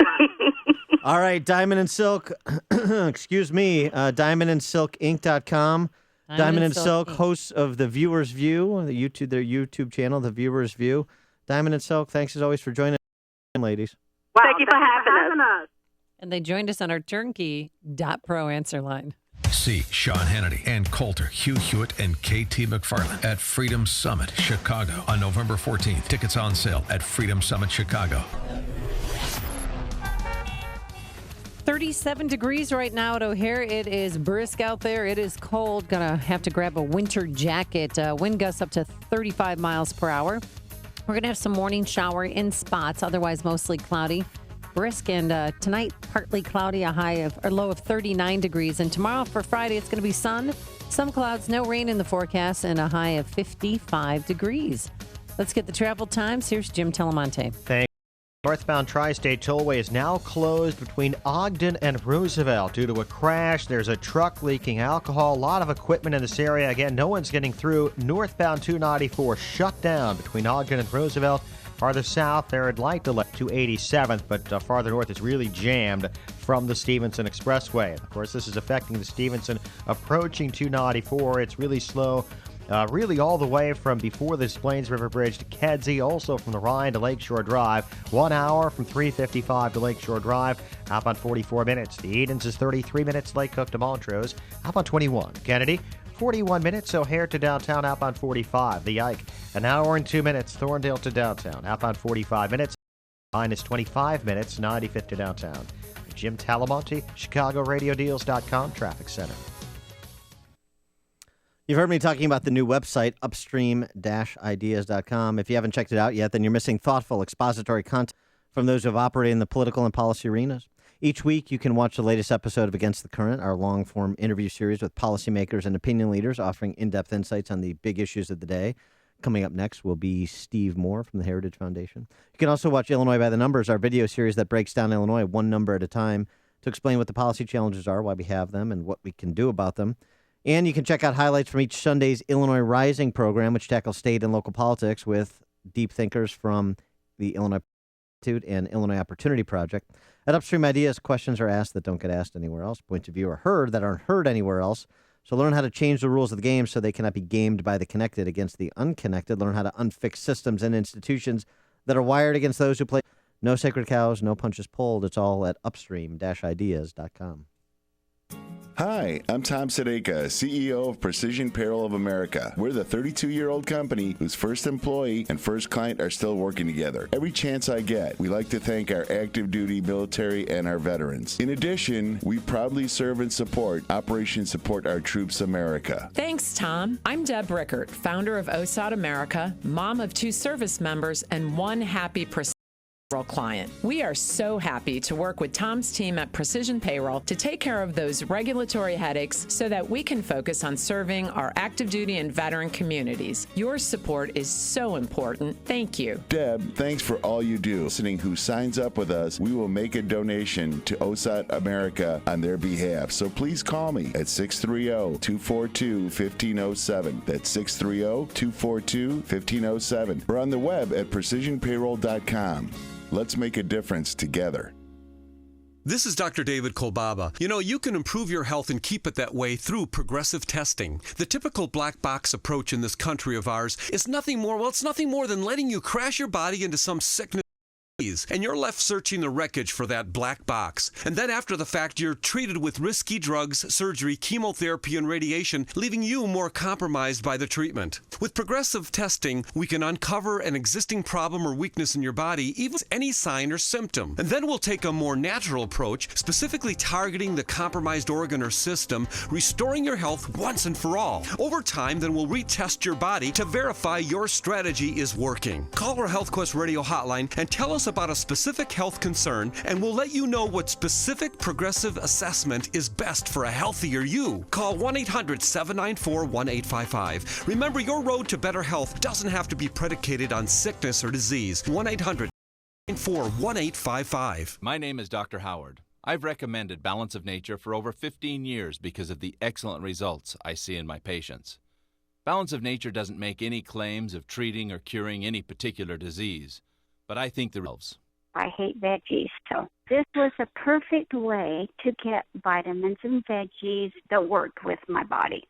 all right, Diamond and Silk, excuse me, diamondandsilkinc.com. Diamond and Silk, hosts of The Viewer's View, their YouTube channel, The Viewer's View. Diamond and Silk, thanks as always for joining us, ladies. Wow, thank you for having us. And they joined us on our turnkey.pro answer line. See Sean Hannity, Ann Coulter, Hugh Hewitt, and KT McFarland at Freedom Summit, Chicago on November 14th. Tickets on sale at Freedom Summit Chicago. 37 degrees right now at O'Hare. It is brisk out there. It is cold. Gonna have to grab a winter jacket. Wind gusts up to 35 miles per hour. We're gonna have some morning shower in spots. Otherwise, mostly cloudy. Brisk, and tonight partly cloudy. A low of 39 degrees. And tomorrow for Friday, it's gonna be sun, some clouds, no rain in the forecast, and a high of 55 degrees. Let's get the travel times. Here's Jim Telemonte. Thanks. Northbound Tri-State Tollway is now closed between Ogden and Roosevelt due to a crash. There's a truck leaking alcohol, a lot of equipment in this area. Again, no one's getting through. Northbound 294 shut down between Ogden and Roosevelt. Farther south, there at light delay to 87th, but farther north is really jammed from the Stevenson Expressway. Of course, this is affecting the Stevenson approaching 294. It's really slow. Really all the way from before the Des Plaines River Bridge to Kedzie, also from the Rhine to Lakeshore Drive. 1 hour from 355 to Lakeshore Drive. Hop on 44 minutes. The Edens is 33 minutes. Lake Cook to Montrose. Hop on 21. Kennedy, 41 minutes. O'Hare to downtown. Hop on 45. The Ike, an hour and 2 minutes. Thorndale to downtown. Hop on 45 minutes. Line is 25 minutes. 95th to downtown. Jim Talamonte, ChicagoRadioDeals.com Traffic Center. You've heard me talking about the new website, Upstream-Ideas.com. If you haven't checked it out yet, then you're missing thoughtful expository content from those who have operated in the political and policy arenas. Each week, you can watch the latest episode of Against the Current, our long-form interview series with policymakers and opinion leaders offering in-depth insights on the big issues of the day. Coming up next will be Steve Moore from the Heritage Foundation. You can also watch Illinois by the Numbers, our video series that breaks down Illinois one number at a time to explain what the policy challenges are, why we have them, and what we can do about them. And you can check out highlights from each Sunday's Illinois Rising program, which tackles state and local politics with deep thinkers from the Illinois Institute and Illinois Opportunity Project. At Upstream Ideas, questions are asked that don't get asked anywhere else. Points of view are heard that aren't heard anywhere else. So learn how to change the rules of the game so they cannot be gamed by the connected against the unconnected. Learn how to unfix systems and institutions that are wired against those who play. No sacred cows, no punches pulled. It's all at upstream-ideas.com. Hi, I'm Tom Sadeka, CEO of Precision Apparel of America. We're the 32-year-old company whose first employee and first client are still working together. Every chance I get, we like to thank our active duty military and our veterans. In addition, we proudly serve and support Operation Support Our Troops America. Thanks, Tom. I'm Deb Rickert, founder of OSAD America, mom of 2 service members, and 1 happy Precision payroll client. We are so happy to work with Tom's team at Precision Payroll to take care of those regulatory headaches so that we can focus on serving our active duty and veteran communities. Your support is so important. Thank you. Deb, thanks for all you do. Listening who signs up with us, we will make a donation to OSAT America on their behalf. So please call me at 630-242-1507. That's 630-242-1507. Or on the web at precisionpayroll.com. Let's make a difference together. This is Dr. David Kolbaba. You know, you can improve your health and keep it that way through progressive testing. The typical black box approach in this country of ours is nothing more, well, it's nothing more than letting you crash your body into some sickness. And you're left searching the wreckage for that black box. And then after the fact, you're treated with risky drugs, surgery, chemotherapy, and radiation, leaving you more compromised by the treatment. With progressive testing, we can uncover an existing problem or weakness in your body, even any sign or symptom. And then we'll take a more natural approach, specifically targeting the compromised organ or system, restoring your health once and for all. Over time, then we'll retest your body to verify your strategy is working. Call our HealthQuest radio hotline and tell us about a specific health concern, and we'll let you know what specific progressive assessment is best for a healthier you. Call 1-800-794-1855. Remember, your road to better health doesn't have to be predicated on sickness or disease. 1-800-794-1855. My name is Dr. Howard. I've recommended Balance of Nature for over 15 years because of the excellent results I see in my patients. Balance of Nature doesn't make any claims of treating or curing any particular disease, but I think the results. I hate veggies, so this was a perfect way to get vitamins and veggies that worked with my body.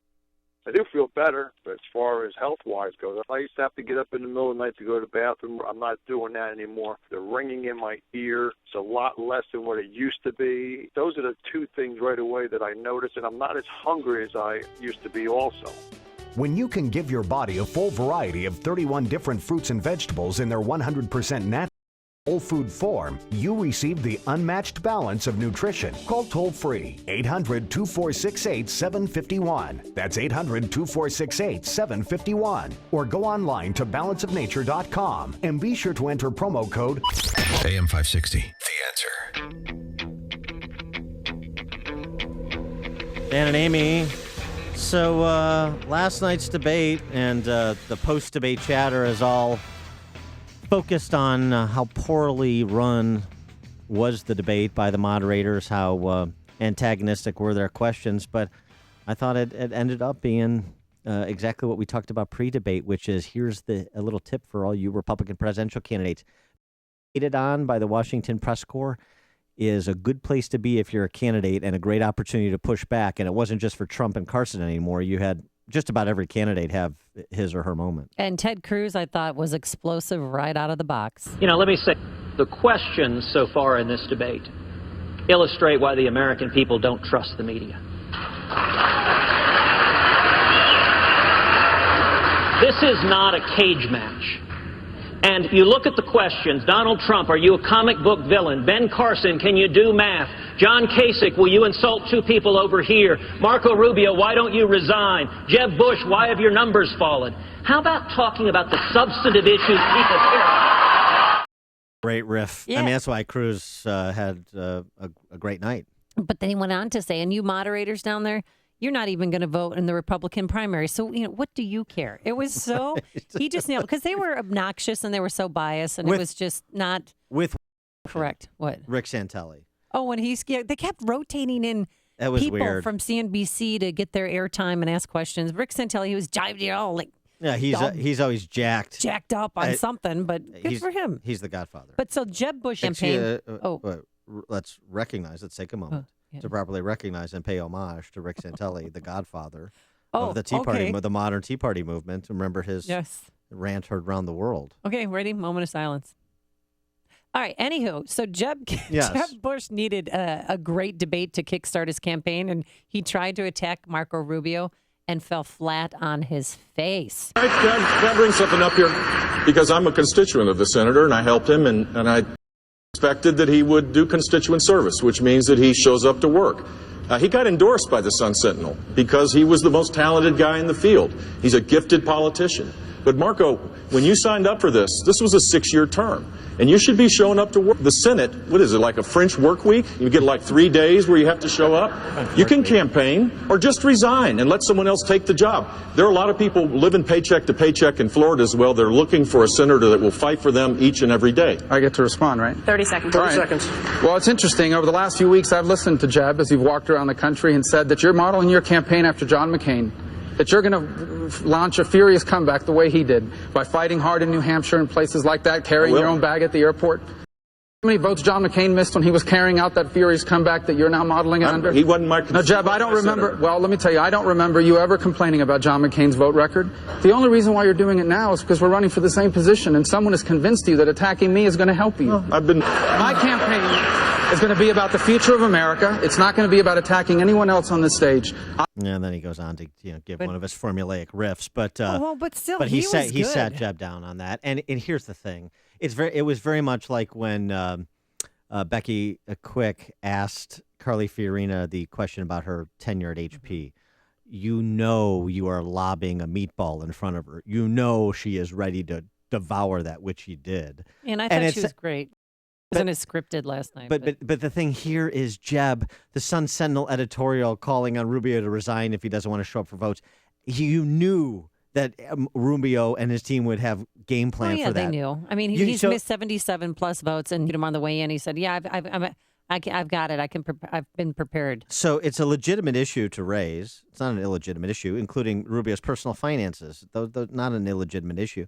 I do feel better, but as far as health-wise goes, I used to have to get up in the middle of the night to go to the bathroom. I'm not doing that anymore. The ringing in my ear is a lot less than what it used to be. Those are the two things right away that I noticed, and I'm not as hungry as I used to be also. When you can give your body a full variety of 31 different fruits and vegetables in their 100% natural whole food form, you receive the unmatched balance of nutrition. Call toll-free 800-2468-751. That's 800-2468-751. Or go online to balanceofnature.com and be sure to enter promo code AM 560. The answer. Dan and Amy. So last night's debate and the post-debate chatter is all focused on how poorly run was the debate by the moderators, how antagonistic were their questions. But I thought it ended up being exactly what we talked about pre-debate, which is here's a little tip for all you Republican presidential candidates. Hated on by the Washington press corps is a good place to be if you're a candidate and a great opportunity to push back. And it wasn't just for Trump and Carson anymore. You had just about every candidate have his or her moment. And Ted Cruz, I thought, was explosive right out of the box. You know, let me say, the questions so far in this debate illustrate why the American people don't trust the media. This is not a cage match. And you look at the questions. Donald Trump, are you a comic book villain? Ben Carson, can you do math? John Kasich, will you insult two people over here? Marco Rubio, why don't you resign? Jeb Bush, why have your numbers fallen? How about talking about the substantive issues people care about? Great riff. Yeah. I mean, that's why Cruz had a great night. But then he went on to say, and you moderators down there, you're not even going to vote in the Republican primary. So, you know, what do you care? It was so, he just nailed it. Because they were obnoxious and they were so biased and it was just not correct. What? Rick Santelli. Oh, and they kept rotating in that was people weird. From CNBC to get their airtime and ask questions. Rick Santelli, he was jived all like. Yeah, he's always jacked up on something, but good for him. He's the Godfather. But so Jeb Bush campaign. Let's take a moment. To properly recognize and pay homage to Rick Santelli, the godfather of the Tea Party, the modern Tea Party movement. Remember his rant heard around the world. Okay, ready? Moment of silence. All right, anywho, so Jeb Bush needed a great debate to kickstart his campaign, and he tried to attack Marco Rubio and fell flat on his face. Can I bring something up here? Because I'm a constituent of the senator, and I helped him, and I expected that he would do constituent service, which means that he shows up to work. He got endorsed by the Sun Sentinel because he was the most talented guy in the field. He's a gifted politician. But Marco, when you signed up for this was a 6-year term. And you should be showing up to work. The Senate, what is it, like a French work week? You get like 3 days where you have to show up? You can campaign or just resign and let someone else take the job. There are a lot of people living paycheck to paycheck in Florida as well. They're looking for a senator that will fight for them each and every day. I get to respond, right? 30 seconds. 30 seconds. Well, it's interesting. Over the last few weeks, I've listened to Jeb as you've walked around the country and said that you're modeling your campaign after John McCain, that you're going to launch a furious comeback the way he did by fighting hard in New Hampshire and places like that, carrying your own bag at the airport. How many votes John McCain missed when he was carrying out that furious comeback that you're now modeling it under? He wasn't my... No, Jeb, I don't remember. Well, let me tell you, I don't remember you ever complaining about John McCain's vote record. The only reason why you're doing it now is because we're running for the same position, and someone has convinced you that attacking me is going to help you. My campaign is going to be about the future of America. It's not going to be about attacking anyone else on this stage. And then he goes on to give one of his formulaic riffs, but but he was sat good. Jeb down on that. And here's the thing: it was very much like when Becky Quick asked Carly Fiorina the question about her tenure at HP. You are lobbing a meatball in front of her. She is ready to devour that, which she did. And I thought she was great. It wasn't as scripted last night. But the thing here is Jeb, the Sun Sentinel editorial calling on Rubio to resign if he doesn't want to show up for votes. You knew that Rubio and his team would have game plan for that. They knew. I mean, he's missed 77 plus votes, and him on the way in, he said, "Yeah, I've got it. I've been prepared." So it's a legitimate issue to raise. It's not an illegitimate issue, including Rubio's personal finances. Though not an illegitimate issue.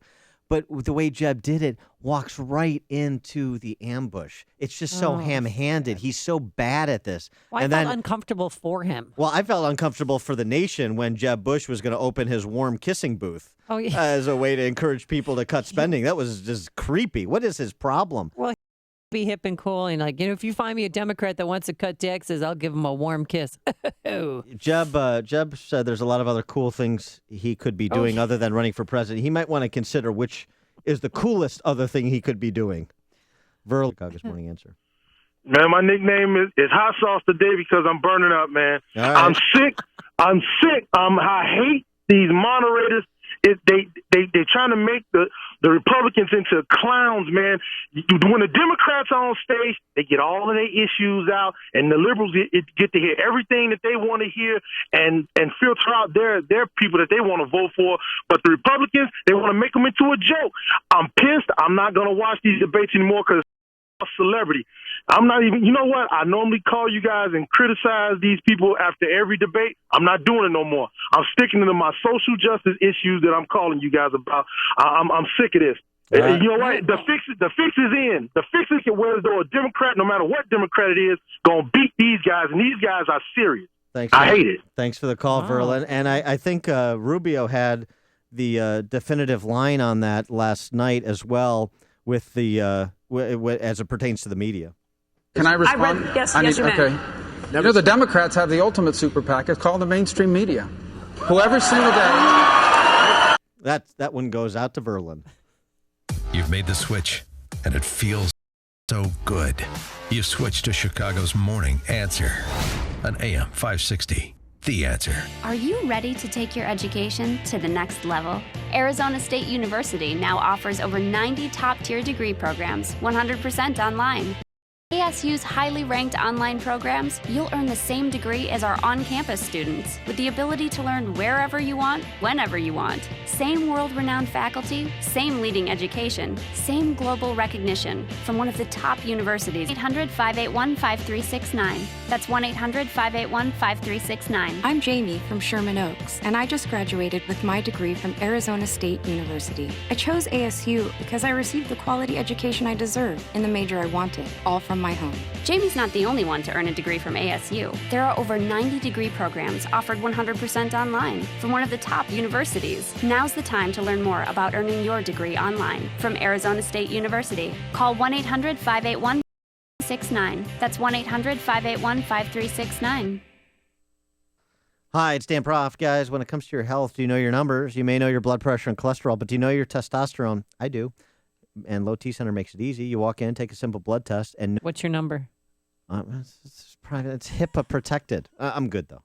But the way Jeb did it walks right into the ambush. It's just so ham-handed. He's so bad at this. Well, I felt uncomfortable for him. Well, I felt uncomfortable for the nation when Jeb Bush was going to open his warm kissing booth as a way to encourage people to cut spending. That was just creepy. What is his problem? Well, be hip and cool and if you find me a Democrat that wants to cut taxes, I'll give him a warm kiss. Jeb said there's a lot of other cool things he could be doing other than running for president. He might want to consider which is the coolest other thing he could be doing. Verl, Chicago's Morning Answer. Man, my nickname is Hot Sauce today because I'm burning up, man. Right. I'm sick. I hate these moderators. They're trying to make the Republicans into clowns, man. When the Democrats are on stage, they get all of their issues out, and the liberals get to hear everything that they want to hear and filter out their people that they want to vote for. But the Republicans, they want to make them into a joke. I'm pissed. I'm not going to watch these debates anymore because I'm a celebrity. I'm not even, you know what? I normally call you guys and criticize these people after every debate. I'm not doing it no more. I'm sticking to my social justice issues that I'm calling you guys about. I'm sick of this. Right. You know what? The fix is in. The fix is whether they're a Democrat, no matter what Democrat it is, going to beat these guys, and these guys are serious. I hate it. Thanks for the call, Verlin. And I think Rubio had the definitive line on that last night as well with the as it pertains to the media. Can I respond? Yes, you may. Okay. The Democrats have the ultimate super PAC. It's called the mainstream media. Who every single day. That one goes out to Verlin. You've made the switch, and it feels so good. You've switched to Chicago's Morning Answer on AM 560. The Answer. Are you ready to take your education to the next level? Arizona State University now offers over 90 top-tier degree programs, 100% online. ASU's highly ranked online programs, you'll earn the same degree as our on-campus students, with the ability to learn wherever you want, whenever you want. Same world-renowned faculty, same leading education, same global recognition from one of the top universities. 800-581-5369. That's 1-800-581-5369. I'm Jamie from Sherman Oaks, and I just graduated with my degree from Arizona State University. I chose ASU because I received the quality education I deserve in the major I wanted, all from my home. Jamie's not the only one to earn a degree from ASU. There are over 90 degree programs offered 100% online from one of the top universities. Now's the time to learn more about earning your degree online from Arizona State University. Call 1-800-581-5369. That's 1-800-581-5369. Hi, it's Dan Proft. Guys, when it comes to your health, do you know your numbers? You may know your blood pressure and cholesterol, but do you know your testosterone? I do. And Low T Center makes it easy. You walk in, take a simple blood test, and what's your number? It's private. It's HIPAA protected. I'm good though.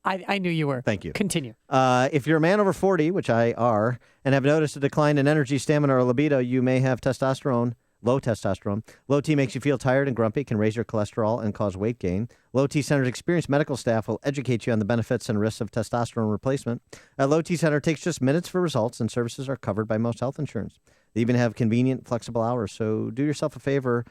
I knew you were. Thank you. Continue. If you're a man over 40, which I are, and have noticed a decline in energy, stamina, or libido, you may have low testosterone. Low T makes you feel tired and grumpy, can raise your cholesterol and cause weight gain. Low T Center's experienced medical staff will educate you on the benefits and risks of testosterone replacement. At Low T Center, it takes just minutes for results, and services are covered by most health insurance. They even have convenient, flexible hours, so do yourself a favor.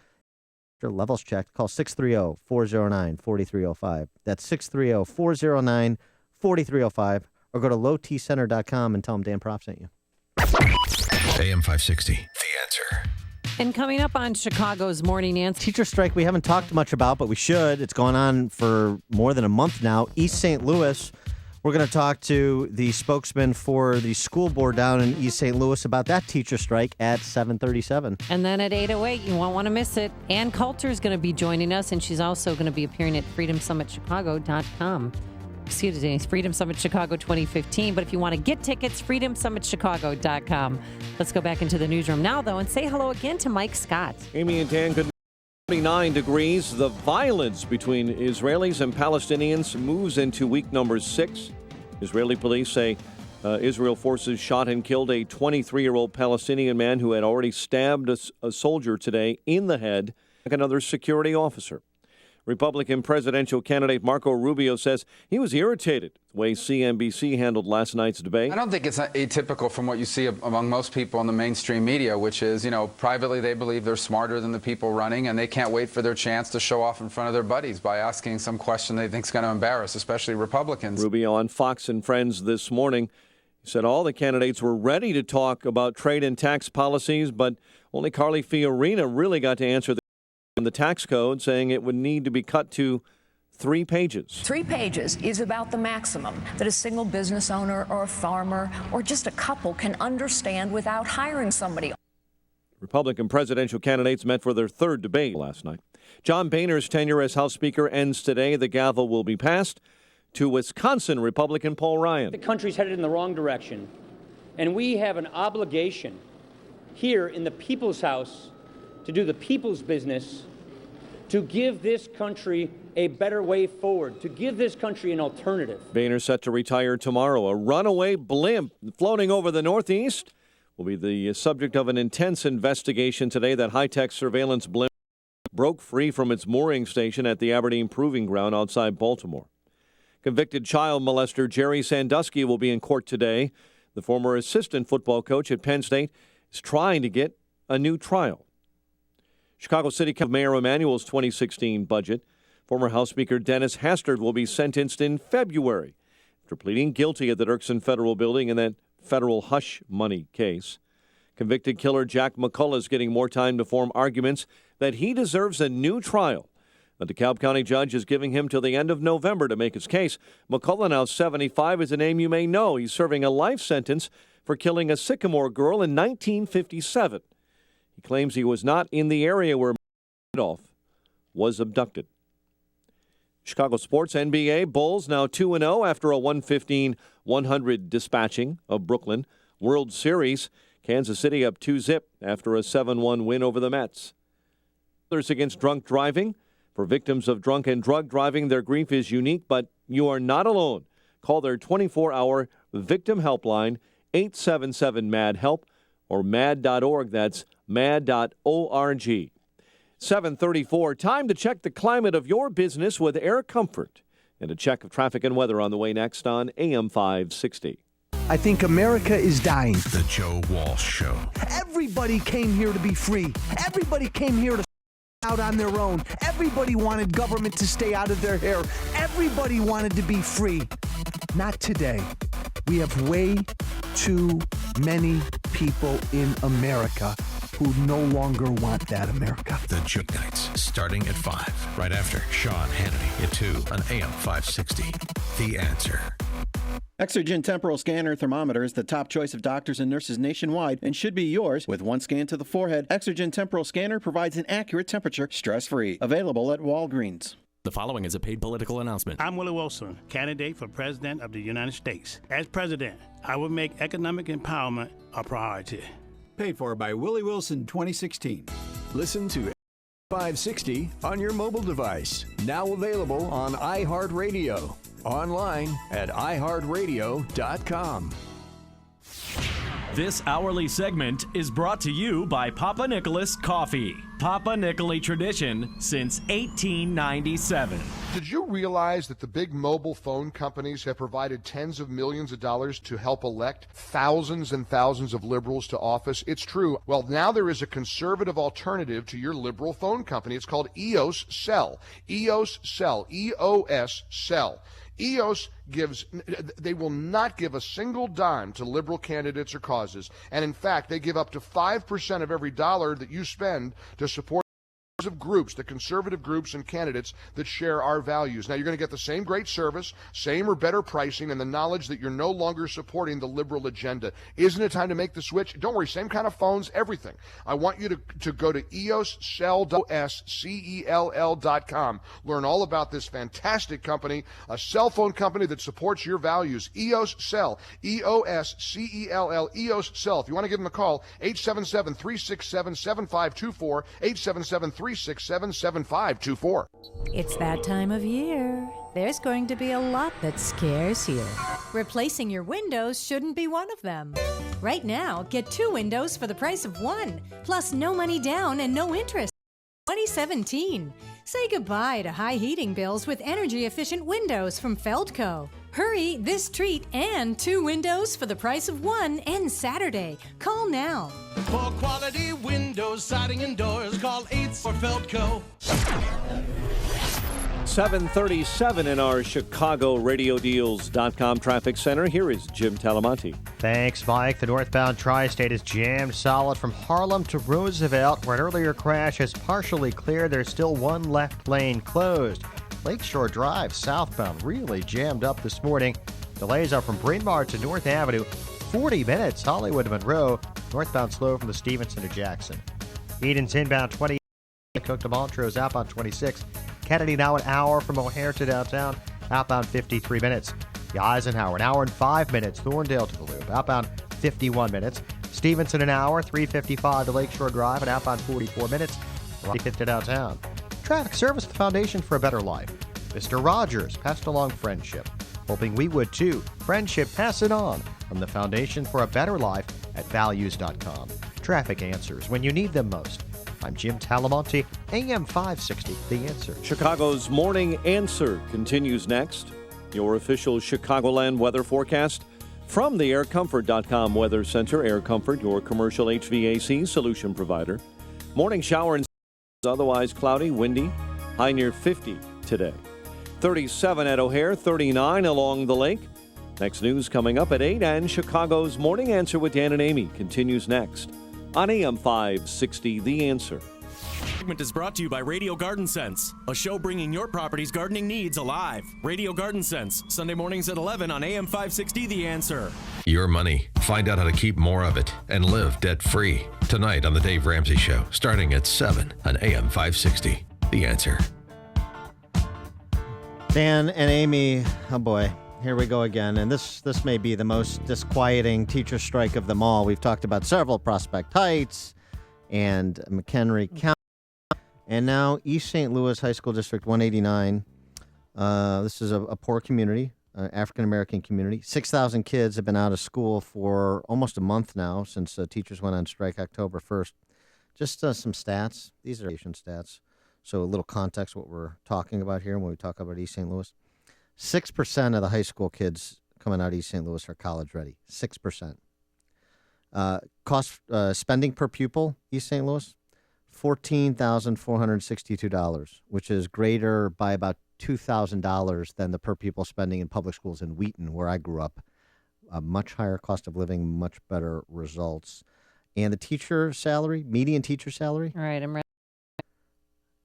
Your levels checked. Call 630-409-4305. That's 630-409-4305. Or go to lowtcenter.com and tell them Dan Prof sent you. AM 560, The Answer. And coming up on Chicago's Morning Answer. Teacher strike we haven't talked much about, but we should. It's gone on for more than a month now. East St. Louis. We're going to talk to the spokesman for the school board down in East St. Louis about that teacher strike at 7:37. And then at 8:08, you won't want to miss it. Ann Coulter is going to be joining us, and she's also going to be appearing at freedomsummitchicago.com. Excuse me, Freedom Summit Chicago 2015. But if you want to get tickets, freedomsummitchicago.com. Let's go back into the newsroom now, though, and say hello again to Mike Scott. Amy and Dan, good 29 degrees. The violence between Israelis and Palestinians moves into week number 6. Israeli police say Israel forces shot and killed a 23-year-old Palestinian man who had already stabbed a soldier today in the head, like another security officer. Republican presidential candidate Marco Rubio says he was irritated the way CNBC handled last night's debate. I don't think it's atypical from what you see among most people in the mainstream media, which is, privately they believe they're smarter than the people running, and they can't wait for their chance to show off in front of their buddies by asking some question they think is going to embarrass, especially Republicans. Rubio on Fox and Friends this morning said all the candidates were ready to talk about trade and tax policies, but only Carly Fiorina really got to answer the tax code, saying it would need to be cut to 3 pages. 3 pages is about the maximum that a single business owner or a farmer or just a couple can understand without hiring somebody. Republican presidential candidates met for their 3rd debate last night. John Boehner's tenure as House Speaker ends today. The gavel will be passed to Wisconsin Republican Paul Ryan. The country's headed in the wrong direction, and we have an obligation here in the People's House to do the people's business, to give this country a better way forward, to give this country an alternative. Boehner set to retire tomorrow. A runaway blimp floating over the Northeast will be the subject of an intense investigation today. That high-tech surveillance blimp broke free from its mooring station at the Aberdeen Proving Ground outside Baltimore. Convicted child molester Jerry Sandusky will be in court today. The former assistant football coach at Penn State is trying to get a new trial. Chicago City Council Mayor Emanuel's 2016 budget. Former House Speaker Denny Hastert will be sentenced in February after pleading guilty at the Dirksen Federal Building in that federal hush money case. Convicted killer Jack McCullough is getting more time to form arguments that he deserves a new trial. The DeKalb County judge is giving him till the end of November to make his case. McCullough, now 75, is a name you may know. He's serving a life sentence for killing a Sycamore girl in 1957. He claims he was not in the area where Rudolph was abducted. Chicago sports, NBA, Bulls now 2-0 after a 115-100 dispatching of Brooklyn. World Series, Kansas City up 2-0 after a 7-1 win over the Mets. Others against drunk driving. For victims of drunk and drug driving, their grief is unique, but you are not alone. Call their 24-hour victim helpline, 877-MAD-HELP, or mad.org. That's mad.org. 7:34, time to check the climate of your business with Air Comfort. And a check of traffic and weather on the way next on AM 560. I think America is dying. The Joe Walsh Show. Everybody came here to be free. Everybody came here to out on their own. Everybody wanted government to stay out of their hair. Everybody wanted to be free. Not today. We have way too many people in America who no longer want that America. The Joke Nights, starting at 5, right after Sean Hannity at 2 on AM 560. The Answer. Exergen Temporal Scanner Thermometer is the top choice of doctors and nurses nationwide and should be yours. With one scan to the forehead, Exergen Temporal Scanner provides an accurate temperature, stress-free. Available at Walgreens. The following is a paid political announcement. I'm Willie Wilson, candidate for President of the United States. As President, I will make economic empowerment a priority. Paid for by Willie Wilson 2016. Listen to 560 on your mobile device. Now available on iHeartRadio. Online at iHeartRadio.com. This hourly segment is brought to you by Papa Nicholas Coffee. Papa Nicolay tradition since 1897. Did you realize that the big mobile phone companies have provided tens of millions of dollars to help elect thousands and thousands of liberals to office? It's true. Well, now there is a conservative alternative to your liberal phone company. It's called EOS Cell. EOS Cell. EOS Cell. EOS they will not give a single dime to liberal candidates or causes. And in fact, they give up to 5% of every dollar that you spend to support of groups, the conservative groups and candidates that share our values. Now, you're going to get the same great service, same or better pricing, and the knowledge that you're no longer supporting the liberal agenda. Isn't it time to make the switch? Don't worry, same kind of phones, everything. I want you to go to eoscell.com. Learn all about this fantastic company, a cell phone company that supports your values. EOS Cell, EOSCELL, EOS Cell. If you want to give them a call, 877-367-7524, 877-367-7524. It's that time of year. There's going to be a lot that scares you. Replacing your windows shouldn't be one of them. Right now, get 2 windows for the price of 1, plus no money down and no interest. 2017. Say goodbye to high heating bills with energy-efficient windows from Feldco. Hurry, this treat and 2 windows for the price of 1 ends Saturday. Call now. For quality windows, siding, and doors, call 8 for Feldco. 7:37 in our Chicago RadioDeals.com traffic center. Here is Jim Talamonte. Thanks, Mike. The northbound tri-state is jammed solid from Harlem to Roosevelt, where an earlier crash has partially cleared. There's still one left lane closed. Lakeshore Drive southbound really jammed up this morning. Delays are from Bryn Mawr to North Avenue. 40 minutes. Hollywood to Monroe. Northbound slow from the Stevenson to Jackson. Eden's inbound 20. Cook to Montrose outbound 26. Kennedy now an hour from O'Hare to downtown. Outbound 53 minutes. The Eisenhower an hour and 5 minutes. Thorndale to the Loop. Outbound 51 minutes. Stevenson an hour. 3:55 to Lakeshore Drive and outbound 44 minutes. 5th to downtown. Traffic service, the Foundation for a Better Life. Mr. Rogers passed along friendship. Hoping we would too. Friendship, pass it on. From the Foundation for a Better Life at values.com. Traffic answers when you need them most. I'm Jim Talamonte, AM 560, The Answer. Chicago's Morning Answer continues next. Your official Chicagoland weather forecast from the aircomfort.com Weather Center. Air Comfort, your commercial HVAC solution provider. Morning shower and otherwise cloudy, windy, high near 50 today. 37 at O'Hare, 39 along the lake. Next news coming up at 8, and Chicago's Morning Answer with Dan and Amy continues next on AM 560, The Answer. Segment is brought to you by Radio Garden Sense, a show bringing your property's gardening needs alive. Radio Garden Sense, Sunday mornings at 11 on AM 560, The Answer. Your money. Find out how to keep more of it and live debt-free. Tonight on The Dave Ramsey Show, starting at 7 on AM 560, The Answer. Dan and Amy, oh boy, here we go again. And this may be the most disquieting teacher strike of them all. We've talked about several, Prospect Heights and McHenry County. And now East St. Louis High School District 189. This is a poor community, African-American community. 6,000 kids have been out of school for almost a month now since teachers went on strike October 1st. Just some stats. These are Asian stats. So a little context what we're talking about here when we talk about East St. Louis. 6% of the high school kids coming out of East St. Louis are college ready. 6%. Spending per pupil, East St. Louis, $14,462, which is greater by about $2,000 than the per pupil spending in public schools in Wheaton, where I grew up. A much higher cost of living, much better results. And the teacher salary, median teacher salary. All right, I'm ready.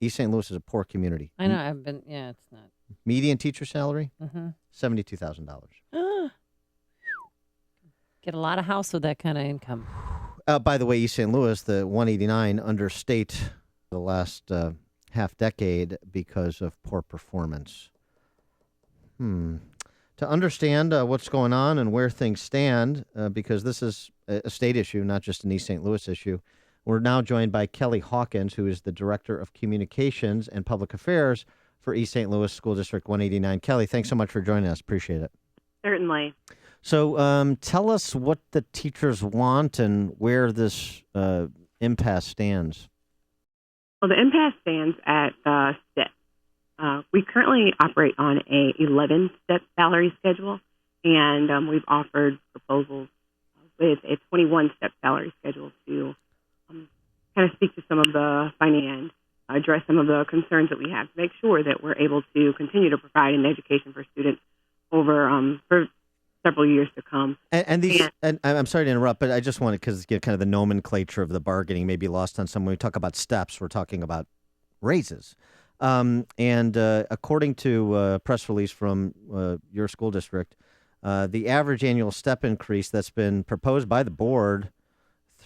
East St. Louis is a poor community. I know, it's not. Median teacher salary, $72,000. Get a lot of house with that kind of income. By the way, East St. Louis, the 189 understate the last half decade because of poor performance. To understand what's going on and where things stand, because this is a state issue, not just an East St. Louis issue, we're now joined by Kelly Hawkins, who is the Director of Communications and Public Affairs for East St. Louis School District 189. Kelly, thanks so much for joining us. Appreciate it. Certainly. So tell us what the teachers want and where this impasse stands. Well, the impasse stands at STEP. We currently operate on a 11-step salary schedule, and we've offered proposals with a 21-step salary schedule to kind of speak to some of the finance, address some of the concerns that we have to make sure that we're able to continue to provide an education for students over for several years to come. And I'm sorry to interrupt, but I just wanted, because kind of the nomenclature of the bargaining may be lost on some. When we talk about steps, we're talking about raises. And according to a press release from your school district, the average annual step increase that's been proposed by the board,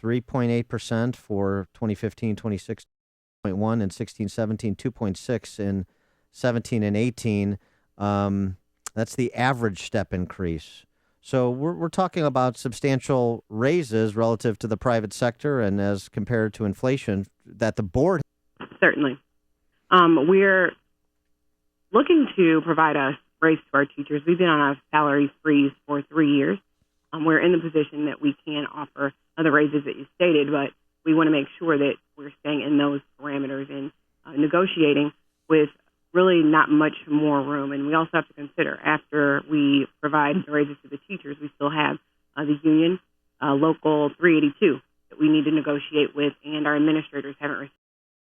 3.8% for 2015, 26.1 and 16, 17, 2.6 in 17 and 18. That's the average step increase. So we're talking about substantial raises relative to the private sector and as compared to inflation that the board. Certainly. We're looking to provide a raise to our teachers. We've been on a salary freeze for 3 years. We're in the position that we can offer other raises that you stated, but we want to make sure that we're staying in those parameters and negotiating with really not much more room. And we also have to consider, after we provide the raises to the teachers, we still have the union, Local 382, that we need to negotiate with, and our administrators haven't received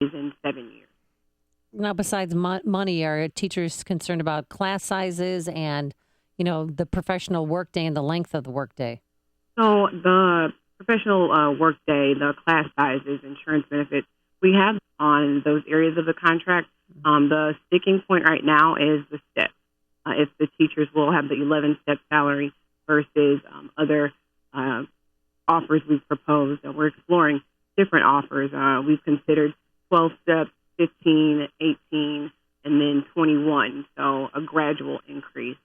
raises in 7 years. Now, besides money, are teachers concerned about class sizes and, the professional workday and the length of the workday? So the professional workday, the class sizes, insurance benefits, we have on those areas of the contract. The sticking point right now is the step. If the teachers will have the 11-step salary versus other offers we've proposed. We're exploring different offers. We've considered 12 steps, 15, 18, and then 21. So a gradual increase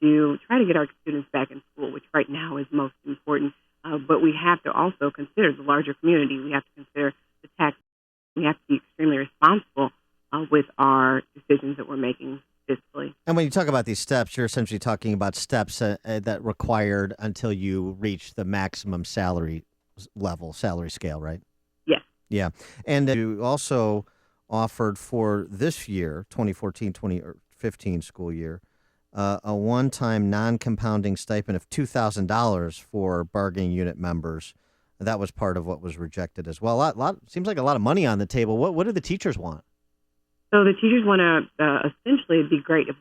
to try to get our students back in school, which right now is most important. But we have to also consider the larger community. We have to consider the tax. We have to be extremely responsible with our decisions that we're making fiscally. And when you talk about these steps, you're essentially talking about steps that required until you reach the maximum salary scale, right? Yes. Yeah. And you also offered for this year, 2014-2015 school year, a one-time non-compounding stipend of $2,000 for bargaining unit members. That was part of what was rejected as well. Seems like a lot of money on the table. What do the teachers want? So the teachers want to essentially, it'd be great if,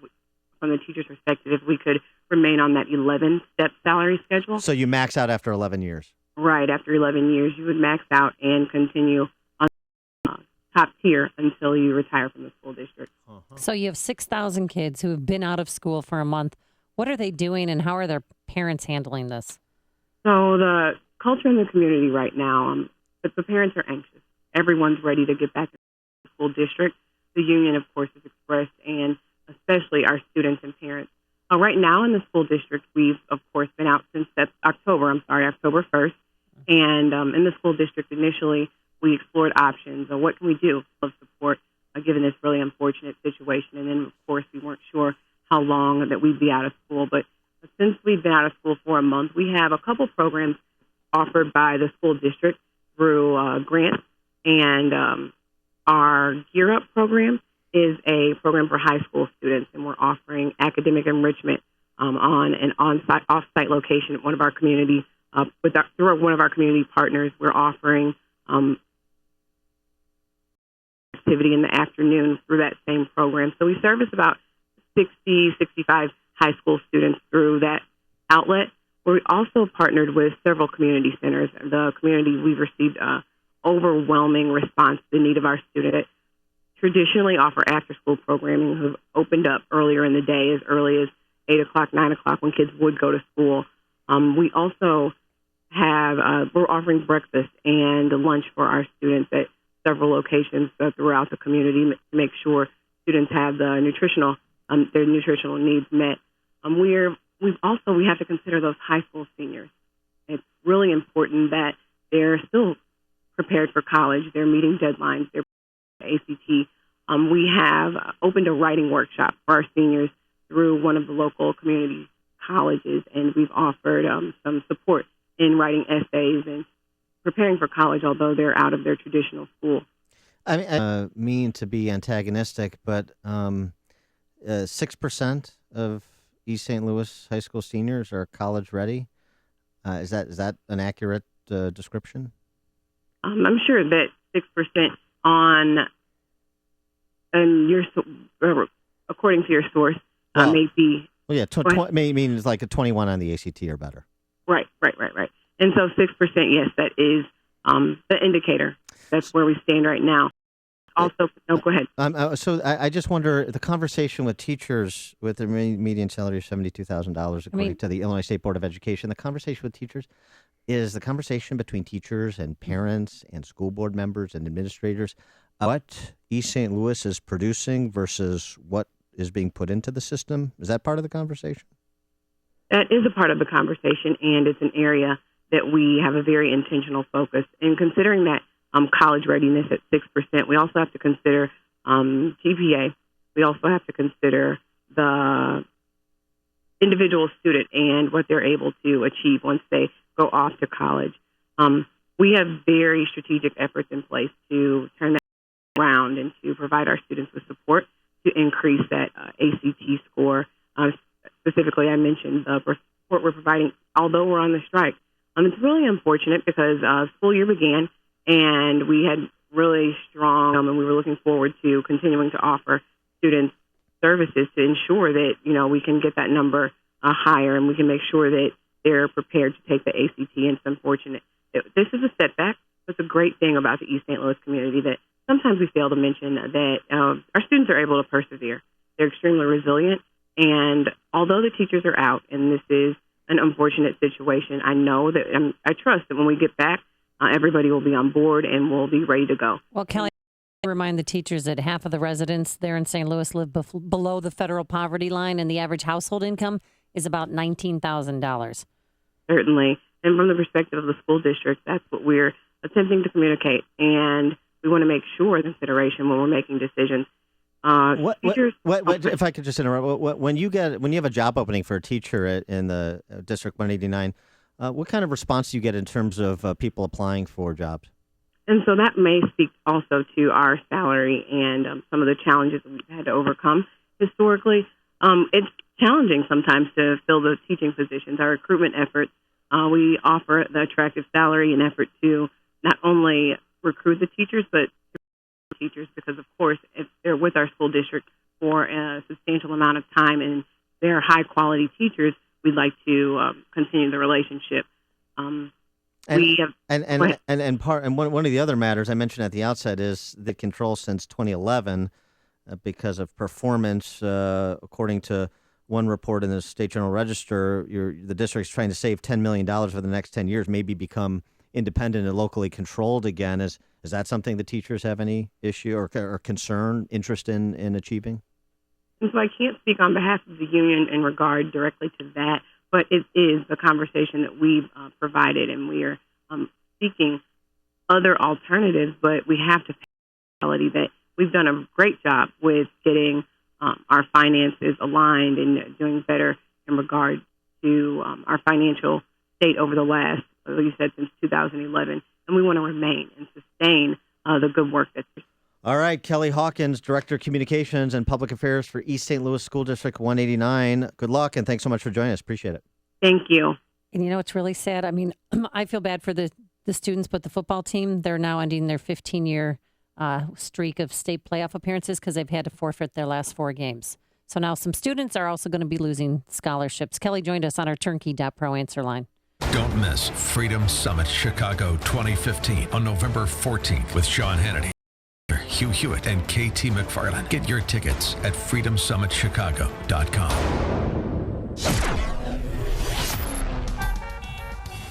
from the teacher's perspective, if we could remain on that 11-step salary schedule. So you max out after 11 years. Right. After 11 years, you would max out and continue on top tier until you retire from the school district. So you have 6,000 kids who have been out of school for a month. What are they doing, and how are their parents handling this? So the culture in the community right now, the parents are anxious. Everyone's ready to get back to the school district. The union, of course, is expressed, and especially our students and parents. Right now in the school district, we've, of course, been out since October 1st. And in the school district, initially, we explored options. What can we do of support, given this really unfortunate situation? And then, of course, we weren't sure how long that we'd be out of school. But since we've been out of school for a month, we have a couple programs offered by the school district through grants. And our Gear Up program is a program for high school students, and we're offering academic enrichment on an off-site location at one of our community through one of our community partners. We're offering activity in the afternoon through that same program. So we service about 65 high school students through that outlet. We also partnered with several community centers. The community, we've received overwhelming response to the need of our students that traditionally offer after-school programming, who've opened up earlier in the day, as early as 8 o'clock, 9 o'clock, when kids would go to school. We also have, we're offering breakfast and lunch for our students at several locations throughout the community to make sure students have the their nutritional needs met. We have to consider those high school seniors. It's really important that they're still prepared for college. They're meeting deadlines. They're ACT. we have opened a writing workshop for our seniors through one of the local community colleges, and we've offered some support in writing essays and preparing for college, although they're out of their traditional school. I mean to be antagonistic, but 6% of East St. Louis high school seniors are college ready. Is that an accurate description? I'm sure that 6% according to your source, may be. Well, yeah, means like a 21 on the ACT or better. Right. And so 6%, yes, that is the indicator. That's where we stand right now. Also, no, go ahead. So I just wonder, the conversation with teachers with the median salary of $72,000, according to the Illinois State Board of Education, the conversation with teachers is the conversation between teachers and parents and school board members and administrators, what East St. Louis is producing versus what is being put into the system. Is that part of the conversation? That is a part of the conversation, and it's an area that we have a very intentional focus. And considering that college readiness at 6%, we also have to consider GPA. We also have to consider the individual student and what they're able to achieve once they go off to college. We have very strategic efforts in place to turn that around and to provide our students with support to increase that ACT score. Specifically, I mentioned the support we're providing, although we're on the strike. It's really unfortunate because school year began and we had really strong, and we were looking forward to continuing to offer students services to ensure that, we can get that number higher and we can make sure that they're prepared to take the ACT. And it's unfortunate. This is a setback. It's a great thing about the East St. Louis community that sometimes we fail to mention that our students are able to persevere. They're extremely resilient. And although the teachers are out, and this is an unfortunate situation, I know that I trust that when we get back, everybody will be on board and we'll be ready to go. Well, Kelly, remind the teachers that half of the residents there in St. Louis live below the federal poverty line, and the average household income is about $19,000. Certainly. And from the perspective of the school district, that's what we're attempting to communicate. And we want to make sure consideration when we're making decisions. If I could just interrupt, when you have a job opening for a teacher in the District 189, what kind of response do you get in terms of people applying for jobs? And so that may speak also to our salary and some of the challenges we've had to overcome historically. It's challenging sometimes to fill the teaching positions. Our recruitment efforts, we offer the attractive salary and effort to not only recruit the teachers, but teachers, because of course if they're with our school district for a substantial amount of time and they're high quality teachers, we'd like to continue the relationship. One of the other matters I mentioned at the outset is the control since 2011 because of performance. According to one report in the State Journal Register, the district's trying to save $10 million for the next 10 years, maybe become independent and locally controlled again. Is that something the teachers have any issue or concern, interest in achieving? And so I can't speak on behalf of the union in regard directly to that, but it is the conversation that we've provided, and we are seeking other alternatives, but we have to pay the reality that we've done a great job with getting our finances aligned and doing better in regard to our financial state over the last, like you said, since 2011, and we want to remain and sustain the good work that's. All right, Kelly Hawkins, Director of Communications and Public Affairs for East St. Louis School District 189. Good luck, and thanks so much for joining us. Appreciate it. Thank you. And it's really sad. I mean, I feel bad for the students, but the football team, they're now ending their 15-year streak of state playoff appearances because they've had to forfeit their last 4 games. So now some students are also going to be losing scholarships. Kelly joined us on our Turnkey.pro answer line. Don't miss Freedom Summit Chicago 2015 on November 14th with Sean Hannity, Hugh Hewitt, and KT McFarland. Get your tickets at freedomsummitchicago.com.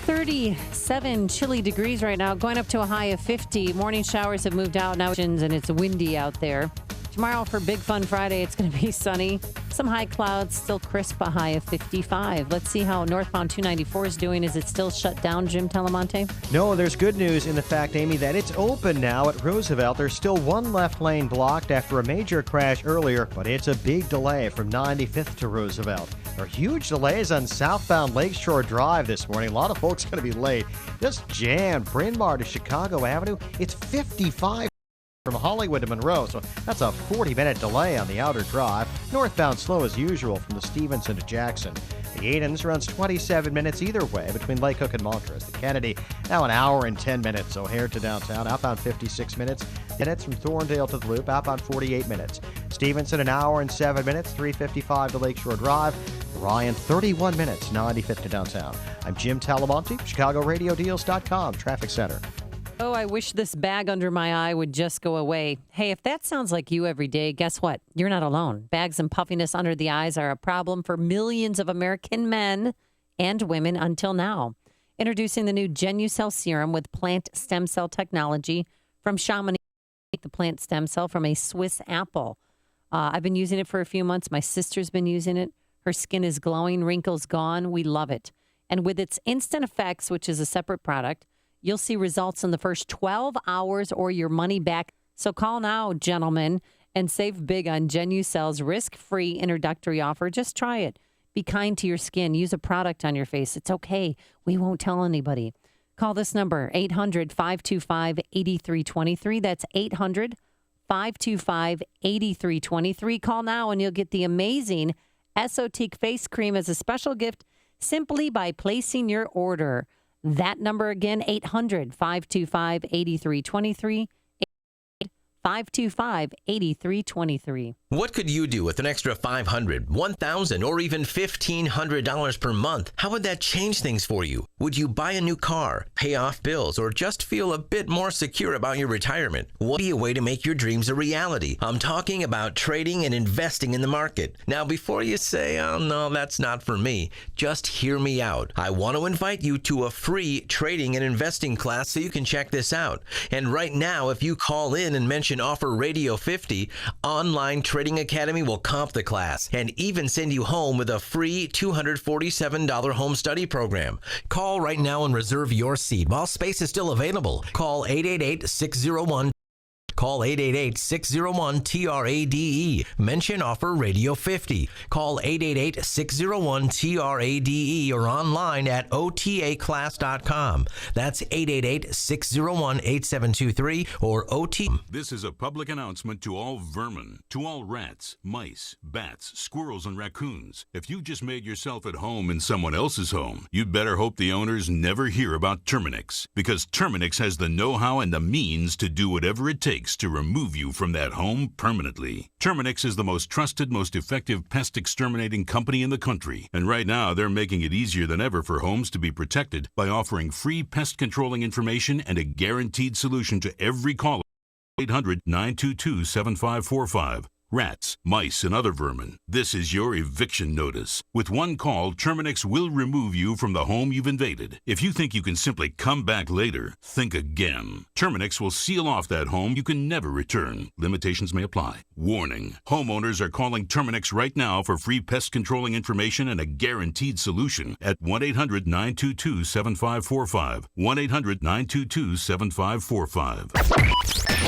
37 chilly degrees right now, going up to a high of 50. Morning showers have moved out now, and it's windy out there. Tomorrow for Big Fun Friday, it's going to be sunny. Some high clouds, still crisp, a high of 55. Let's see how northbound 294 is doing. Is it still shut down, Jim Talamonte? No, there's good news in the fact, Amy, that it's open now at Roosevelt. There's still one left lane blocked after a major crash earlier, but it's a big delay from 95th to Roosevelt. There are huge delays on southbound Lakeshore Drive this morning. A lot of folks going to be late. Just jammed. Bryn Mawr to Chicago Avenue. It's 55 from Hollywood to Monroe, so that's a 40-minute delay on the outer drive. Northbound slow as usual from the Stevenson to Jackson. The Aidens runs 27 minutes either way between Lake Hook and Montrose. The Kennedy, now an hour and 10 minutes. O'Hare to downtown, outbound 56 minutes. Minutes from Thorndale to the Loop, outbound 48 minutes. Stevenson, an hour and 7 minutes, 3:55 to Lakeshore Drive. Ryan, 31 minutes, 95th to downtown. I'm Jim Talamonte, ChicagoRadioDeals.com, Traffic Center. Oh, I wish this bag under my eye would just go away. Hey, if that sounds like you every day, guess what? You're not alone. Bags and puffiness under the eyes are a problem for millions of American men and women until now. Introducing the new Genucell serum with plant stem cell technology from Chamonix, the plant stem cell from a Swiss apple. I've been using it for a few months. My sister's been using it. Her skin is glowing, wrinkles gone. We love it. And with its instant effects, which is a separate product, you'll see results in the first 12 hours or your money back. So call now, gentlemen, and save big on Genucell's risk-free introductory offer. Just try it. Be kind to your skin. Use a product on your face. It's okay. We won't tell anybody. Call this number, 800-525-8323. That's 800-525-8323. Call now and you'll get the amazing Esotique face cream as a special gift simply by placing your order. That number again, 800-525-8323, 800-525-8323. What could you do with an extra $500, $1,000, or even $1,500 per month? How would that change things for you? Would you buy a new car, pay off bills, or just feel a bit more secure about your retirement? What would be a way to make your dreams a reality? I'm talking about trading and investing in the market. Now, before you say, oh no, that's not for me, just hear me out. I want to invite you to a free trading and investing class so you can check this out. And right now, if you call in and mention offer Radio 50, Online Trading Academy will comp the class and even send you home with a free $247 home study program. Call right now and reserve your seat while space is still available. Call 888-601. Call 888-601-TRADE. Mention offer Radio 50. Call 888-601-TRADE or online at otaclass.com. That's 888-601-8723 or OT. This is a public announcement to all vermin, to all rats, mice, bats, squirrels, and raccoons. If you've just made yourself at home in someone else's home, you'd better hope the owners never hear about Terminix, because Terminix has the know-how and the means to do whatever it takes to remove you from that home permanently. Terminix is the most trusted, most effective pest exterminating company in the country. And right now, they're making it easier than ever for homes to be protected by offering free pest controlling information and a guaranteed solution to every call. 800-922-7545. Rats, mice, and other vermin. This is your eviction notice. With one call, Terminix will remove you from the home you've invaded. If you think you can simply come back later, think again. Terminix will seal off that home you can never return. Limitations may apply. Warning: homeowners are calling Terminix right now for free pest controlling information and a guaranteed solution at 1-800-922-7545. 1-800-922-7545.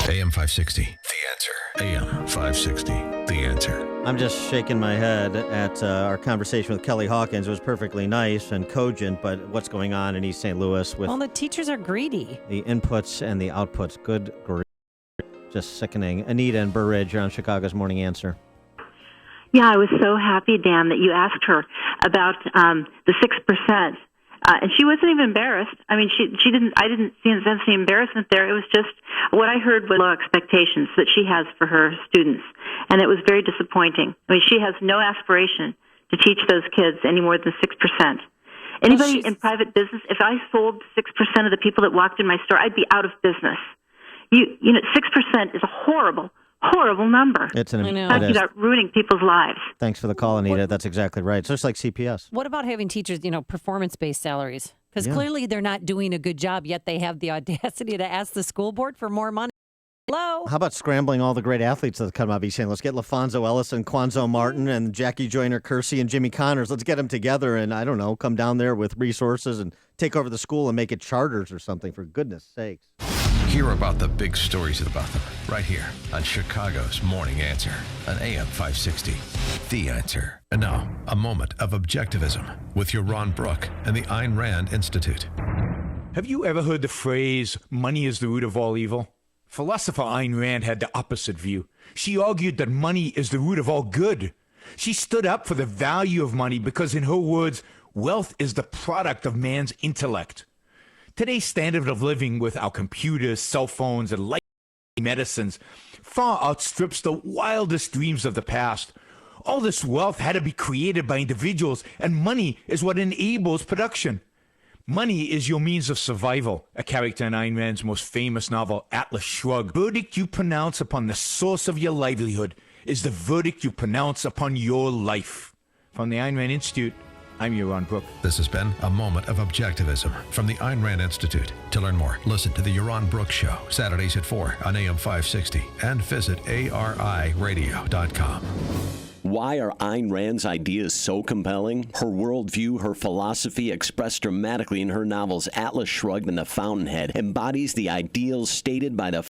AM 560, The Answer. AM 560, The Answer. I'm just shaking my head at our conversation with Kelly Hawkins. It was perfectly nice and cogent, but what's going on in East St. Louis with... Well, the teachers are greedy. The inputs and the outputs. Good grief. Just sickening. Anita and Burr Ridge, you're on Chicago's Morning Answer. Yeah, I was so happy, Dan, that you asked her about the 6%. And she wasn't even embarrassed. I mean, she didn't. I didn't sense any embarrassment there. It was just what I heard was low expectations that she has for her students, and it was very disappointing. I mean, she has no aspiration to teach those kids any more than 6%. Anybody in private business, if I sold 6% of the people that walked in my store, I'd be out of business. You know, 6% is a horrible number. It's an talking about ruining people's lives. Thanks for the call, Anita. That's exactly right. It's just like CPS. What about having teachers, performance-based salaries? Because clearly they're not doing a good job, yet they have the audacity to ask the school board for more money. Hello. How about scrambling all the great athletes that come out? Be saying, let's get LaFonso Ellison, Quanzo Martin, and Jackie Joyner Kersey and Jimmy Connors. Let's get them together and, I don't know, come down there with resources and take over the school and make it charters or something, for goodness sakes. Hear about the big stories about them right here on Chicago's Morning Answer on AM 560. The Answer. And now, a moment of objectivism with your Ron Brook and the Ayn Rand Institute. Have you ever heard the phrase, money is the root of all evil? Philosopher Ayn Rand had the opposite view. She argued that money is the root of all good. She stood up for the value of money because, in her words, wealth is the product of man's intellect. Today's standard of living with our computers, cell phones, and light medicines far outstrips the wildest dreams of the past. All this wealth had to be created by individuals, and money is what enables production. Money is your means of survival, a character in Ayn Rand's most famous novel, Atlas Shrugged. The verdict you pronounce upon the source of your livelihood is the verdict you pronounce upon your life. From the Ayn Rand Institute, I'm your Ron Brook. This has been a moment of objectivism from the Ayn Rand Institute. To learn more, listen to the Yaron Brooks Show, Saturdays at 4 on AM 560, and visit ariradio.com. Why are Ayn Rand's ideas so compelling? Her worldview, her philosophy, expressed dramatically in her novels Atlas Shrugged and The Fountainhead, embodies the ideals stated by the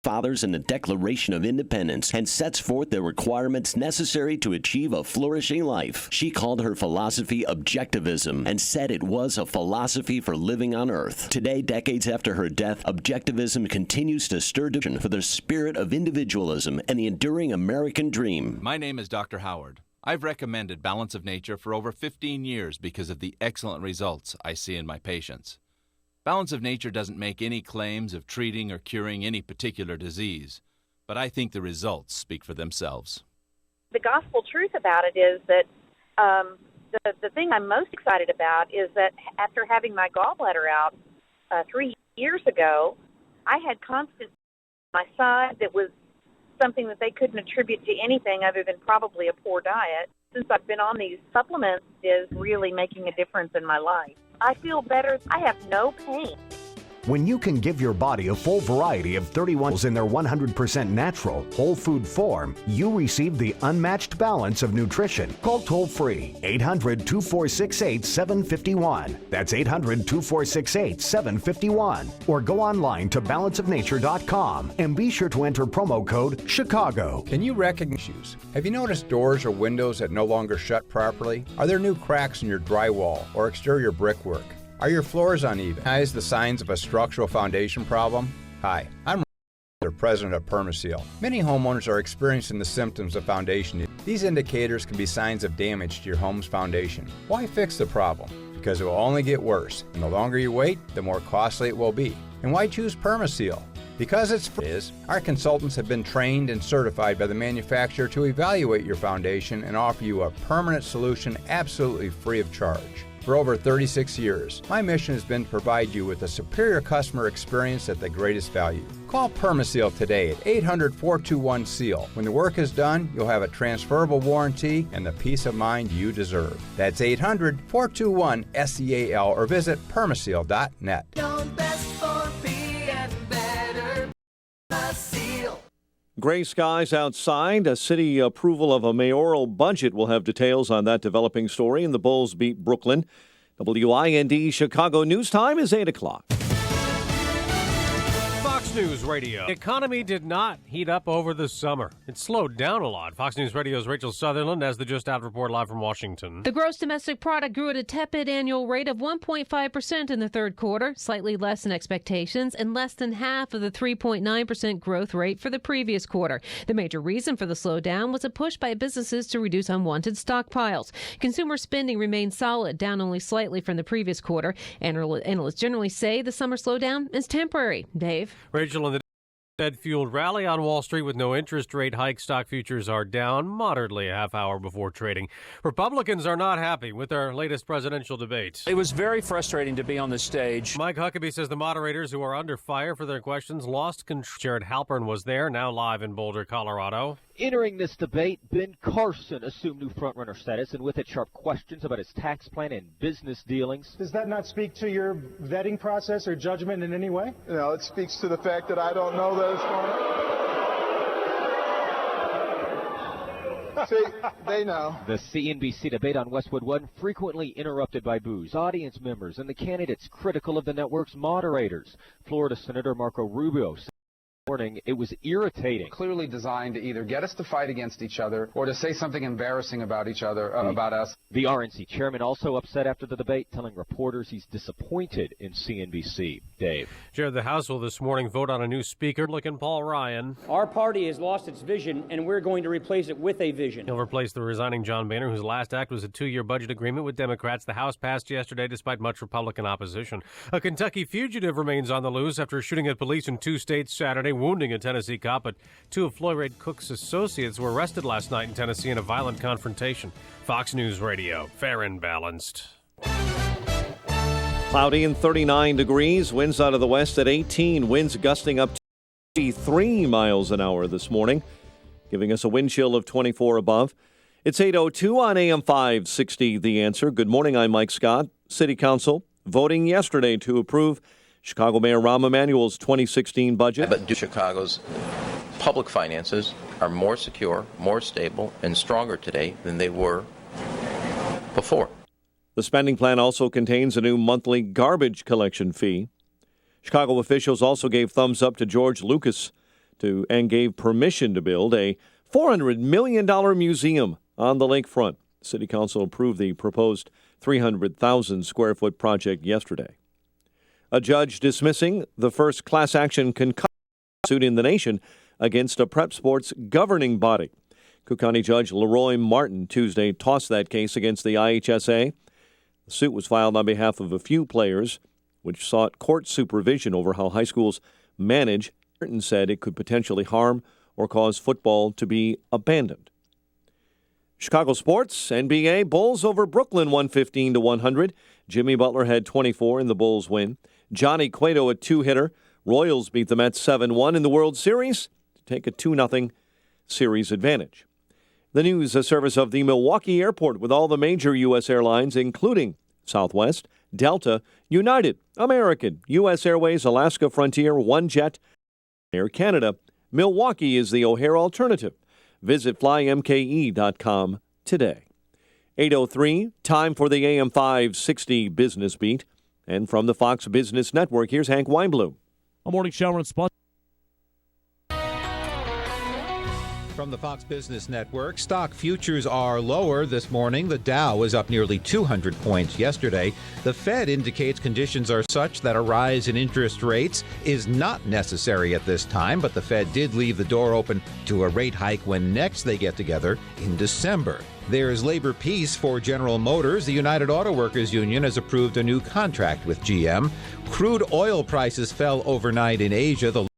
Fathers in the Declaration of Independence and sets forth the requirements necessary to achieve a flourishing life. She called her philosophy Objectivism and said it was a philosophy for living on Earth. Today, decades after her death, Objectivism continues to stir discussion for the spirit of individualism and the enduring American dream. My name is Dr. Howard. I've recommended Balance of Nature for over 15 years because of the excellent results I see in my patients. Balance of Nature doesn't make any claims of treating or curing any particular disease, but I think the results speak for themselves. The gospel truth about it is that the thing I'm most excited about is that after having my gallbladder out 3 years ago, I had constant on my side that was something that they couldn't attribute to anything other than probably a poor diet. Since I've been on these supplements, is really making a difference in my life. I feel better. I have no pain. When you can give your body a full variety of 31s in their 100% natural, whole food form, you receive the unmatched balance of nutrition. Call toll-free 800-2468-751. That's 800-2468-751. Or go online to balanceofnature.com and be sure to enter promo code CHICAGO. Can you recognize issues? Have you noticed doors or windows that no longer shut properly? Are there new cracks in your drywall or exterior brickwork? Are your floors uneven? Recognize the signs of a structural foundation problem? Hi, I'm the president of Permaseal. Many homeowners are experiencing the symptoms of foundation. These indicators can be signs of damage to your home's foundation. Why fix the problem? Because it will only get worse, and the longer you wait, the more costly it will be. And why choose Permaseal? Because it's free. Our consultants have been trained and certified by the manufacturer to evaluate your foundation and offer you a permanent solution absolutely free of charge. For over 36 years, my mission has been to provide you with a superior customer experience at the greatest value. Call Permaseal today at 800-421-SEAL. When the work is done, you'll have a transferable warranty and the peace of mind you deserve. That's 800-421-SEAL or visit permaseal.net. Gray skies outside. A city approval of a mayoral budget. We'll have details on that developing story in the Bulls beat Brooklyn. WIND Chicago News Time is 8 o'clock. Fox News Radio. The economy did not heat up over the summer. It slowed down a lot. Fox News Radio's Rachel Sutherland has the Just Out report live from Washington. The gross domestic product grew at a tepid annual rate of 1.5% in the third quarter, slightly less than expectations and less than half of the 3.9% growth rate for the previous quarter. The major reason for the slowdown was a push by businesses to reduce unwanted stockpiles. Consumer spending remained solid, down only slightly from the previous quarter. Analysts generally say the summer slowdown is temporary. Dave? Rachel, and the Fed-fueled rally on Wall Street with no interest rate hike. Stock futures are down moderately a half hour before trading. Republicans are not happy with their latest presidential debate. It was very frustrating to be on the stage. Mike Huckabee says the moderators, who are under fire for their questions, lost control. Jared Halpern was there, now live in Boulder, Colorado. Entering this debate, Ben Carson assumed new frontrunner status, and with it, sharp questions about his tax plan and business dealings. Does that not speak to your vetting process or judgment in any way? No, it speaks to the fact that I don't know that it's going. See, they know. The CNBC debate on Westwood One frequently interrupted by boos, audience members, and the candidates critical of the network's moderators. Florida Senator Marco Rubio said morning it was irritating. Clearly designed to either get us to fight against each other or to say something embarrassing about each other, about us. The RNC chairman also upset after the debate, telling reporters he's disappointed in CNBC. Dave. Chair of the House will this morning vote on a new speaker. Look in Paul Ryan. Our party has lost its vision, and we're going to replace it with a vision. He'll replace the resigning John Boehner, whose last act was a 2-year budget agreement with Democrats. The House passed yesterday despite much Republican opposition. A Kentucky fugitive remains on the loose after shooting at police in 2 states Saturday, wounding a Tennessee cop. But 2 of Floyd Cook's associates were arrested last night in Tennessee in a violent confrontation. Fox News Radio, fair and balanced. Cloudy and 39 degrees. Winds out of the west at 18. Winds gusting up to 53 miles an hour this morning, giving us a wind chill of 24 above. It's 8:02 on AM 560, The Answer. Good morning, I'm Mike Scott. City Council voting yesterday to approve Chicago Mayor Rahm Emanuel's 2016 budget. But Chicago's public finances are more secure, more stable, and stronger today than they were before. The spending plan also contains a new monthly garbage collection fee. Chicago officials also gave thumbs up to George Lucas and gave permission to build a $400 million museum on the lakefront. City Council approved the proposed 300,000 square foot project yesterday. A judge dismissing the first class action concussion suit in the nation against a prep sports governing body. Cook County Judge Leroy Martin Tuesday tossed that case against the IHSA. The suit was filed on behalf of a few players, which sought court supervision over how high schools manage. Martin said it could potentially harm or cause football to be abandoned. Chicago sports, NBA, Bulls over Brooklyn 115-100. Jimmy Butler had 24 in the Bulls win. Johnny Cueto, a 2-hitter. Royals beat the Mets 7-1 in the World Series to take a 2-0 series advantage. The news, a service of the Milwaukee Airport with all the major U.S. airlines, including Southwest, Delta, United, American, U.S. Airways, Alaska Frontier, OneJet, Air Canada. Milwaukee is the O'Hare alternative. Visit flymke.com today. 8:03, time for the AM 560 Business Beat. And from the Fox Business Network, here's Hank Weinblum. A morning shower and spot. From the Fox Business Network, stock futures are lower this morning. The Dow was up nearly 200 points yesterday. The Fed indicates conditions are such that a rise in interest rates is not necessary at this time, but the Fed did leave the door open to a rate hike when next they get together in December. There's labor peace for General Motors. The United Auto Workers Union has approved a new contract with GM. Crude oil prices fell overnight in Asia. The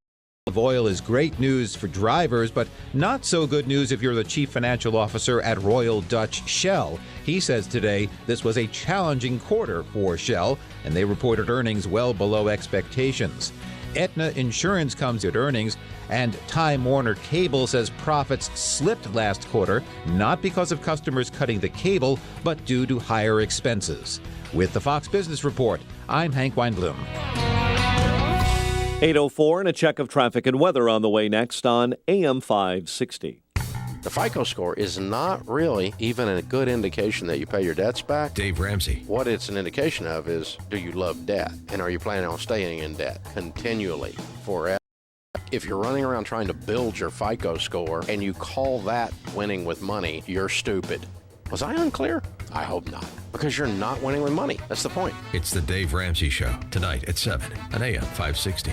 of oil is great news for drivers, but not so good news if you're the chief financial officer at Royal Dutch Shell. He says today this was a challenging quarter for Shell, and they reported earnings well below expectations. Aetna Insurance comes at earnings, and Time Warner Cable says profits slipped last quarter, not because of customers cutting the cable, but due to higher expenses. With the Fox Business Report, I'm Hank Weinblum. 8:04 and a check of traffic and weather on the way next on AM 560. The FICO score is not really even a good indication that you pay your debts back. Dave Ramsey. What it's an indication of is, do you love debt? And are you planning on staying in debt continually forever? If you're running around trying to build your FICO score and you call that winning with money, you're stupid. Was I unclear? I hope not. Because you're not winning with money. That's the point. It's the Dave Ramsey Show, tonight at 7 on AM 560.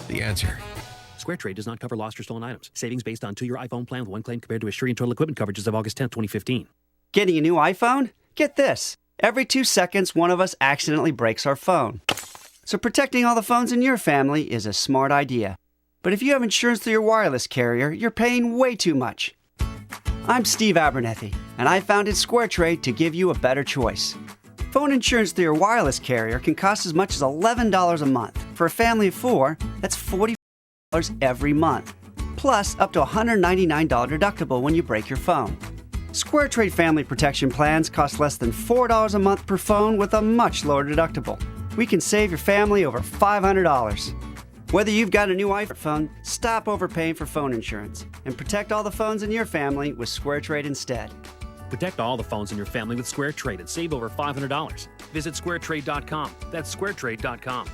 The Answer. SquareTrade does not cover lost or stolen items. Savings based on 2-year iPhone plan with 1 claim compared to Asurion total equipment coverage as of August 10, 2015. Getting a new iPhone? Get this. Every 2 seconds, one of us accidentally breaks our phone. So protecting all the phones in your family is a smart idea. But if you have insurance through your wireless carrier, you're paying way too much. I'm Steve Abernethy, and I founded SquareTrade to give you a better choice. Phone insurance through your wireless carrier can cost as much as $11 a month. For a family of 4, that's $40 every month. plus up to $199 deductible when you break your phone. SquareTrade family protection plans cost less than $4 a month per phone with a much lower deductible. We can save your family over $500. Whether you've got a new iPhone, stop overpaying for phone insurance and protect all the phones in your family with SquareTrade instead. Protect all the phones in your family with SquareTrade and save over $500. Visit squaretrade.com. That's squaretrade.com.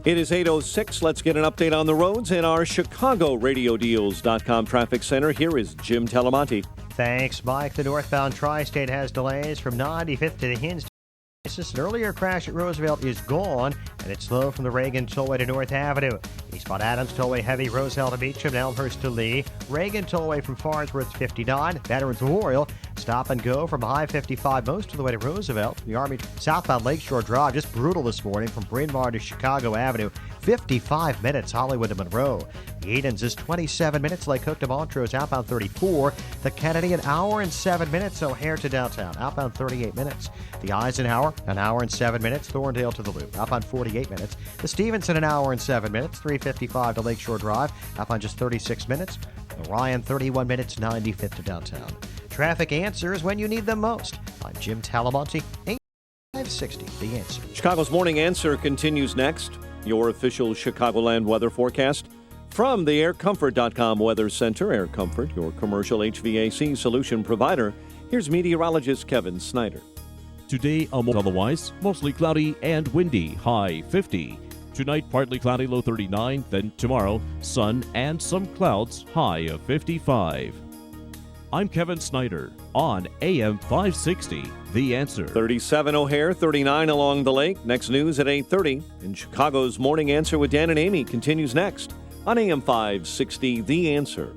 It is 8:06. Let's get an update on the roads in our ChicagoRadioDeals.com traffic center. Here is Jim Talamonte. Thanks, Mike. The northbound tri-state has delays from 95th to the Hinds. An earlier crash at Roosevelt is gone, and it's slow from the Reagan Tollway to North Avenue. Eastbound Adams Tollway heavy, Roselle to Beecham, Elmhurst to Lee. Reagan Tollway from Farnsworth 59. Veterans Memorial, stop and go from I-55 most of the way to Roosevelt. The Army southbound Lakeshore Drive, just brutal this morning from Bryn Mawr to Chicago Avenue. 55 minutes, Hollywood to Monroe. Edens is 27 minutes, Lake Hook to Montrose, outbound 34. The Kennedy, an hour and 7 minutes, O'Hare to downtown, outbound 38 minutes. The Eisenhower, an hour and 7 minutes, Thorndale to the Loop, outbound 48 minutes. The Stevenson, an hour and 7 minutes, 355 to Lakeshore Drive, outbound just 36 minutes. Orion, 31 minutes, 95th to downtown. Traffic answers when you need them most. I'm Jim Talamonte, 560, The Answer. Chicago's Morning Answer continues next. Your official Chicagoland weather forecast from the AirComfort.com Weather Center. Air Comfort, your commercial HVAC solution provider. Here's meteorologist Kevin Snyder. Today, otherwise, mostly cloudy and windy, high 50. Tonight, partly cloudy, low 39. Then tomorrow, sun and some clouds, high of 55. I'm Kevin Snyder on AM 560, The Answer. 37 O'Hare, 39 along the lake. Next news at 8:30. And Chicago's Morning Answer with Dan and Amy continues next on AM 560, The Answer.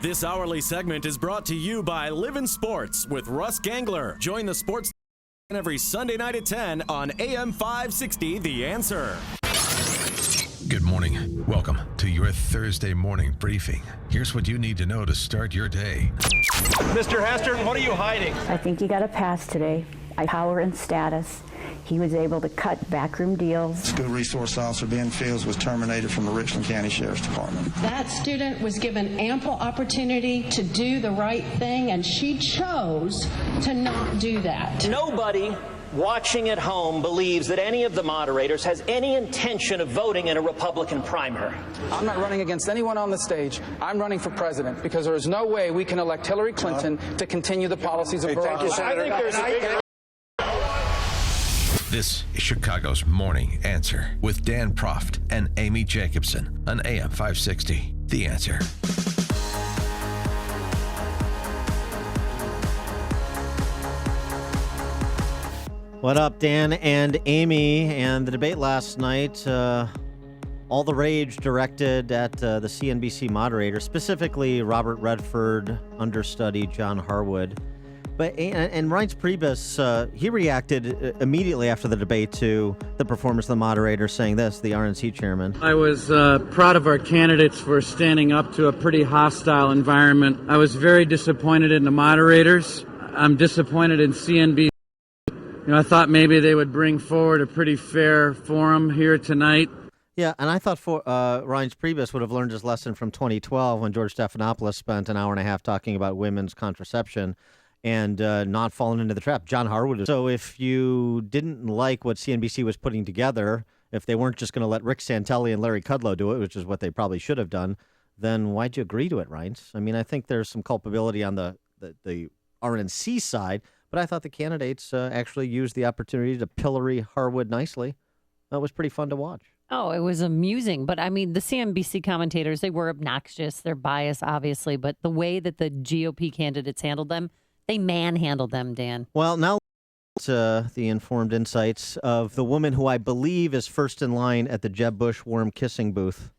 This hourly segment is brought to you by Live in Sports with Russ Gangler. Join the sports every Sunday night at 10 on AM 560, The Answer. Good morning. Welcome to your Thursday morning briefing. Here's what you need to know to start your day. Mr. Hastert, what are you hiding? I think you got a pass today. Power and status. He was able to cut backroom deals. School resource officer Ben Fields was terminated from the Richland County Sheriff's Department. That student was given ample opportunity to do the right thing, and she chose to not do that. Nobody watching at home believes that any of the moderators has any intention of voting in a Republican primary. I'm not running against anyone on the stage. I'm running for president because there is no way we can elect Hillary Clinton to continue the policies of Barack Obama. This is Chicago's Morning Answer with Dan Proft and Amy Jacobson on AM 560, The Answer. What up, Dan and Amy? And the debate last night, all the rage directed at the CNBC moderator, specifically Robert Redford, understudy John Harwood. And Reince Priebus, he reacted immediately after the debate to the performance of the moderator, saying this, the RNC chairman. I was proud of our candidates for standing up to a pretty hostile environment. I was very disappointed in the moderators. I'm disappointed in CNBC. I thought maybe they would bring forward a pretty fair forum here tonight. Yeah, and I thought Reince Priebus would have learned his lesson from 2012 when George Stephanopoulos spent an hour and a half talking about women's contraception and not falling into the trap. John Harwood. So if you didn't like what CNBC was putting together, if they weren't just going to let Rick Santelli and Larry Kudlow do it, which is what they probably should have done, then why'd you agree to it, Reince? I mean, I think there's some culpability on the RNC side, but I thought the candidates actually used the opportunity to pillory Harwood nicely. That was pretty fun to watch. Oh, it was amusing. But I mean, the CNBC commentators, they were obnoxious. They're biased, obviously. But the way that the GOP candidates handled them, they manhandled them, Dan. Well, now the informed insights of the woman who I believe is first in line at the Jeb Bush worm kissing booth.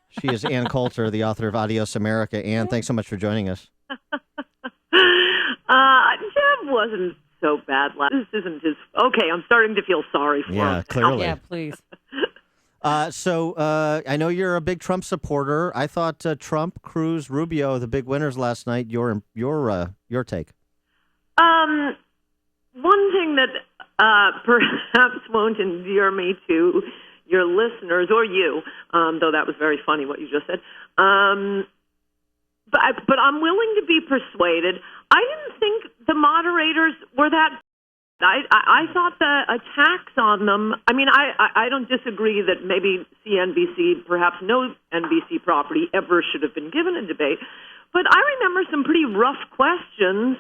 She is Ann Coulter, the author of Adios America. Ann, thanks so much for joining us. Jeb wasn't so bad. This isn't his. Okay, I'm starting to feel sorry for him. Yeah, clearly. Yeah, please. So I know you're a big Trump supporter. I thought Trump, Cruz, Rubio, the big winners last night. Your take. One thing that perhaps won't endear me to your listeners or you, though that was very funny what you just said. But I'm willing to be persuaded. I didn't think the moderators were that. I thought the attacks on them, I mean, I don't disagree that maybe CNBC, perhaps no NBC property ever should have been given a debate, but I remember some pretty rough questions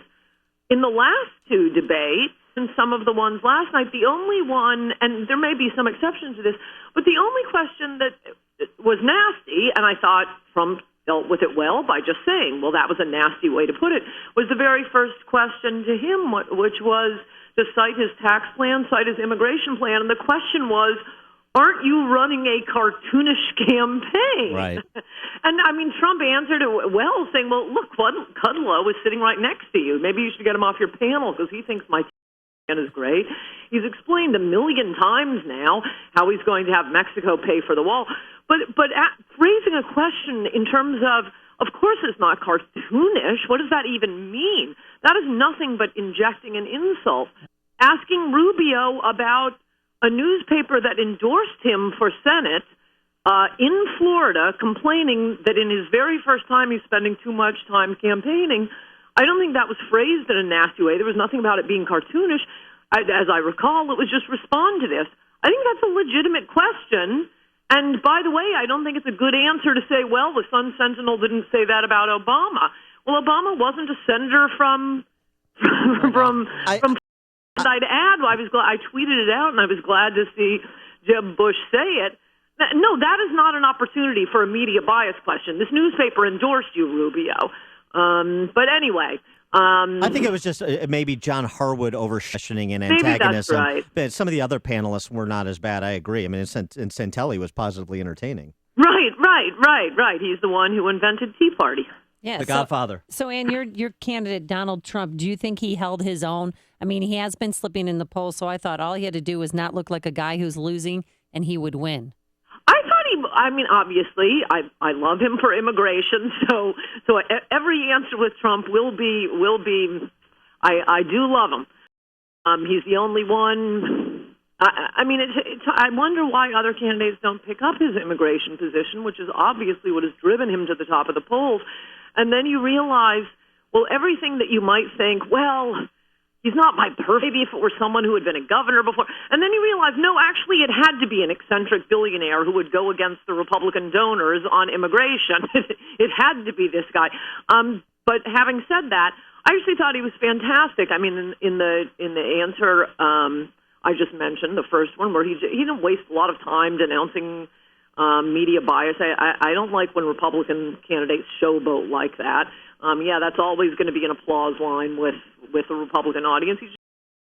in the last two debates and some of the ones last night. The only one, and there may be some exceptions to this, but the only question that was nasty, and I thought Trump dealt with it well by just saying, well, that was a nasty way to put it, was the very first question to him, which was to cite his tax plan, cite his immigration plan, and the question was, aren't you running a cartoonish campaign? Right. And, I mean, Trump answered it well, saying, well, look, Kudlow is sitting right next to you. Maybe you should get him off your panel because he thinks my plan is great. He's explained a million times now how he's going to have Mexico pay for the wall. But raising a question in terms of course it's not cartoonish. What does that even mean? That is nothing but injecting an insult. Asking Rubio about a newspaper that endorsed him for Senate in Florida, complaining that in his very first time he's spending too much time campaigning. I don't think that was phrased in a nasty way. There was nothing about it being cartoonish. As I recall, it was just respond to this. I think that's a legitimate question. And by the way, I don't think it's a good answer to say, well, the Sun Sentinel didn't say that about Obama. Well, Obama wasn't a senator from and I'd add, I tweeted it out, and I was glad to see Jeb Bush say it. No, that is not an opportunity for a media bias question. This newspaper endorsed you, Rubio. But anyway. I think it was just maybe John Harwood over-questioning and antagonism. Maybe that's right. But some of the other panelists were not as bad, I agree. I mean, and Santelli was positively entertaining. Right. He's the one who invented Tea Party. Yeah, the Godfather. So, Ann, your candidate, Donald Trump, do you think he held his own? I mean, he has been slipping in the polls, so I thought all he had to do was not look like a guy who's losing, and he would win. Obviously, I love him for immigration, so every answer with Trump will be. I do love him. He's the only one. I wonder why other candidates don't pick up his immigration position, which is obviously what has driven him to the top of the polls. And then you realize, well, everything that you might think, well, he's not my perfect. Maybe if it were someone who had been a governor before. And then you realize, no, actually it had to be an eccentric billionaire who would go against the Republican donors on immigration. It had to be this guy. But having said that, I actually thought he was fantastic. I mean, in the answer I just mentioned, the first one, where he didn't waste a lot of time denouncing media bias. I don't like when Republican candidates showboat like that. That's always going to be an applause line with the Republican audience.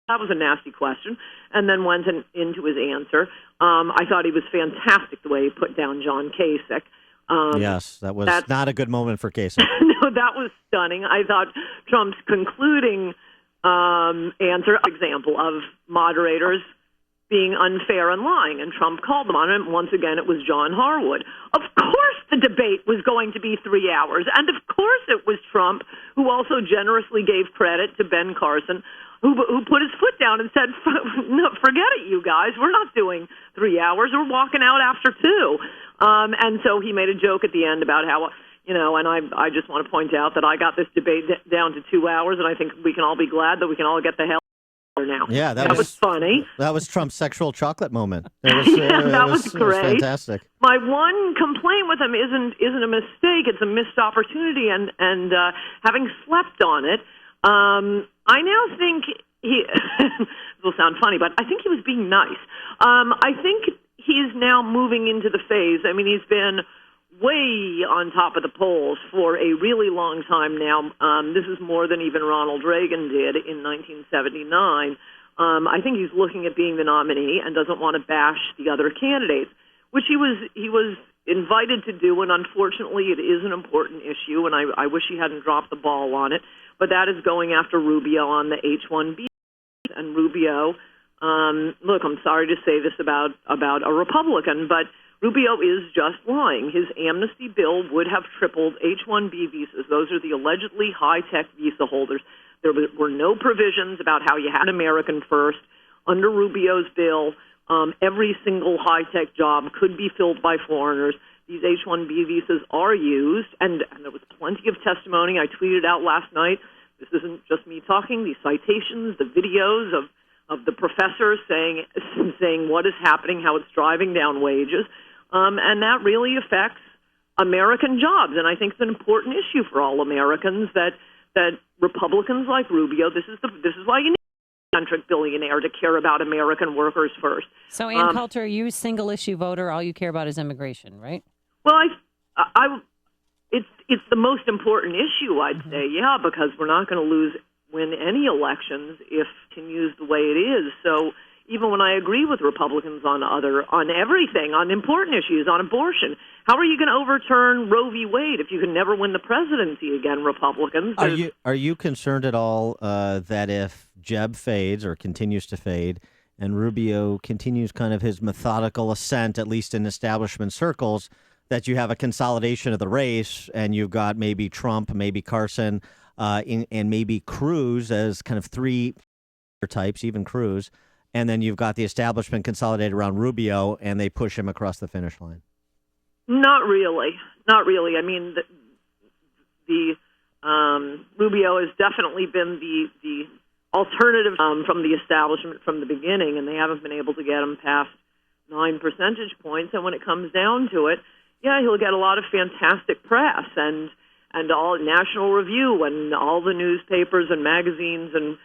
That was a nasty question, and then went into his answer. I thought he was fantastic the way he put down John Kasich. Yes, that was not a good moment for Kasich. No, that was stunning. I thought Trump's concluding answer, example of moderators being unfair and lying, and Trump called them on it. Once again, it was John Harwood. Of course the debate was going to be 3 hours, and of course it was Trump who also generously gave credit to Ben Carson, who put his foot down and said, no, forget it, you guys. We're not doing 3 hours. We're walking out after 2. And so he made a joke at the end about how, and I just want to point out that I got this debate down to 2 hours, and I think we can all be glad that we can all get the hell now. Yeah, that was funny. That was Trump's sexual chocolate moment. That was great. It was fantastic. My one complaint with him isn't a mistake; it's a missed opportunity. And having slept on it, I now think he this will sound funny, but I think he was being nice. I think he's now moving into the phase. I mean, he's been way on top of the polls for a really long time now. This is more than even Ronald Reagan did in 1979. I think he's looking at being the nominee and doesn't want to bash the other candidates, which he was invited to do, and unfortunately it is an important issue, and I wish he hadn't dropped the ball on it, but that is going after Rubio on the H-1B. And Rubio, look, I'm sorry to say this about a Republican, but Rubio is just lying. His amnesty bill would have tripled H-1B visas. Those are the allegedly high-tech visa holders. There were no provisions about how you had an American first. under Rubio's bill, every single high-tech job could be filled by foreigners. These H-1B visas are used, and there was plenty of testimony. I tweeted out last night. This isn't just me talking. These citations, the videos of the professors saying what is happening, how it's driving down wages, and that really affects American jobs. And I think it's an important issue for all Americans that Republicans like Rubio. This is why you need a centric billionaire to care about American workers first. So, Ann Coulter, are you a single issue voter? All you care about is immigration, right? Well, it's the most important issue, I'd say, yeah, because we're not going to win any elections if it continues the way it is. So even when I agree with Republicans on everything, on important issues, on abortion, how are you going to overturn Roe v. Wade if you can never win the presidency again, Republicans? Are you concerned at all that if Jeb fades or continues to fade and Rubio continues kind of his methodical ascent, at least in establishment circles, that you have a consolidation of the race and you've got maybe Trump, maybe Carson, and maybe Cruz as kind of three types, even Cruz, and then you've got the establishment consolidated around Rubio and they push him across the finish line? Not really. I mean, the Rubio has definitely been the alternative from the establishment from the beginning, and they haven't been able to get him past 9 percentage points. And when it comes down to it, yeah, he'll get a lot of fantastic press and all National Review and all the newspapers and magazines and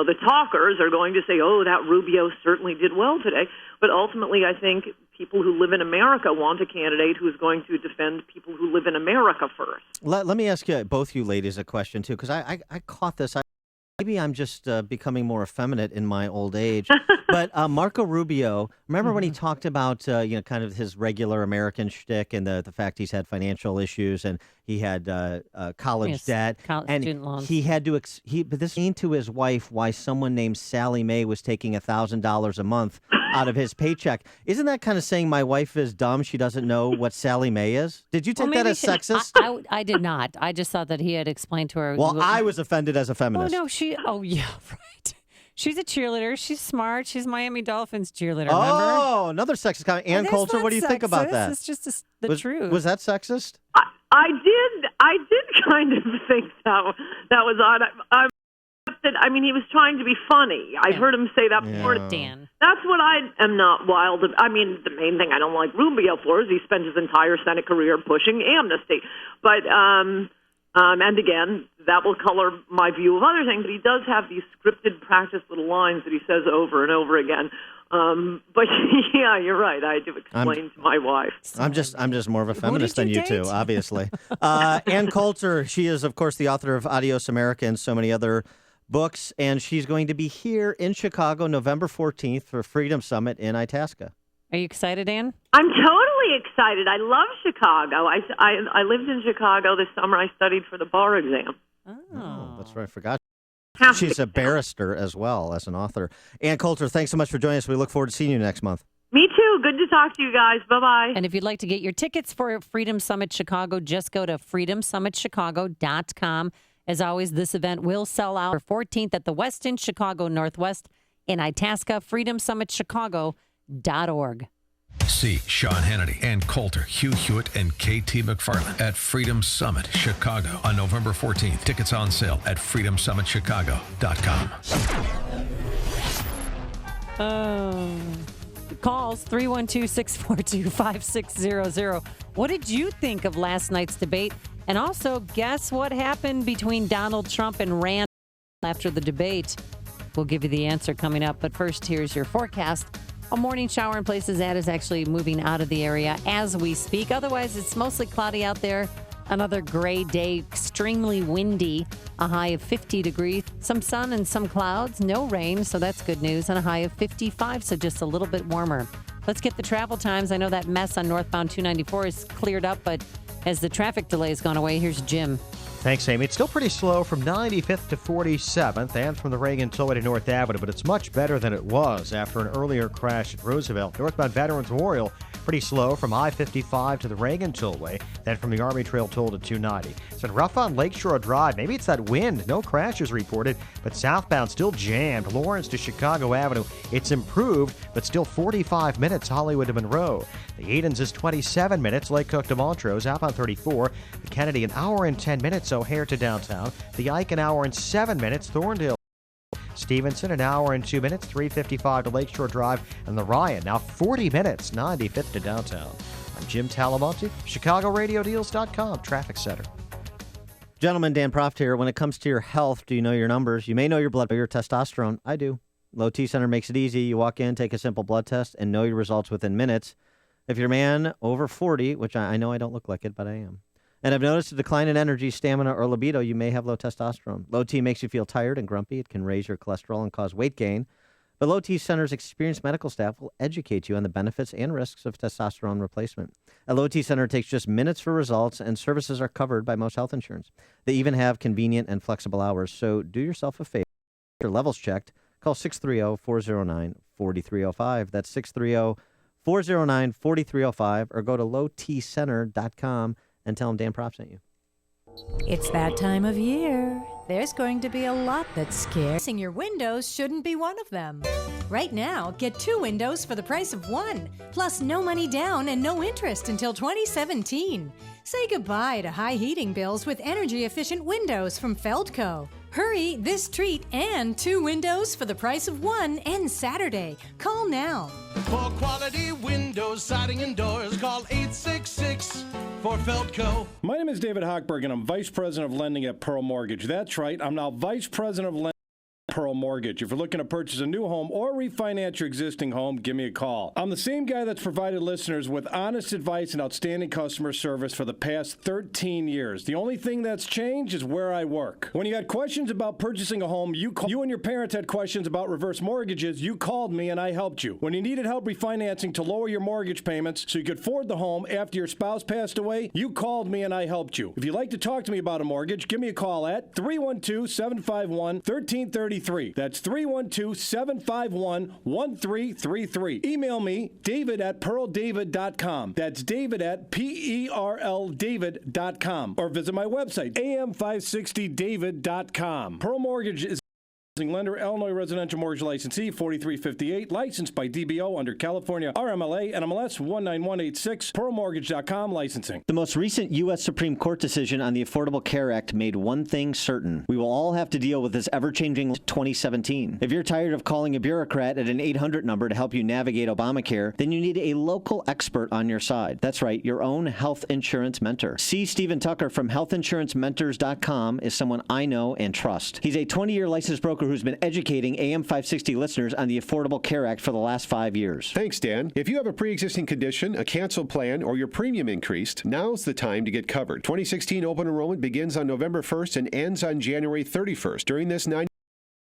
the talkers are going to say, oh, that Rubio certainly did well today. But ultimately, I think people who live in America want a candidate who's going to defend people who live in America first. Let me ask you, both you ladies, a question, too, because I caught this. Maybe I'm just becoming more effeminate in my old age. But Marco Rubio, remember when he talked about kind of his regular American shtick and the fact he's had financial issues and he had college debt and student loans. He had to but this explained to his wife why someone named Sally Mae was taking $1,000 a month out of his paycheck. Isn't that kind of saying my wife is dumb? She doesn't know what Sally Mae is? Did you take that as sexist? I did not. I just thought that he had explained to her. Well, I was offended as a feminist. Oh, yeah, right. She's a cheerleader. She's smart. She's Miami Dolphins cheerleader, Oh, remember? another sexist comment. Ann Coulter, what do you think about that? It's just the truth. Was that sexist? I did kind of think that was odd. I mean, he was trying to be funny. I've heard him say that before. Dan. That's what I am not wild of. I mean, the main thing I don't like Rubio for is he spent his entire Senate career pushing amnesty. But, and again, that will color my view of other things. But he does have these scripted practice little lines that he says over and over again. But yeah, you're right. I had to explain to my wife. I'm just more of a feminist than you two, obviously. Ann Coulter, she is, of course, the author of Adios America and so many other books, and she's going to be here in Chicago November 14th for Freedom Summit in Itasca. Are you excited, Ann? I'm totally excited. I love Chicago. I lived in Chicago this summer. I studied for the bar exam. Oh, that's right. I forgot. She's a barrister as well as an author. Ann Coulter, thanks so much for joining us. We look forward to seeing you next month. Me too. Good to talk to you guys. Bye-bye. And if you'd like to get your tickets for Freedom Summit Chicago, just go to freedomsummitchicago.com. As always, this event will sell out for 14th at the Westin Chicago Northwest in Itasca, freedomsummitchicago.org. See Sean Hannity, Ann Coulter, Hugh Hewitt, and KT McFarland at Freedom Summit Chicago on November 14th. Tickets on sale at freedomsummitchicago.com. Calls 312-642-5600. What did you think of last night's debate? And also, guess what happened between Donald Trump and Rand after the debate? We'll give you the answer coming up. But first, here's your forecast. A morning shower in places. That is actually moving out of the area as we speak. Otherwise, it's mostly cloudy out there. Another gray day, extremely windy, a high of 50 degrees. Some sun and some clouds, no rain, so that's good news, and a high of 55, so just a little bit warmer. Let's get the travel times. I know that mess on northbound 294 is cleared up, but as the traffic delay has gone away, here's Jim. Thanks, Amy. It's still pretty slow from 95th to 47th and from the Reagan Tollway to North Avenue, but it's much better than it was after an earlier crash at Roosevelt. Northbound Veterans Memorial Pretty slow from I-55 to the Reagan Tollway, then from the Army Trail Toll to 290. So rough on Lakeshore Drive. Maybe it's that wind. No crashes reported, but southbound still jammed. Lawrence to Chicago Avenue. It's improved, but still 45 minutes Hollywood to Monroe. The Edens is 27 minutes. Lake Cook to Montrose. Outbound 34. The Kennedy an hour and 10 minutes. O'Hare to downtown. The Ike an hour and 7 minutes. Thorndale. Stevenson, an hour and 2 minutes, 355 to Lakeshore Drive, and the Ryan, now 40 minutes, 95th to downtown. I'm Jim Talamonte, ChicagoRadioDeals.com, Traffic Center. Gentlemen, Dan Proft here. When it comes to your health, do you know your numbers? You may know your blood, your testosterone. I do. Low T Center makes it easy. You walk in, take a simple blood test, and know your results within minutes. If you're a man over 40, which I know I don't look like it, but I am, and have noticed a decline in energy, stamina, or libido, you may have low testosterone. Low T makes you feel tired and grumpy. It can raise your cholesterol and cause weight gain. But Low T Center's experienced medical staff will educate you on the benefits and risks of testosterone replacement. A Low T Center takes just minutes for results, and services are covered by most health insurance. They even have convenient and flexible hours. So do yourself a favor. Get your levels checked. Call 630-409-4305. That's 630-409-4305, or go to lowtcenter.com. and tell them Dan Proft sent you. It's that time of year. There's going to be a lot that's scary. Replacing your windows shouldn't be one of them. Right now, get 2 windows for the price of 1, plus no money down and no interest until 2017. Say goodbye to high heating bills with energy-efficient windows from Feldco. Hurry, this treat and 2 windows for the price of 1 ends Saturday. Call now. For quality windows, siding, and doors, call 866 for Feldco. My name is David Hochberg, and I'm Vice President of Lending at Pearl Mortgage. That's right, I'm now Vice President of Lending at Pearl Mortgage. If you're looking to purchase a new home or refinance your existing home, give me a call. I'm the same guy that's provided listeners with honest advice and outstanding customer service for the past 13 years. The only thing that's changed is where I work. When you had questions about purchasing a home, you and your parents had questions about reverse mortgages, you called me and I helped you. When you needed help refinancing to lower your mortgage payments so you could afford the home after your spouse passed away, you called me and I helped you. If you'd like to talk to me about a mortgage, give me a call at 312-751-1333. That's 312-751-1333. Email me, david@pearldavid.com. That's david@PERLDavid.com. Or visit my website, am560david.com. Pearl Mortgage is lender, Illinois residential mortgage licensee, 4358, licensed by DBO under California RMLA and MLS 19186, pearlmortgage.com licensing. The most recent U.S. Supreme Court decision on the Affordable Care Act made one thing certain. We will all have to deal with this ever-changing 2017. If you're tired of calling a bureaucrat at an 800 number to help you navigate Obamacare, then you need a local expert on your side. That's right, your own health insurance mentor. C. Stephen Tucker from healthinsurancementors.com is someone I know and trust. He's a 20-year licensed broker who's been educating AM 560 listeners on the Affordable Care Act for the last 5 years. Thanks, Dan. If you have a pre-existing condition, a canceled plan, or your premium increased, now's the time to get covered. 2016 open enrollment begins on November 1st and ends on January 31st. During this 9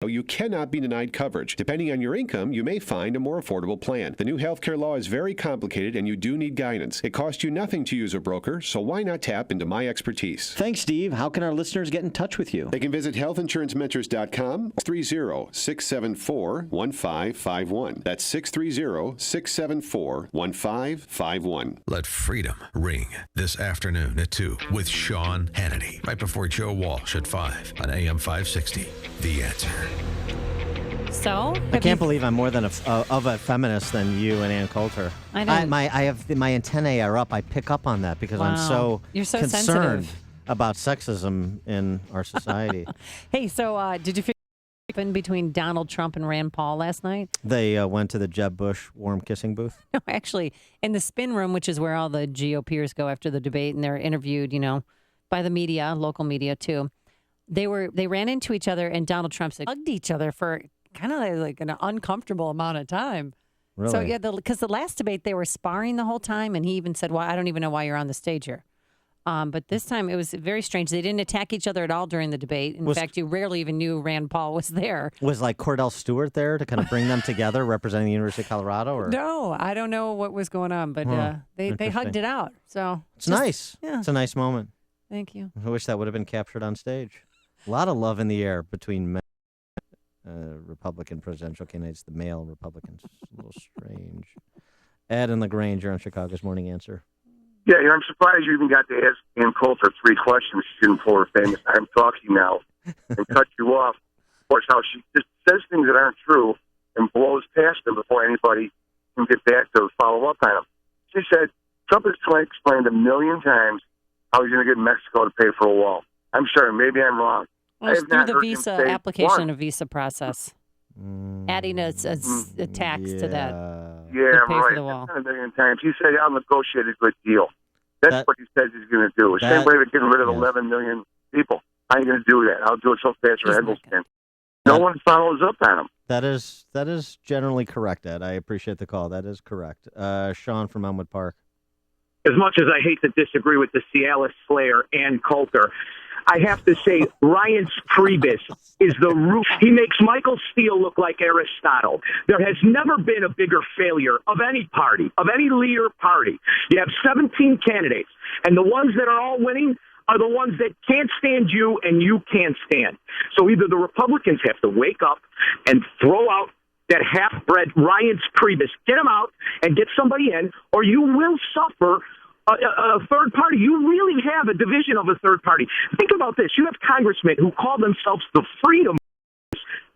you cannot be denied coverage. Depending on your income, you may find a more affordable plan. The new healthcare law is very complicated and you do need guidance. It costs you nothing to use a broker, so why not tap into my expertise? Thanks, Steve. How can our listeners get in touch with you? They can visit healthinsurancementors.com, 630-674-1551. That's 630-674-1551. Let freedom ring this afternoon at 2 with Sean Hannity, right before Joe Walsh at 5 on AM 560. The Answer. So I can't believe I'm more than of a feminist than you and Ann Coulter. I know. My antennae are up. I pick up on that because I'm so You're so concerned sensitive about sexism in our society. Hey, so did you figure what happened between Donald Trump and Rand Paul last night? They went to the Jeb Bush warm kissing booth. No, actually, in the spin room, which is where all the GOPers go after the debate, and they're interviewed, by the media, local media too. They ran into each other, and Donald Trump hugged each other for kind of like an uncomfortable amount of time. Really? So yeah, because the last debate they were sparring the whole time, and he even said, "Well, I don't even know why you're on the stage here." But this time it was very strange. They didn't attack each other at all during the debate. In fact, you rarely even knew Rand Paul was there. Was like Cordell Stewart there to kind of bring them together, representing the University of Colorado? Or? No, I don't know what was going on, but they hugged it out. So it's nice. Yeah, it's a nice moment. Thank you. I wish that would have been captured on stage. A lot of love in the air between Republican presidential candidates, the male Republicans. It's a little strange. Ed and LaGrange, you're on Chicago's Morning Answer. Yeah, I'm surprised you even got to ask Ann Coulter 3 questions. She didn't pull her famous "I'm talking now" and cut you off. Of course, how she just says things that aren't true and blows past them before anybody can get back to follow up on them. She said Trump has explained a million times how he's going to get Mexico to pay for a wall. I'm sorry, maybe I'm wrong. Well, it's through the visa application and visa process. Adding a tax to that. Yeah, to pay right. For the wall. A million times. He said, I'll negotiate a good deal. That's what he says he's going to do. The same way they're getting rid of 11 million people. I ain't going to do that. I'll do it so fast your head will spin. No one follows up on him. That is generally correct, Ed. I appreciate the call. That is correct. Sean from Elmwood Park. As much as I hate to disagree with the Cialis slayer, Ann Coulter, I have to say Ryan Priebus is the roof. He makes Michael Steele look like Aristotle. There has never been a bigger failure of any party, of any leader party. You have 17 candidates, and the ones that are all winning are the ones that can't stand you and you can't stand. So either the Republicans have to wake up and throw out that half-bred Ryan Priebus, get him out and get somebody in, or you will suffer a third party. You really have a division of a third party. Think about this. You have congressmen who call themselves the Freedom,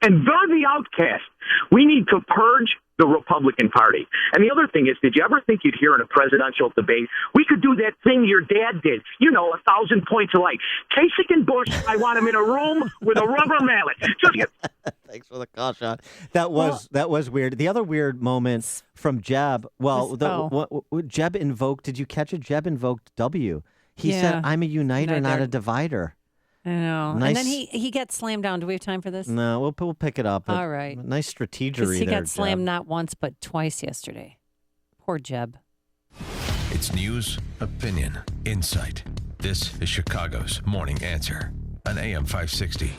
and they're the outcast. We need to purge the Republican Party. And the other thing is, did you ever think you'd hear in a presidential debate, we could do that thing your dad did, 1,000 points alike. Kasich and Bush, I want them in a room with a rubber mallet. Thanks for the call, Sean. That was weird. The other weird moment from Jeb, Jeb invoked, did you catch it? Jeb invoked W. He said, I'm a uniter, not a divider. I know. Nice. And then he gets slammed down. Do we have time for this? No, we'll pick it up. All right. Nice strategery there, he got slammed Jeb. not once but twice yesterday. Poor Jeb. It's news, opinion, insight. This is Chicago's Morning Answer on AM 560.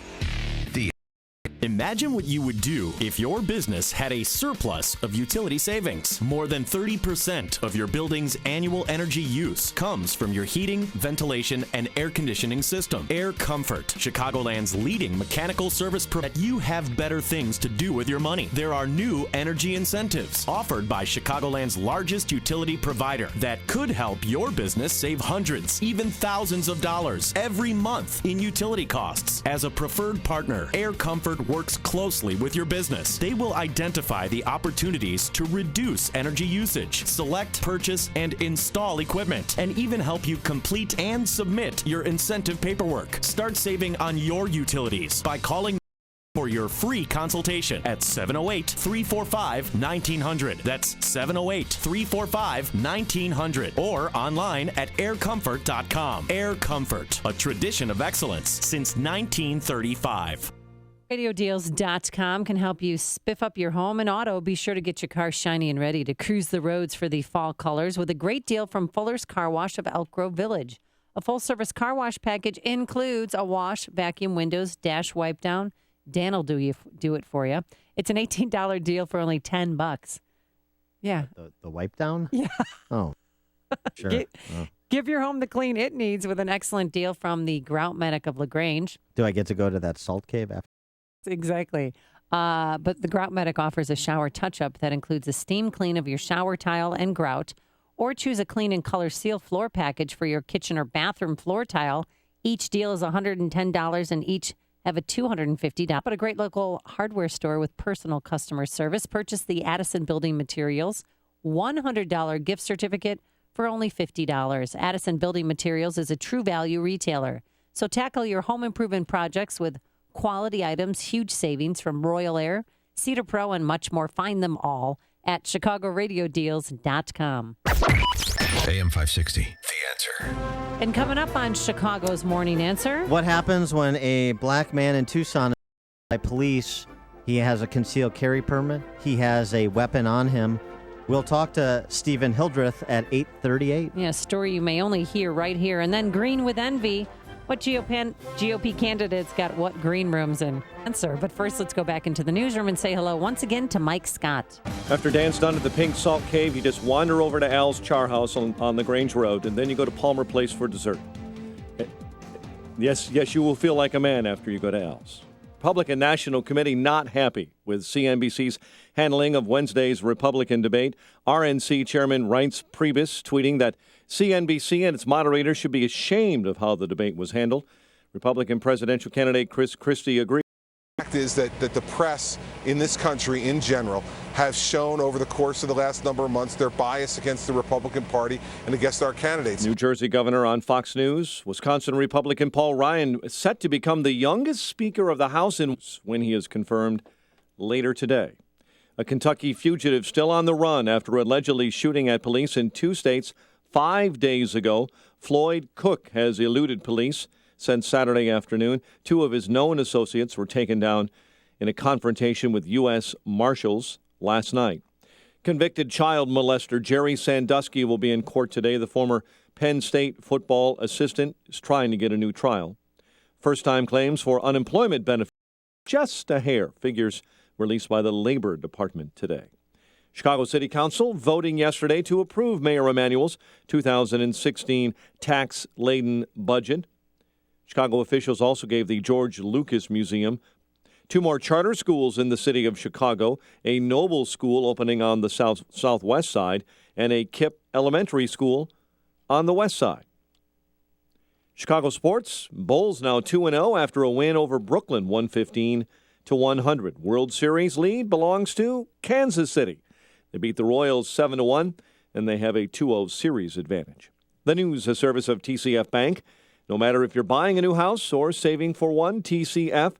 Imagine what you would do if your business had a surplus of utility savings. More than 30% of your building's annual energy use comes from your heating, ventilation, and air conditioning system. Air Comfort, Chicagoland's leading mechanical service provider. You have better things to do with your money. There are new energy incentives offered by Chicagoland's largest utility provider that could help your business save hundreds, even thousands of dollars every month in utility costs. As a preferred partner, Air Comfort works closely with your business. They will identify the opportunities to reduce energy usage, select, purchase, and install equipment, and even help you complete and submit your incentive paperwork. Start saving on your utilities by calling for your free consultation at 708-345-1900. That's 708-345-1900 or online at aircomfort.com. Air Comfort, a tradition of excellence since 1935. RadioDeals.com can help you spiff up your home and auto. Be sure to get your car shiny and ready to cruise the roads for the fall colors with a great deal from Fuller's Car Wash of Elk Grove Village. A full-service car wash package includes a wash, vacuum, windows, dash wipe down. Dan will do it for you. It's an $18 deal for only $10. Yeah. The wipe down? Yeah. Oh, sure. Give your home the clean it needs with an excellent deal from the Grout Medic of LaGrange. Do I get to go to that salt cave after? Exactly. But the Grout Medic offers a shower touch-up that includes a steam clean of your shower tile and grout, or choose a clean and color seal floor package for your kitchen or bathroom floor tile. Each deal is $110 and each have a $250. But a great local hardware store with personal customer service. Purchase the Addison Building Materials $100 gift certificate for only $50. Addison Building Materials is a true value retailer. So tackle your home improvement projects with quality items, huge savings from Royal Air, Cedar Pro, and much more. Find them all at ChicagoRadioDeals.com. AM 560, The Answer. And coming up on Chicago's Morning Answer. What happens when a black man in Tucson is by police? He has a concealed carry permit. He has a weapon on him. We'll talk to Stephen Hildreth at 8:38. Yeah, story you may only hear right here. And then Green with Envy. What GOP candidates got what green rooms and answer. But first, let's go back into the newsroom and say hello once again to Mike Scott. After Dan's done at the Pink Salt Cave, you just wander over to Al's Char House on the Grange Road, and then you go to Palmer Place for dessert. Yes, you will feel like a man after you go to Al's. Republican National Committee not happy with CNBC's handling of Wednesday's Republican debate. RNC Chairman Reince Priebus tweeting that CNBC and its moderators should be ashamed of how the debate was handled. Republican presidential candidate Chris Christie agreed. The fact is that the press in this country in general have shown over the course of the last number of months their bias against the Republican Party and against our candidates. New Jersey governor on Fox News. Wisconsin Republican Paul Ryan set to become the youngest Speaker of the House when he is confirmed later today. A Kentucky fugitive still on the run after allegedly shooting at police in 2 states 5 days ago. Floyd Cook has eluded police since Saturday afternoon. 2 of his known associates were taken down in a confrontation with U.S. Marshals last night. Convicted child molester Jerry Sandusky will be in court today. The former Penn State football assistant is trying to get a new trial. First-time claims for unemployment benefits, just a hair, figures released by the Labor Department today. Chicago City Council voting yesterday to approve Mayor Emanuel's 2016 tax-laden budget. Chicago officials also gave the George Lucas Museum 2 more charter schools in the city of Chicago, a Noble school opening on the southwest side, and a KIPP elementary school on the west side. Chicago sports, Bulls now 2-0 after a win over Brooklyn, 115-100. World Series lead belongs to Kansas City. They beat the Royals 7-1, and they have a 2-0 series advantage. The news, a service of TCF Bank. No matter if you're buying a new house or saving for one, TCF is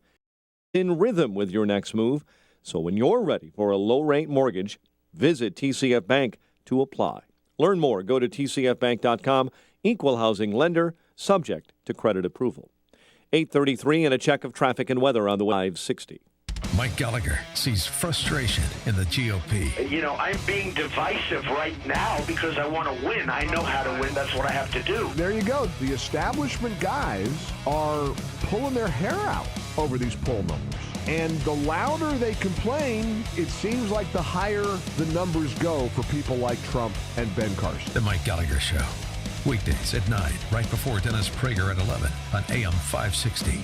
in rhythm with your next move. So when you're ready for a low-rate mortgage, visit TCF Bank to apply. Learn more. Go to tcfbank.com. Equal housing lender, subject to credit approval. 8:33 and a check of traffic and weather on the 560. Mike Gallagher sees frustration in the GOP. You know, I'm being divisive right now because I want to win. I know how to win. That's what I have to do. There you go. The establishment guys are pulling their hair out over these poll numbers. And the louder they complain, it seems like the higher the numbers go for people like Trump and Ben Carson. The Mike Gallagher Show. Weekdays at 9, right before Dennis Prager at 11 on AM 560.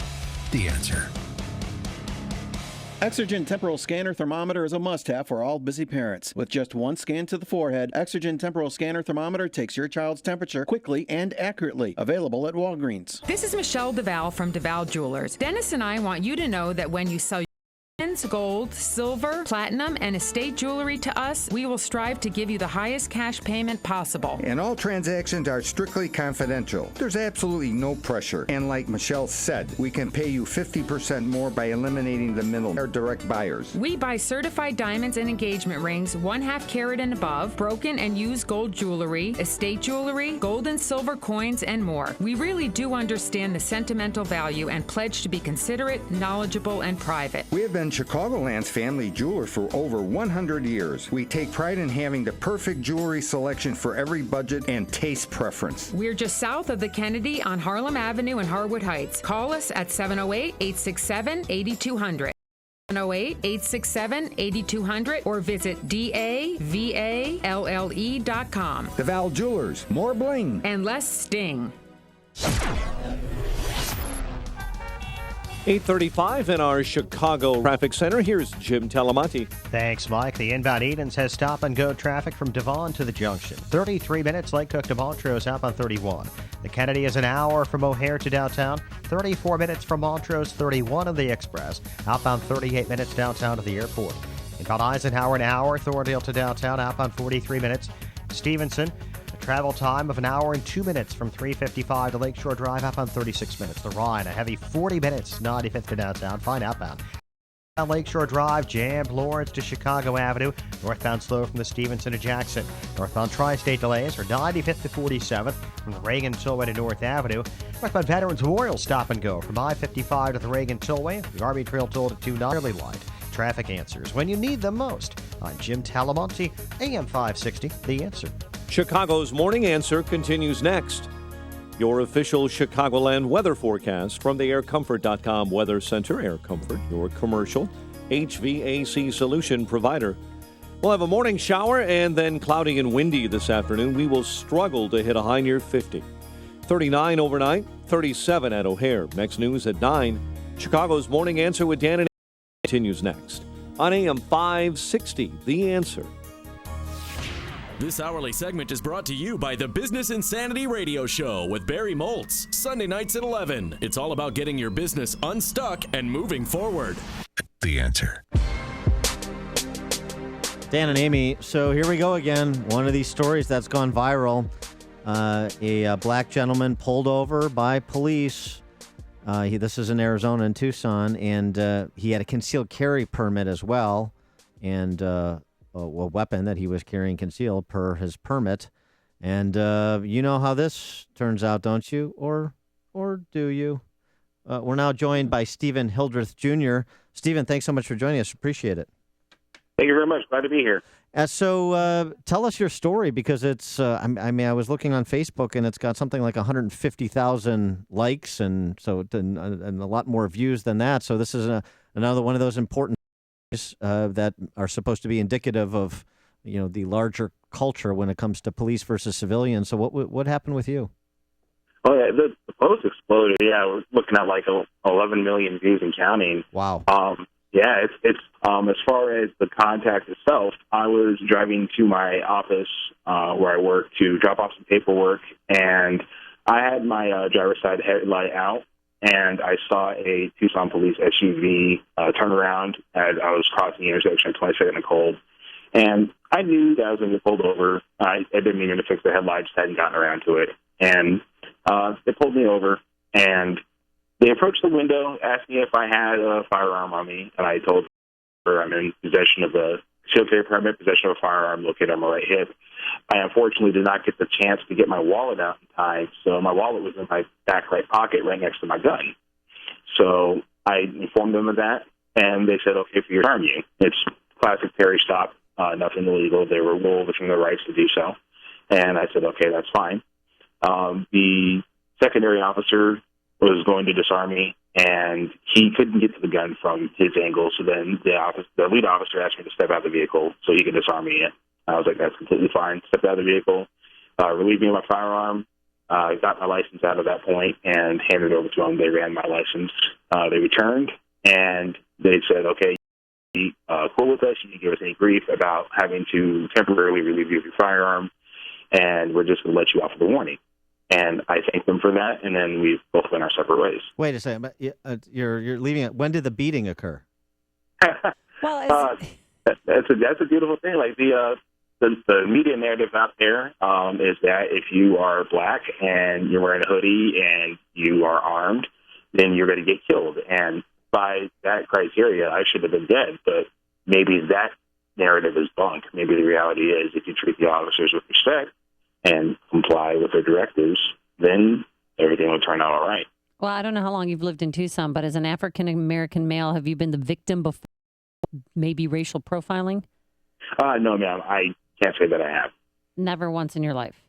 The Answer. Exergen Temporal Scanner Thermometer is a must-have for all busy parents. With just one scan to the forehead, Exergen Temporal Scanner Thermometer takes your child's temperature quickly and accurately. Available at Walgreens. This is Michelle DeVal from DeVal Jewelers. Dennis and I want you to know that when you sell gold, silver, platinum, and estate jewelry to us, we will strive to give you the highest cash payment possible. And all transactions are strictly confidential. There's absolutely no pressure. And like Michelle said, we can pay you 50% more by eliminating the middle or direct buyers. We buy certified diamonds and engagement rings, 1/2 carat and above, broken and used gold jewelry, estate jewelry, gold and silver coins, and more. We really do understand the sentimental value and pledge to be considerate, knowledgeable, and private. We have been Chicagoland's family jeweler for over 100 years. We take pride in having the perfect jewelry selection for every budget and taste preference. We're just south of the Kennedy on Harlem Avenue in Harwood Heights. Call us at 708-867-8200. 708-867-8200 or visit DAVALLE.com. DeVal Jewelers, more bling and less sting. 8:35 in our Chicago traffic center. Here's Jim Talamonte. Thanks, Mike. The inbound Edens has stop-and-go traffic from Devon to the junction. 33 minutes. Lake Cook to Montrose outbound 31. The Kennedy is an hour from O'Hare to downtown. 34 minutes from Montrose. 31 of the Express. Outbound 38 minutes downtown to the airport. Inbound Eisenhower an hour. Thorndale to downtown. Outbound 43 minutes. Stevenson. Travel time of an hour and 2 minutes from 355 to Lakeshore Drive, outbound 36 minutes. The Rhine, a heavy 40 minutes, 95th to downtown, fine outbound. On Lakeshore Drive, jammed Lawrence to Chicago Avenue, northbound slow from the Stevenson to Jackson. Northbound Tri-State delays are 95th to 47th from the Reagan Tollway to North Avenue. Northbound Veterans Memorial stop and go from I-55 to the Reagan Tollway, the Army Trail toll to 290 light. Traffic answers when you need them most. I'm Jim Talamonte, AM 560, The Answer. Chicago's Morning Answer continues next. Your official Chicagoland weather forecast from the aircomfort.com Weather Center. Air Comfort, your commercial HVAC solution provider. We'll have a morning shower and then cloudy and windy this afternoon. We will struggle to hit a high near 50. 39 overnight, 37 at O'Hare. Next news at 9. Chicago's Morning Answer with Dan and continues next on AM 560, The Answer. This hourly segment is brought to you by the Business Insanity Radio Show with Barry Moltz, Sunday nights at 11. It's all about getting your business unstuck and moving forward. The Answer. Dan and Amy, so here we go again. One of these stories that's gone viral. A black gentleman pulled over by police. This is in Arizona, in Tucson, and he had a concealed carry permit as well, and a weapon that he was carrying concealed per his permit. And you know how this turns out, don't you? Or do you? We're now joined by Stephen Hildreth Jr. Stephen, thanks so much for joining us. Appreciate it. Thank you very much. Glad to be here. So tell us your story, because it's, I was looking on Facebook and it's got something like 150,000 likes and a lot more views than that. So this is another one of those important that are supposed to be indicative of, the larger culture when it comes to police versus civilians. So what happened with you? Oh, yeah, the post exploded. Yeah, we're looking at like 11 million views and counting. Wow. Yeah, it's as far as the contact itself, I was driving to my office where I work to drop off some paperwork, and I had my driver's side headlight out, and I saw a Tucson police SUV turn around as I was crossing the intersection at 22nd and Cold, and I knew that I was going to get pulled over. I didn't mean to fix the headlight, just hadn't gotten around to it, and they pulled me over, and they approached the window, asked me if I had a firearm on me, and I told her I'm in possession of a concealed carry permit, possession of a firearm located on my right hip. I unfortunately did not get the chance to get my wallet out in time, so my wallet was in my back right pocket right next to my gun. So I informed them of that, and they said, okay, for your arm you. It's classic Terry stop, nothing illegal. They were well within their rights to do so. And I said, okay, that's fine. The secondary officer was going to disarm me, and he couldn't get to the gun from his angle. So then the lead officer asked me to step out of the vehicle so he could disarm me. I was like, that's completely fine. Stepped out of the vehicle, relieved me of my firearm, got my license out at that point, and handed it over to them. They ran my license. They returned, and they said, okay, cool with us. You didn't give us any grief about having to temporarily relieve you of your firearm, and we're just going to let you off with a warning. And I thanked them for that, and then we've both went our separate ways. Wait a second, but you're leaving it. When did the beating occur? Well, that's a beautiful thing. Like the media narrative out there is that if you are black and you're wearing a hoodie and you are armed, then you're going to get killed. And by that criteria, I should have been dead. But maybe that narrative is bunk. Maybe the reality is if you treat the officers with respect and comply with their directives, then everything will turn out all right. Well, I don't know how long you've lived in Tucson, but as an African-American male, have you been the victim before maybe racial profiling? No, ma'am. I can't say that I have. Never once in your life?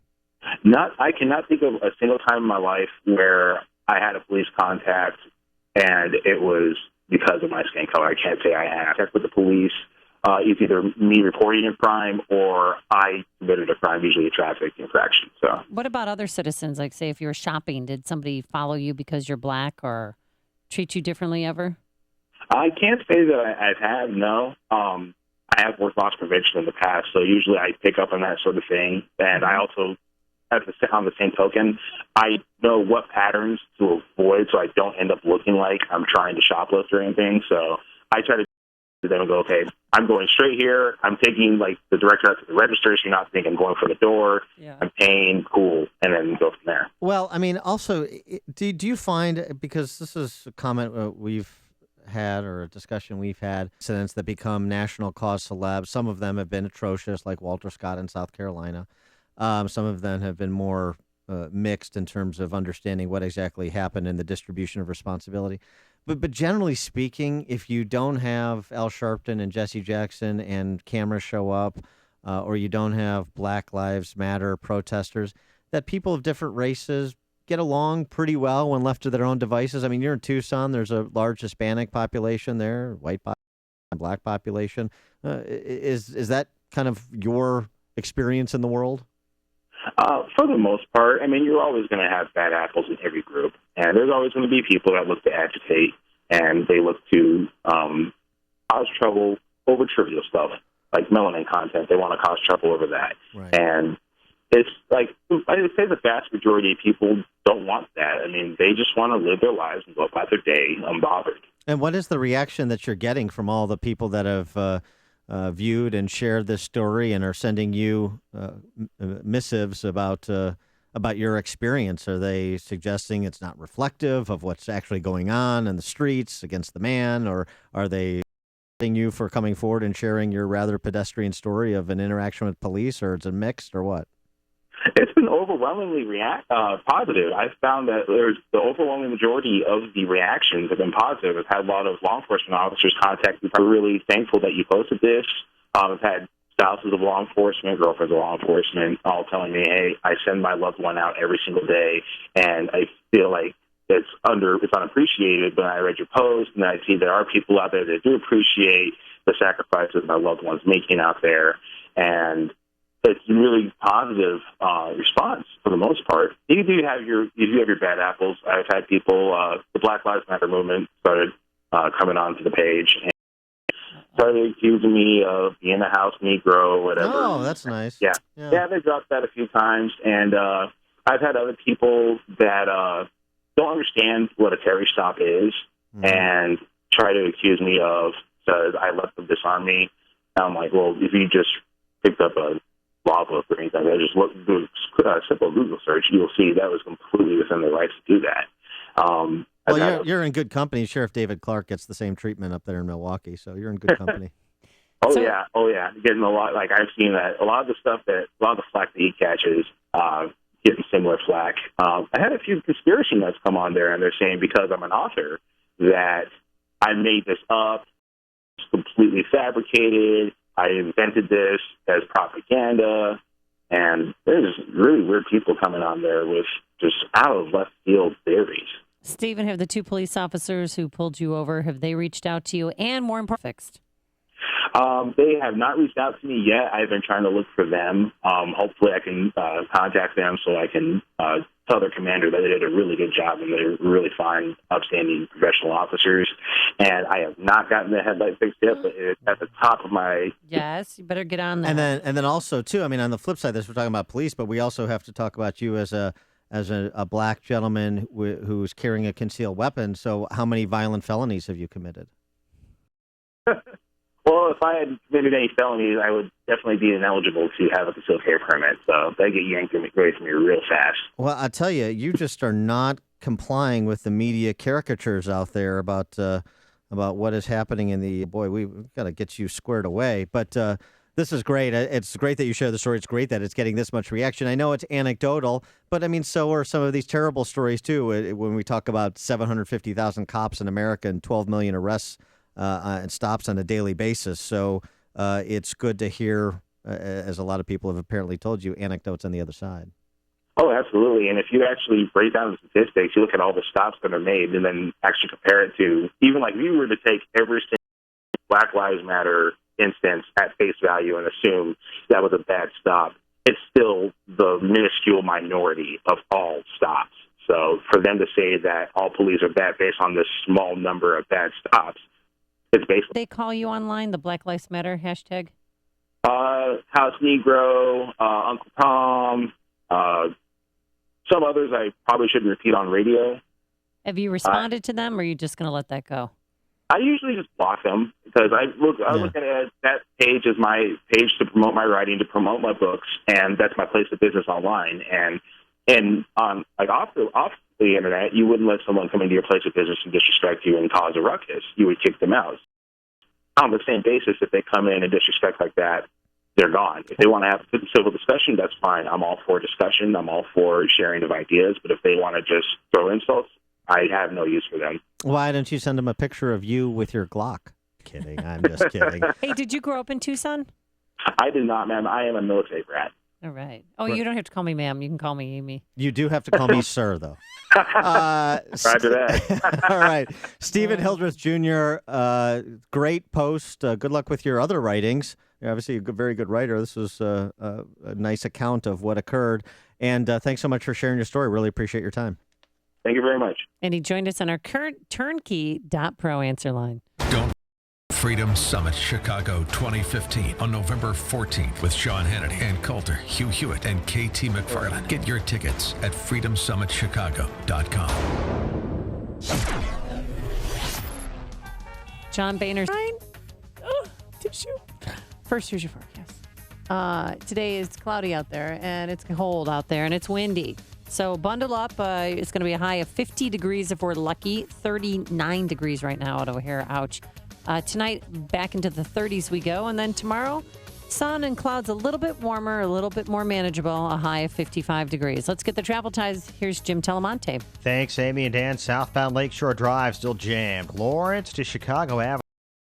I cannot think of a single time in my life where I had a police contact and it was because of my skin color. I can't say I have. Check with the police. It's either me reporting a crime or I committed a crime, usually a traffic infraction. So, what about other citizens? Like, say, if you were shopping, did somebody follow you because you're black or treat you differently ever? I can't say that I have, no. I have worked loss prevention in the past, so usually I pick up on that sort of thing. And I also, on the same token, I know what patterns to avoid so I don't end up looking like I'm trying to shoplift or anything. So I try to then go, okay, I'm going straight here. I'm taking like the direct route to the register, so you're not thinking I'm going for the door. Yeah. I'm paying, cool, and then go from there. Well, I mean, also, do you find, because this is a comment we've had or a discussion we've had, incidents that become national cause celebs. Some of them have been atrocious, like Walter Scott in South Carolina. Some of them have been more mixed in terms of understanding what exactly happened in the distribution of responsibility. But generally speaking, if you don't have Al Sharpton and Jesse Jackson and cameras show up, or you don't have Black Lives Matter protesters, that people of different races get along pretty well when left to their own devices. I mean, you're in Tucson. There's a large Hispanic population there, white population, black population. Is that kind of your experience in the world? For the most part, I mean, you're always going to have bad apples in every group, and there's always going to be people that look to agitate. and they look to cause trouble over trivial stuff like melanin content. They want to cause trouble over that. Right. And it's like, I would say the vast majority of people don't want that. I mean, they just want to live their lives and go about their day unbothered. And what is the reaction that you're getting from all the people that have viewed and shared this story and are sending you missives about your experience? Are they suggesting it's not reflective of what's actually going on in the streets against the man, or are they thanking you for coming forward and sharing your rather pedestrian story of an interaction with police, or it's a mixed, or what? It's been overwhelmingly positive. I've found that there's the overwhelming majority of the reactions have been positive. I've had a lot of law enforcement officers contact me. I'm really thankful that you posted this. I've had spouses of law enforcement, girlfriends of law enforcement, all telling me, hey, I send my loved one out every single day, and I feel like it's unappreciated. But I read your post, and I see there are people out there that do appreciate the sacrifices my loved ones making out there, and it's a really positive response for the most part. You do have your bad apples. I've had people, the Black Lives Matter movement started coming onto the page and started accusing me of being a house Negro or whatever. Oh, that's nice. Yeah, they dropped that a few times, and I've had other people that don't understand what a Terry stop is and try to accuse me of, says I let them disarm me. And I'm like, well, if you just picked up a law book or anything, I just do a simple Google search, you'll see that was completely within their rights to do that. Well, you're in good company. Sheriff David Clark gets the same treatment up there in Milwaukee, so you're in good company. Yeah, getting a lot. Like I've seen that a lot of the flack that he catches, getting similar flack. I had a few conspiracy nuts come on there, and they're saying because I'm an author that I made this up, it's completely fabricated. I invented this as propaganda, and there's really weird people coming on there with just out of left field theories. Stephen, have the two police officers who pulled you over, have they reached out to you and more important fixed? They have not reached out to me yet. I've been trying to look for them. Hopefully I can contact them so I can tell their commander that they did a really good job and they're really fine, upstanding professional officers. And I have not gotten the headlight fixed yet, but it's at the top of my... Yes, you better get on that. And then also, too, I mean, on the flip side of this, we're talking about police, but we also have to talk about you as a black gentleman who's carrying a concealed weapon. So how many violent felonies have you committed? Well, if I had committed any felonies, I would definitely be ineligible to have a concealed carry permit. So they get yanked away from me real fast. Well, I tell you, you just are not complying with the media caricatures out there about what is happening in the... Boy, we've got to get you squared away. But this is great. It's great that you share the story. It's great that it's getting this much reaction. I know it's anecdotal, but I mean, so are some of these terrible stories, too. When we talk about 750,000 cops in America and 12 million arrests and stops on a daily basis. So it's good to hear, as a lot of people have apparently told you, anecdotes on the other side. Oh, absolutely. And if you actually break down the statistics, you look at all the stops that are made and then actually compare it to, even like if you were to take every single Black Lives Matter instance at face value and assume that was a bad stop, it's still the minuscule minority of all stops. So for them to say that all police are bad based on this small number of bad stops, it's basically... They call you online, the Black Lives Matter hashtag? House Negro, Uncle Tom, some others I probably shouldn't repeat on radio. Have you responded to them, or are you just going to let that go? I usually just block them because I look at it as that page is my page to promote my writing, to promote my books, and that's my place of business online. And on off the internet, you wouldn't let someone come into your place of business and disrespect you and cause a ruckus. You would kick them out. On the same basis, if they come in and disrespect like that, they're gone. If they want to have a civil discussion, that's fine. I'm all for discussion. I'm all for sharing of ideas. But if they want to just throw insults, I have no use for them. Why don't you send them a picture of you with your Glock? Kidding. I'm just kidding. Hey, did you grow up in Tucson? I did not, ma'am. I am a military brat. All right. Oh, you don't have to call me ma'am. You can call me Amy. You do have to call me sir, though. Roger that. All right. Stephen Hildreth Jr., great post. Good luck with your other writings. You're obviously a very good writer. This was a nice account of what occurred. And thanks so much for sharing your story. Really appreciate your time. Thank you very much. And he joined us on our current turnkey.pro answer line. Don't Freedom Summit Chicago 2015 on November 14th with Sean Hannity, Ann Coulter, Hugh Hewitt, and KT McFarland. Get your tickets at freedomsummitchicago.com. John Boehner. Tissue. First, here's your forecast. Today is cloudy out there, and it's cold out there, and it's windy. So bundle up. It's going to be a high of 50 degrees if we're lucky. 39 degrees right now out O'Hare. Ouch. Tonight, back into the 30s we go. And then tomorrow, sun and clouds a little bit warmer, a little bit more manageable, a high of 55 degrees. Let's get the travel ties. Here's Jim Telemonte. Thanks, Amy and Dan. Southbound Lakeshore Drive still jammed. Lawrence to Chicago Avenue,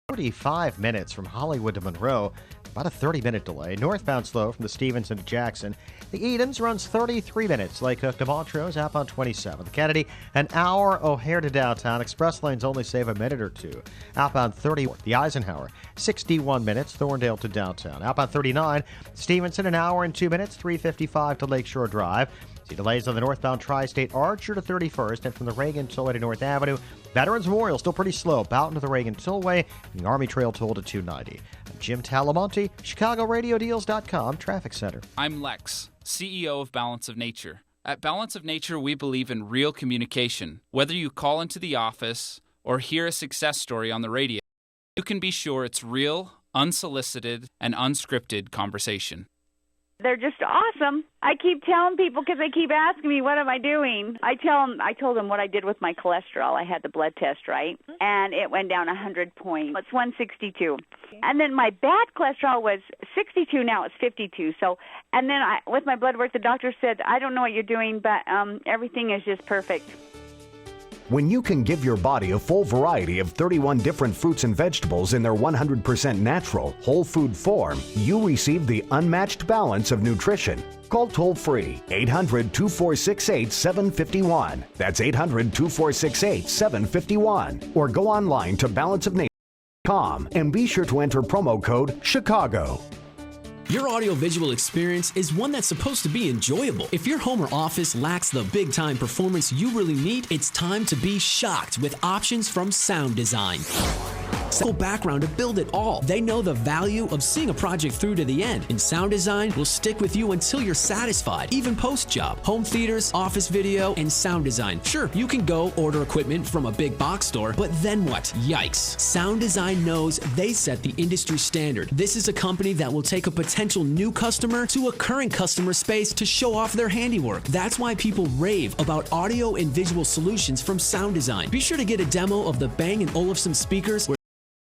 45 minutes from Hollywood to Monroe. About a 30-minute delay. Northbound slow from the Stevenson to Jackson. The Edens runs 33 minutes. Lake Hook to Montrose, outbound 27. The Kennedy, an hour. O'Hare to downtown. Express lanes only save a minute or two. Outbound 30. The Eisenhower, 61 minutes. Thorndale to downtown. Outbound 39. Stevenson, an hour and 2 minutes. 3:55 to Lakeshore Drive. See delays on the northbound Tri-State Archer to 31st and from the Reagan Tollway to North Avenue. Veterans Memorial still pretty slow. Boughton to the Reagan Tollway and the Army Trail toll to 290. I'm Jim Talamonte, ChicagoRadioDeals.com Traffic Center. I'm Lex, CEO of Balance of Nature. At Balance of Nature, we believe in real communication. Whether you call into the office or hear a success story on the radio, you can be sure it's real, unsolicited, and unscripted conversation. They're just awesome. I keep telling people because they keep asking me, what am I doing? I told them what I did with my cholesterol. I had the blood test, right? And it went down 100 points. It's 162. And then my bad cholesterol was 62. Now it's 52. So, and then with my blood work, the doctor said, I don't know what you're doing, but everything is just perfect. When you can give your body a full variety of 31 different fruits and vegetables in their 100% natural, whole food form, you receive the unmatched balance of nutrition. Call toll-free 800-2468-751. That's 800-2468-751. Or go online to balanceofnature.com and be sure to enter promo code CHICAGO. Your audiovisual experience is one that's supposed to be enjoyable. If your home or office lacks the big-time performance you really need, it's time to be shocked with options from Sound Design. Simple background to build it all. They know the value of seeing a project through to the end, and Sound Design will stick with you until you're satisfied, even post-job. Home theaters, office video, and sound design. Sure, you can go order equipment from a big box store, but then what? Yikes. Sound Design knows they set the industry standard. This is a company that will take a potential new customer to a current customer space to show off their handiwork. That's why people rave about audio and visual solutions from Sound Design. Be sure to get a demo of the Bang & Olufsen speakers where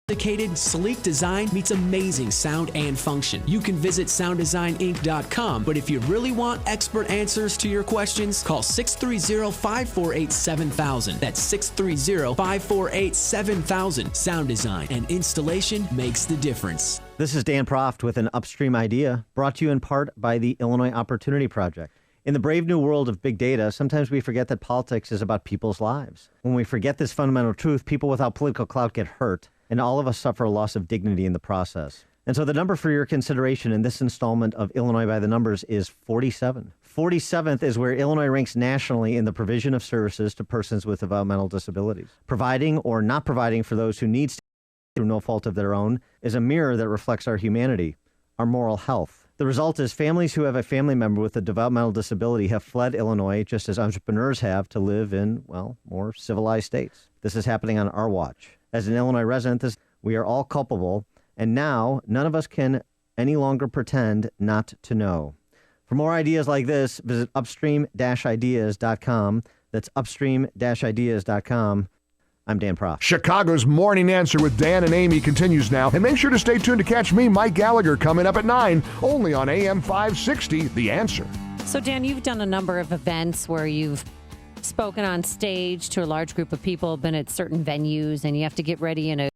sophisticated, sleek design meets amazing sound and function. You can visit sounddesigninc.com, but if you really want expert answers to your questions, call 630-548-7000. That's 630-548-7000. Sound design and installation makes the difference. This is Dan Proft with an Upstream Idea, brought to you in part by the Illinois Opportunity Project. In the brave new world of big data, sometimes we forget that politics is about people's lives. When we forget this fundamental truth, people without political clout get hurt, and all of us suffer a loss of dignity in the process. And so the number for your consideration in this installment of Illinois by the Numbers is 47. 47th is where Illinois ranks nationally in the provision of services to persons with developmental disabilities. Providing or not providing for those who need through no fault of their own is a mirror that reflects our humanity, our moral health. The result is families who have a family member with a developmental disability have fled Illinois just as entrepreneurs have to live in, well, more civilized states. This is happening on our watch. As an Illinois resident, we are all culpable, and now none of us can any longer pretend not to know. For more ideas like this, visit upstream-ideas.com. That's upstream-ideas.com. I'm Dan Proft. Chicago's Morning Answer with Dan and Amy continues now. And make sure to stay tuned to catch me, Mike Gallagher, coming up at 9, only on AM 560, The Answer. So, Dan, you've done a number of events where you've spoken on stage to a large group of people, been at certain venues, and you have to get ready in a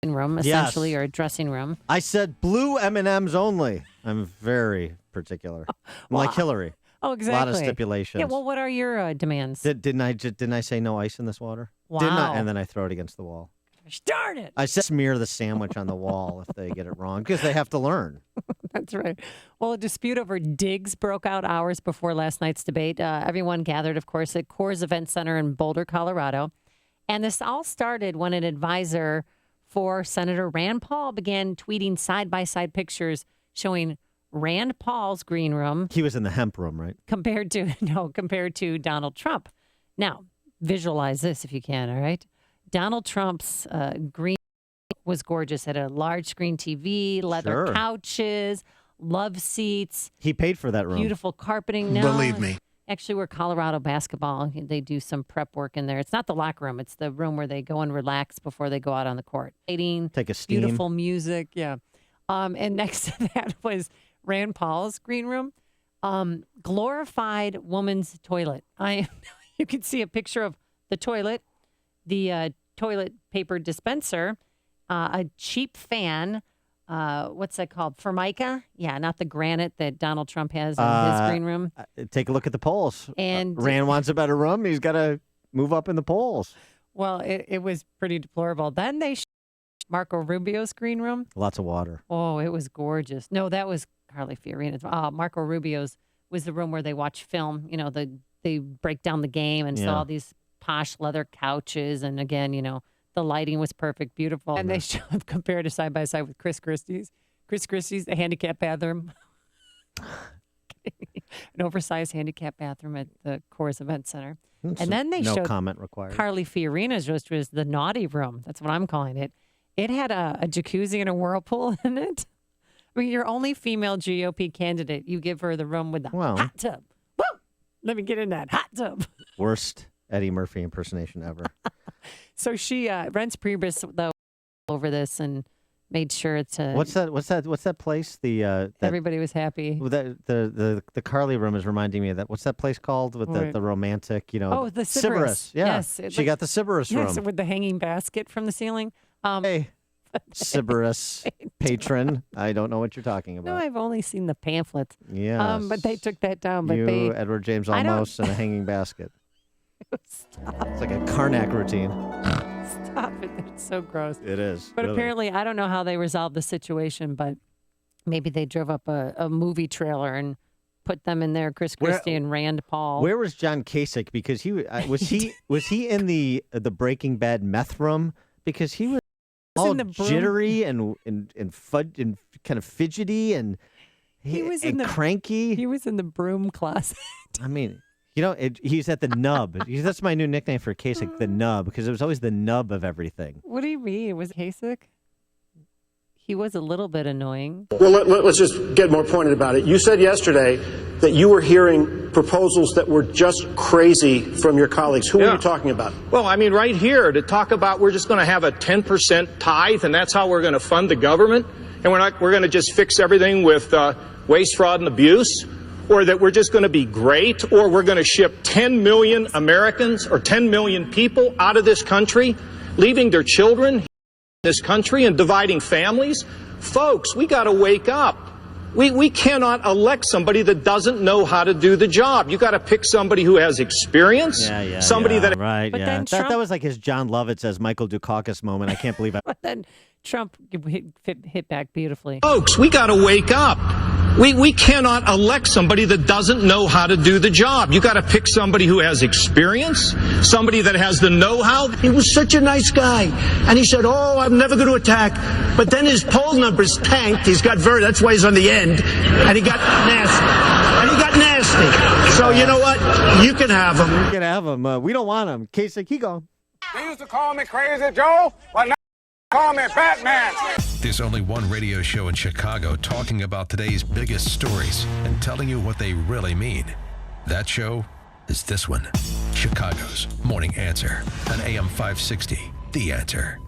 room, essentially, or a dressing room. I said blue M&Ms only. I'm very particular. Like Hillary. Oh, exactly. A lot of stipulations. Yeah, well, what are your demands? Didn't I say no ice in this water? Wow. Didn't I? And then I throw it against the wall. Darn it. I said smear the sandwich on the wall if they get it wrong, because they have to learn. That's right. Well, a dispute over digs broke out hours before last night's debate. Everyone gathered, of course, at Coors Event Center in Boulder, Colorado. And this all started when an advisor for Senator Rand Paul began tweeting side-by-side pictures showing Rand Paul's green room. He was in the hemp room, right? Compared to Donald Trump. Now, visualize this if you can, all right? Donald Trump's green was gorgeous. Had a large screen TV, leather couches, love seats. He paid for that room. Beautiful carpeting. No, believe me. Actually, we're Colorado basketball. They do some prep work in there. It's not the locker room. It's the room where they go and relax before they go out on the court. Take a steam. Beautiful music. Yeah. And next to that was Rand Paul's green room. Glorified woman's toilet. You can see a picture of the toilet, the toilet paper dispenser, a cheap fan. What's that called? Formica? Yeah, not the granite that Donald Trump has in his green room. Take a look at the polls. And Rand wants a better room. He's got to move up in the polls. Well, it was pretty deplorable. Then they Marco Rubio's green room. Lots of water. Oh, it was gorgeous. No, that was Carly Fiorina's. Marco Rubio's was the room where they watch film. You know, they break down the game and saw all these posh leather couches. And again, you know, the lighting was perfect, beautiful. And they compared it side by side with Chris Christie's. Chris Christie's, a handicap bathroom. An oversized handicap bathroom at the Coors Event Center. And then they showed comment required. Carly Fiorina's, which was the naughty room. That's what I'm calling it. It had a jacuzzi and a whirlpool in it. I mean, your only female GOP candidate, you give her the room with the hot tub. Woo! Let me get in that hot tub. Worst Eddie Murphy impersonation ever. So she, Reince Priebus, though, over this and made sure to. What's that place? Everybody was happy. The Carly room is reminding me of that. What's that place called with the romantic? You know. Oh, the Sybaris. Yeah. Yes, she got the Sybaris room. Yes, with the hanging basket from the ceiling. Hey, Sybaris patron. I don't know what you're talking about. No, I've only seen the pamphlets. Yeah. But they took that down. But Edward James Olmos, and a hanging basket. Stop. It's like a Karnak routine. Stop it. It's so gross. It is. But really. Apparently, I don't know how they resolved the situation, but maybe they drove up a movie trailer and put them in there, Chris Christie and Rand Paul. Where was John Kasich? Because he was he in the Breaking Bad meth room? Because he was all jittery and kind of fidgety and cranky. He was in the broom closet. I mean, you know, he's at the nub. That's my new nickname for Kasich, the nub, because it was always the nub of everything. What do you mean? Was Kasich? He was a little bit annoying. Well, let's just get more pointed about it. You said yesterday that you were hearing proposals that were just crazy from your colleagues. Who are you talking about? Well, I mean, right here to talk about we're just going to have a 10% tithe, and that's how we're going to fund the government, and we're going to just fix everything with waste, fraud, and abuse, or that we're just going to be great, or we're going to ship 10 million Americans or 10 million people out of this country, leaving their children in this country and dividing families. Folks, we got to wake up. We cannot elect somebody that doesn't know how to do the job. You got to pick somebody who has experience. Somebody that right. But yeah, then Trump, that was like his John Lovitz as Michael Dukakis moment. I can't believe it. But then Trump hit back beautifully. Folks, we got to wake up. We cannot elect somebody that doesn't know how to do the job. You got to pick somebody who has experience, somebody that has the know-how. He was such a nice guy. And he said, oh, I'm never going to attack. But then his poll numbers tanked. That's why he's on the end. And he got nasty. So you know what? You can have him. You can have him. We don't want him. Kasich, he go. They used to call me Crazy Joe, but now call me Batman. There's only one radio show in Chicago talking about today's biggest stories and telling you what they really mean. That show is this one, Chicago's Morning Answer on AM 560, The Answer.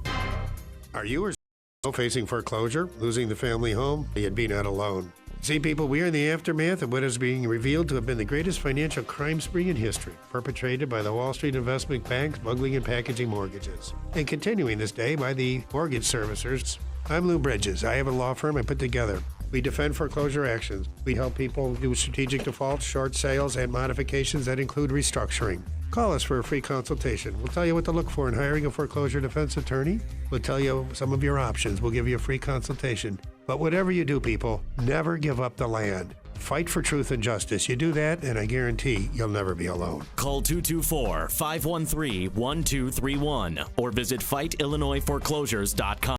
Are you or facing foreclosure, losing the family home? You'd be not alone. See, people, we are in the aftermath of what is being revealed to have been the greatest financial crime spree in history, perpetrated by the Wall Street investment banks smuggling and packaging mortgages, and continuing this day by the mortgage servicers. I'm Lou Bridges. I have a law firm I put together. We defend foreclosure actions. We help people do strategic defaults, short sales, and modifications that include restructuring. Call us for a free consultation. We'll tell you what to look for in hiring a foreclosure defense attorney. We'll tell you some of your options. We'll give you a free consultation. But whatever you do, people, never give up the land. Fight for truth and justice. You do that, and I guarantee you'll never be alone. Call 224-513-1231 or visit FightIllinoisForeclosures.com.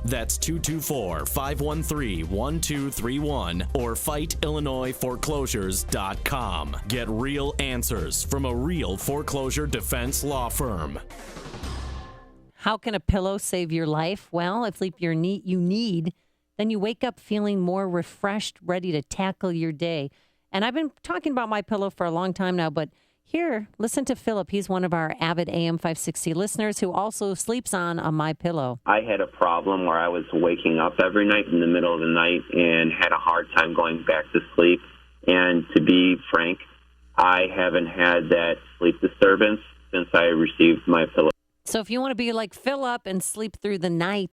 That's 224-513-1231 or FightIllinoisForeclosures.com. Get real answers from a real foreclosure defense law firm. How can a pillow save your life? Well, if sleep you need, then you wake up feeling more refreshed, ready to tackle your day. And I've been talking about my pillow for a long time now, but here, listen to Philip. He's one of our avid AM 560 listeners who also sleeps on a My Pillow. I had a problem where I was waking up every night in the middle of the night and had a hard time going back to sleep. And to be frank, I haven't had that sleep disturbance since I received My Pillow. So if you want to be like Philip and sleep through the night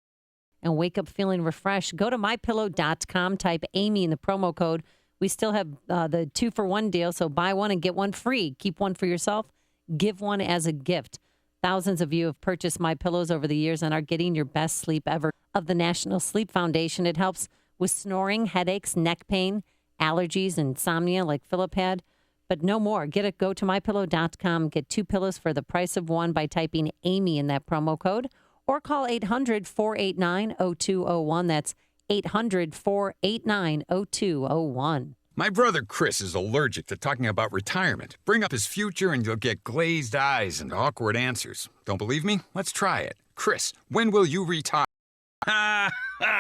and wake up feeling refreshed, go to mypillow.com, type Amy in the promo code. We still have the 2-for-1 deal, so buy one and get one free. Keep one for yourself. Give one as a gift. Thousands of you have purchased My Pillows over the years and are getting your best sleep ever. Of the National Sleep Foundation, it helps with snoring, headaches, neck pain, allergies, insomnia like Philip had. But no more. Go to mypillow.com. Get 2 pillows for the price of one by typing Amy in that promo code. Or call 800-489-0201. That's 800-489-0201. My brother Chris is allergic to talking about retirement. Bring up his future and you'll get glazed eyes and awkward answers. Don't believe me? Let's try it. Chris, when will you retire?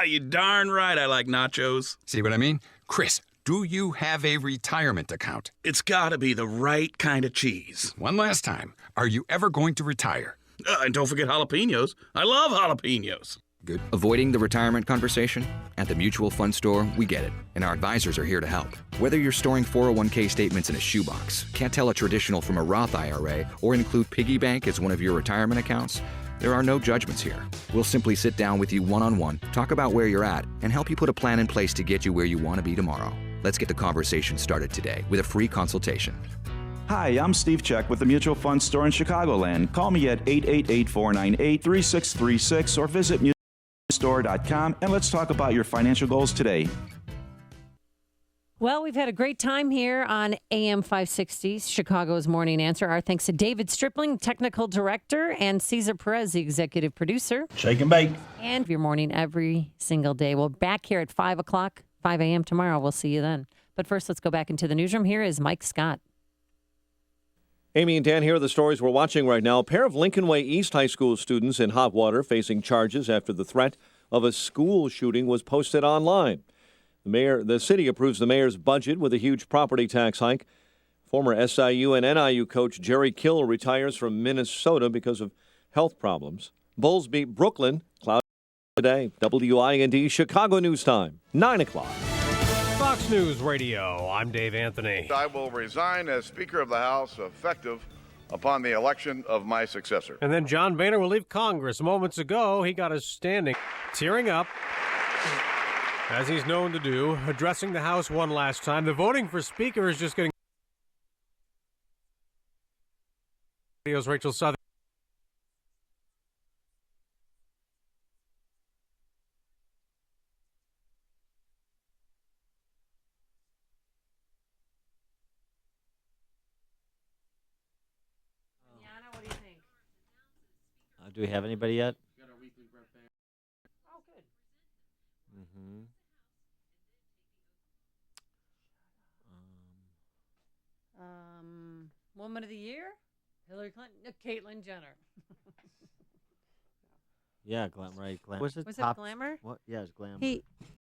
You darn right I like nachos. See what I mean? Chris, do you have a retirement account? It's gotta be the right kind of cheese. One last time. Are you ever going to retire? And don't forget jalapenos. I love jalapenos. Good. Avoiding the retirement conversation? At the Mutual Fund Store, we get it, and our advisors are here to help. Whether you're storing 401k statements in a shoebox, can't tell a traditional from a Roth IRA, or include piggy bank as one of your retirement accounts, there are no judgments here. We'll simply sit down with you one-on-one, talk about where you're at, and help you put a plan in place to get you where you want to be tomorrow. Let's get the conversation started today with a free consultation. Hi, I'm Steve Check with the Mutual Fund Store in Chicagoland. Call me at 888-498-3636 or visit mutualfundstore.com and let's talk about your financial goals today. Well, we've had a great time here on AM 560, Chicago's Morning Answer. Our thanks to David Stripling, Technical Director, and Cesar Perez, the Executive Producer. Shake and bake. And your morning every single day. We'll back here at 5 o'clock, 5 a.m. tomorrow. We'll see you then. But first, let's go back into the newsroom. Here is Mike Scott. Amy and Dan, here are the stories we're watching right now. A pair of Lincoln Way East High School students in hot water facing charges after the threat of a school shooting was posted online. The city approves the mayor's budget with a huge property tax hike. Former SIU and NIU coach Jerry Kill retires from Minnesota because of health problems. Bulls beat Brooklyn. Cloud today. WIND Chicago News Time, 9 o'clock. Fox News Radio, I'm Dave Anthony. I will resign as Speaker of the House effective upon the election of my successor. And then John Boehner will leave Congress. Moments ago, he got us standing, tearing up, as he's known to do, addressing the House one last time. The voting for Speaker is just getting... Radio's Rachel Southern. Do we have anybody yet? Got our weekly Brett Baer. Oh, good. Mm-hmm. Woman of the Year? Hillary Clinton? Caitlyn Jenner. Yeah, Glam, right? Glam. Was it Was top? it Glamour? What? Yeah, it's Glamour. He